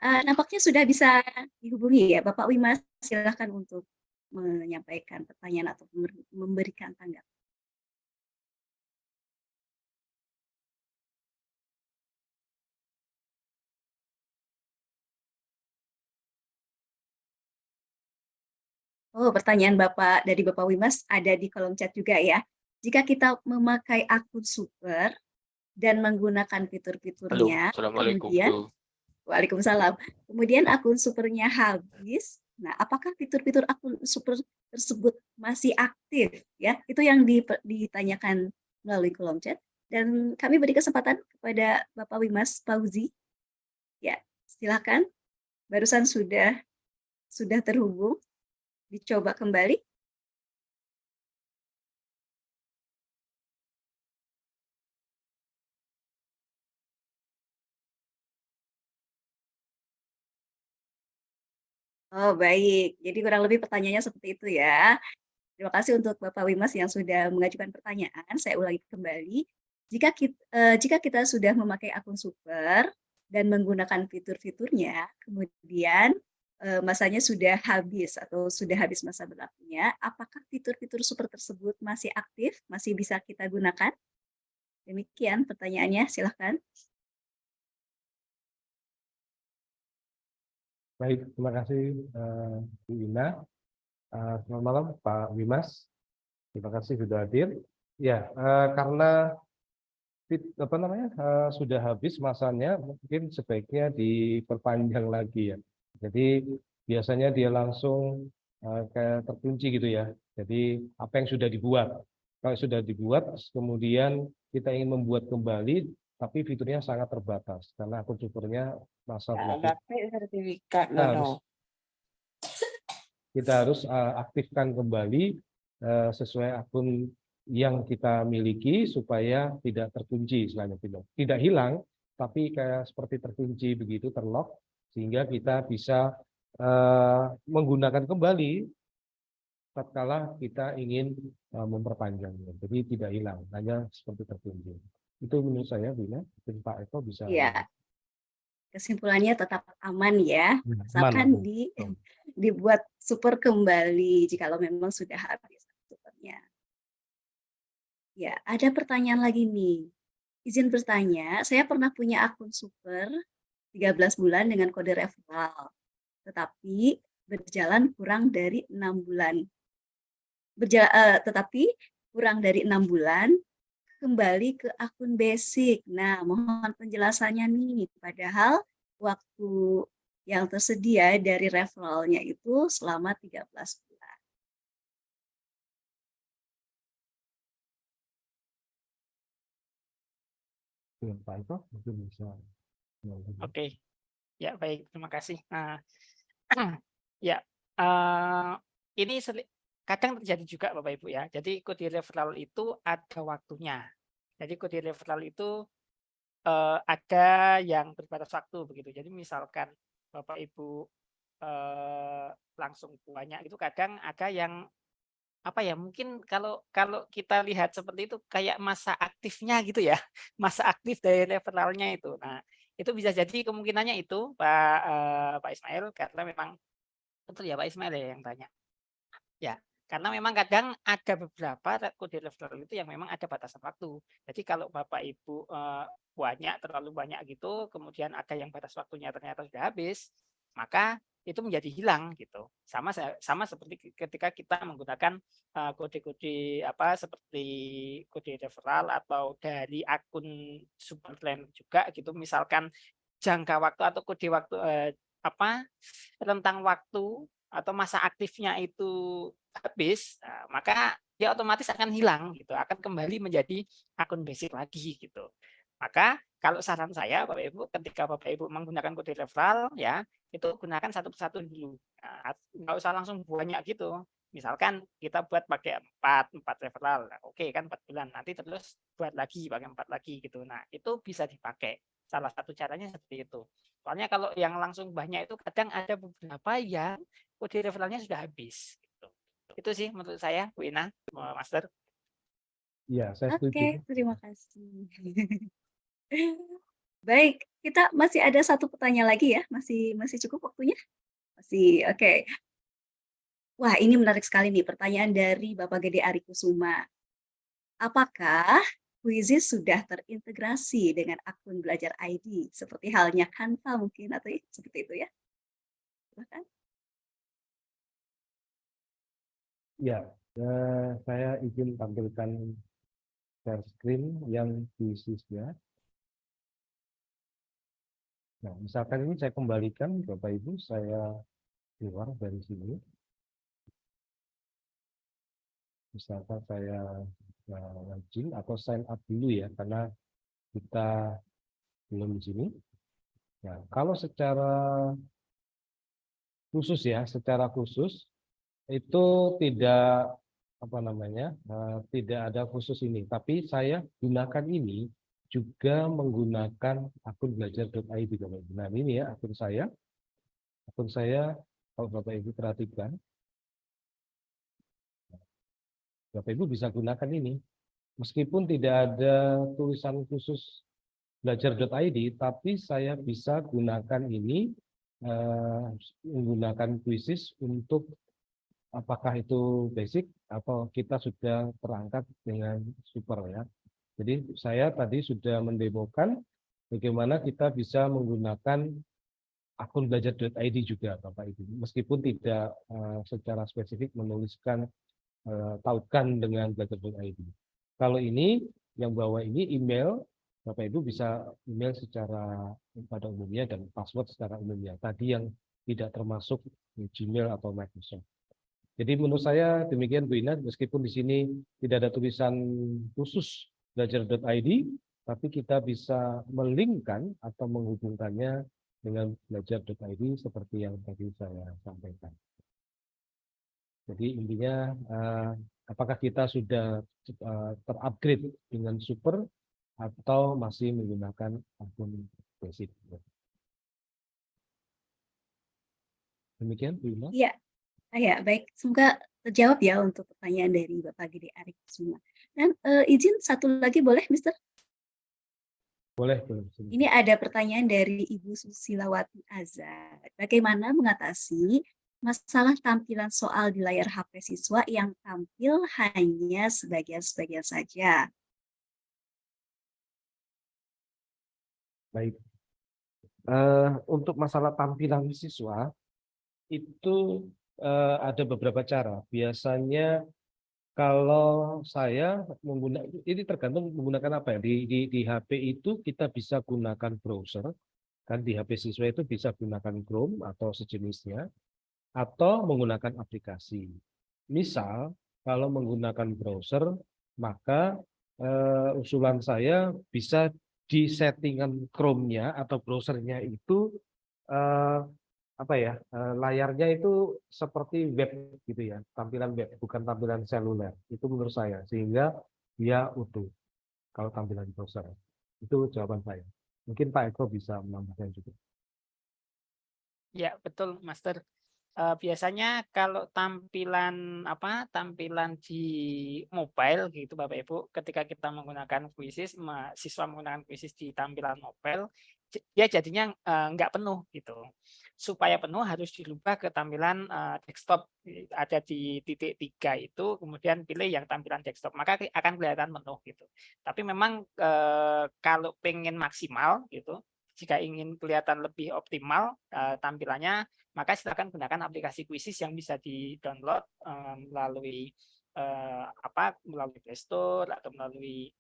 Nampaknya sudah bisa dihubungi ya, Bapak Wimas. Silakan untuk menyampaikan pertanyaan atau memberikan tanggapan. Oh, pertanyaan dari Bapak Wimas ada di kolom chat juga ya. Jika kita memakai akun super dan menggunakan fitur-fiturnya, Assalamualaikum, kemudian Bu. Waalaikumsalam. Kemudian akun supernya habis. Nah, apakah fitur-fitur akun super tersebut masih aktif? Ya, itu yang ditanyakan melalui kolom chat. Dan kami beri kesempatan kepada Bapak Wimas Fauzi. Ya, silakan. Barusan sudah terhubung. Dicoba kembali. Oh, baik. Jadi kurang lebih pertanyaannya seperti itu ya. Terima kasih untuk Bapak Wimas yang sudah mengajukan pertanyaan. Saya ulangi kembali. Jika kita sudah memakai akun super dan menggunakan fitur-fiturnya, kemudian masanya sudah habis atau sudah habis masa berlakunya, apakah fitur-fitur super tersebut masih aktif, masih bisa kita gunakan? Demikian pertanyaannya, silahkan. Baik, terima kasih Bu Ina. Selamat malam Pak Wimas. Terima kasih sudah hadir. Ya, karena sudah habis masanya, mungkin sebaiknya diperpanjang lagi ya. Jadi biasanya dia langsung kayak terkunci gitu ya. Jadi apa yang sudah dibuat, kalau sudah dibuat, kemudian kita ingin membuat kembali, tapi fiturnya sangat terbatas karena akun supernya masa sertifikat kita harus aktifkan kembali sesuai akun yang kita miliki supaya tidak terkunci istilahnya, tidak hilang tapi kayak seperti terkunci begitu, terlock, sehingga kita bisa menggunakan kembali tatkala kita ingin memperpanjangnya. Jadi tidak hilang, hanya seperti terkunci. Itu menurut saya, Bina. Mungkin Pak Eko bisa. Iya. Kesimpulannya tetap aman ya, asalkan dibuat super kembali jikalau memang sudah habis supernya. Ya, ada pertanyaan lagi nih. Izin bertanya, saya pernah punya akun super 13 bulan dengan kode referral. tetapi berjalan kurang dari 6 bulan. Tetapi kurang dari 6 bulan kembali ke akun basic. Nah, mohon penjelasannya nih. Padahal waktu yang tersedia dari referralnya itu selama 13 bulan. Pak Ito mungkin bisa. Oke, ya baik, terima kasih. Ya, ini kadang terjadi juga Bapak Ibu ya. Jadi kode referral itu ada waktunya. Jadi kode referral itu ada yang berbatas waktu begitu. Jadi misalkan Bapak Ibu langsung banyak itu kadang ada yang apa ya, mungkin kalau kalau kita lihat seperti itu kayak masa aktifnya gitu ya, masa aktif dari referralnya itu. Nah, itu bisa jadi kemungkinannya itu Pak Ismail, karena memang betul ya Pak Ismail ya yang tanya. Ya, karena memang kadang ada beberapa kode referral itu yang memang ada batasan waktu. Jadi kalau Bapak Ibu terlalu banyak gitu, kemudian ada yang batas waktunya ternyata sudah habis, maka itu menjadi hilang gitu. Sama seperti ketika kita menggunakan kode-kode seperti kode referral atau dari akun super planner juga gitu. Misalkan jangka waktu atau kode waktu rentang waktu atau masa aktifnya itu habis, maka dia otomatis akan hilang gitu, akan kembali menjadi akun basic lagi gitu. Maka kalau saran saya Bapak Ibu, ketika Bapak Ibu menggunakan kode referral ya, itu gunakan satu persatu dulu. Nggak usah langsung banyak gitu. Misalkan kita buat pakai 4 referral, oke kan 4 bulan, nanti terus buat lagi pakai 4 lagi gitu. Nah itu bisa dipakai. Salah satu caranya seperti itu. Soalnya kalau yang langsung banyak itu kadang ada beberapa yang kode referralnya sudah habis. Gitu. Itu sih menurut saya, Bu Ina, Master. Iya, saya Oke, setuju. terima kasih. Baik, kita masih ada satu pertanyaan lagi ya, masih cukup waktunya? Masih, oke. Wah, ini menarik sekali nih pertanyaan dari Bapak Gede Arikusuma. Apakah Quizizz sudah terintegrasi dengan akun Belajar ID seperti halnya Canva mungkin atau seperti itu ya? Silakan. Ya, saya izin tampilkan share screen yang diisinya. Nah, misalkan ini saya kembalikan Bapak Ibu, saya keluar dari sini. Misalkan saya login atau sign up dulu ya, karena kita belum di sini. Nah, kalau secara khusus ya, secara khusus itu tidak tidak ada khusus ini, tapi saya gunakan ini juga menggunakan akun belajar.id. Nah ini ya akun saya kalau Bapak Ibu perhatikan, Bapak Ibu bisa gunakan ini meskipun tidak ada tulisan khusus belajar.id, tapi saya bisa gunakan ini menggunakan Quizizz untuk apakah itu basic atau kita sudah terangkat dengan super ya. Jadi saya tadi sudah mendemokan bagaimana kita bisa menggunakan akun belajar.id juga Bapak Ibu. Meskipun tidak secara spesifik menuliskan tautkan dengan belajar.id. Kalau ini yang bawa ini email, Bapak Ibu bisa email secara pada umumnya dan password secara umumnya. Tadi yang tidak termasuk Gmail atau Microsoft. Jadi menurut saya demikian Bu Ina, meskipun di sini tidak ada tulisan khusus belajar.id, tapi kita bisa melinkkan atau menghubungkannya dengan belajar.id seperti yang tadi saya sampaikan. Jadi intinya apakah kita sudah terupgrade dengan super atau masih menggunakan akun basic. Demikian Bu Ina. Iya. Ya, baik. Semoga terjawab ya untuk pertanyaan dari Bapak Gede Arikusuma. Dan izin satu lagi boleh, Mister? Boleh. Ini ada pertanyaan dari Ibu Susilawati Azhar. Bagaimana mengatasi masalah tampilan soal di layar HP siswa yang tampil hanya sebagian-sebagian saja? Baik. Untuk masalah tampilan siswa, itu ada beberapa cara. Biasanya kalau saya menggunakan, ini tergantung menggunakan apa ya. Di HP itu kita bisa gunakan browser, kan di HP siswa itu bisa gunakan Chrome atau sejenisnya, atau menggunakan aplikasi. Misal, kalau menggunakan browser, maka usulan saya bisa di settingan Chrome-nya atau browsernya itu layarnya itu seperti web gitu ya, tampilan web, bukan tampilan seluler. Itu menurut saya, sehingga dia utuh kalau tampilan browser. Itu jawaban saya. Mungkin Pak Eko bisa menambahkan juga. Ya, betul, Master. Biasanya kalau tampilan di mobile gitu Bapak Ibu, ketika kita menggunakan Quizzes, siswa menggunakan Quizzes di tampilan mobile, dia jadinya nggak penuh gitu. Supaya penuh harus dirubah ke tampilan desktop, ada di titik 3 itu, kemudian pilih yang tampilan desktop, maka akan kelihatan penuh gitu. Tapi memang kalau pengen maksimal gitu, jika ingin kelihatan lebih optimal tampilannya, maka silakan gunakan aplikasi Quizzes yang bisa di-download melalui melalui Play Store atau melalui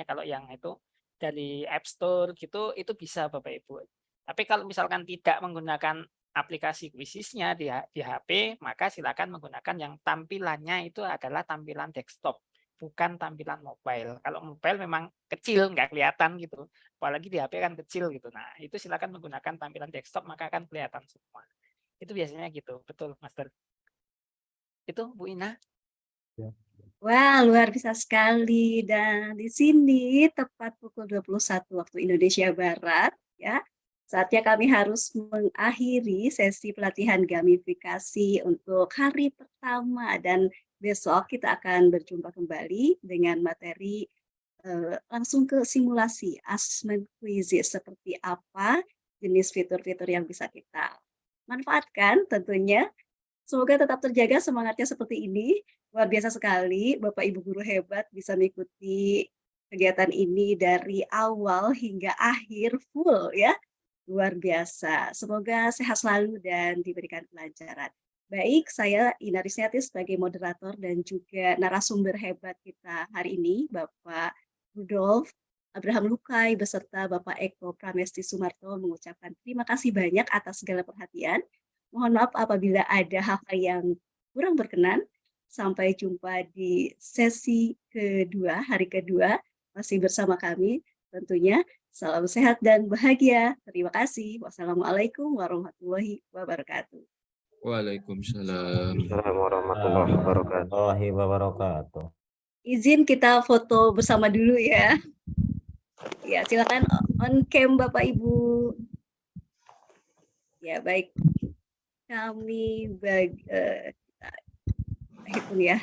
kalau yang itu dari App Store gitu, itu bisa Bapak Ibu. Tapi kalau misalkan tidak menggunakan aplikasi Quizzes-nya di HP, maka silakan menggunakan yang tampilannya itu adalah tampilan desktop, bukan tampilan mobile. Kalau mobile memang kecil, nggak kelihatan gitu. Apalagi di HP kan kecil gitu. Nah, itu silakan menggunakan tampilan desktop, maka akan kelihatan semua. Itu biasanya gitu. Betul, Master. Itu Bu Ina. Ya. Wah, luar biasa sekali. Dan di sini tepat pukul 21 waktu Indonesia Barat, ya. Saatnya kami harus mengakhiri sesi pelatihan gamifikasi untuk hari pertama, dan besok kita akan berjumpa kembali dengan materi langsung ke simulasi assessment quizzes, seperti apa jenis fitur-fitur yang bisa kita manfaatkan tentunya. Semoga tetap terjaga semangatnya seperti ini. Luar biasa sekali, Bapak Ibu guru hebat bisa mengikuti kegiatan ini dari awal hingga akhir full ya. Luar biasa. Semoga sehat selalu dan diberikan kelancaran. Baik, saya Ina Risniati sebagai moderator dan juga narasumber hebat kita hari ini, Bapak Rudolf Abraham Lukai beserta Bapak Eko Pramesti Sumarto, mengucapkan terima kasih banyak atas segala perhatian. Mohon maaf apabila ada hal-hal yang kurang berkenan. Sampai jumpa di sesi kedua, hari kedua, masih bersama kami tentunya. Salam sehat dan bahagia. Terima kasih. Wassalamualaikum warahmatullahi wabarakatuh. Waalaikumsalam. Warahmatullahi wabarakatuh. Izin kita foto bersama dulu ya. Ya, silakan on cam Bapak Ibu. Ya, baik. Kami hitung ya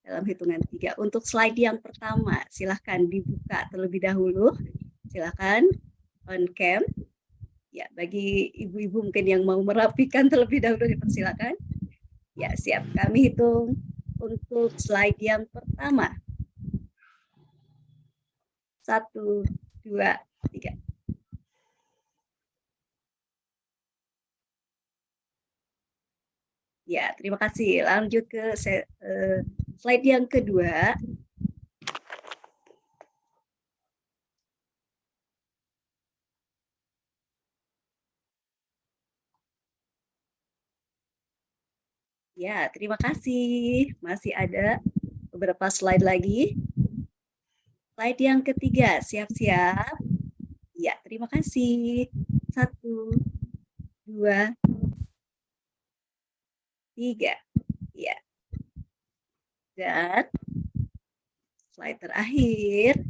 dalam hitungan 3. Untuk slide yang pertama, silahkan dibuka terlebih dahulu. Silahkan on cam. Ya, bagi ibu-ibu mungkin yang mau merapikan terlebih dahulu dipersilakan. Ya, siap. Kami hitung untuk slide yang pertama. 1, 2, 3. Ya, terima kasih. Lanjut ke slide yang kedua. Ya, terima kasih. Masih ada beberapa slide lagi. Slide yang ketiga, siap-siap. Ya, terima kasih. 1, 2, 3. Ya. Dan slide terakhir.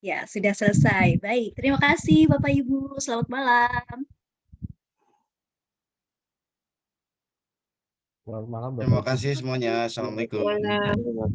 Ya, sudah selesai. Baik, terima kasih Bapak Ibu. Selamat malam. Selamat malam, Bapak. Terima kasih semuanya. Assalamualaikum.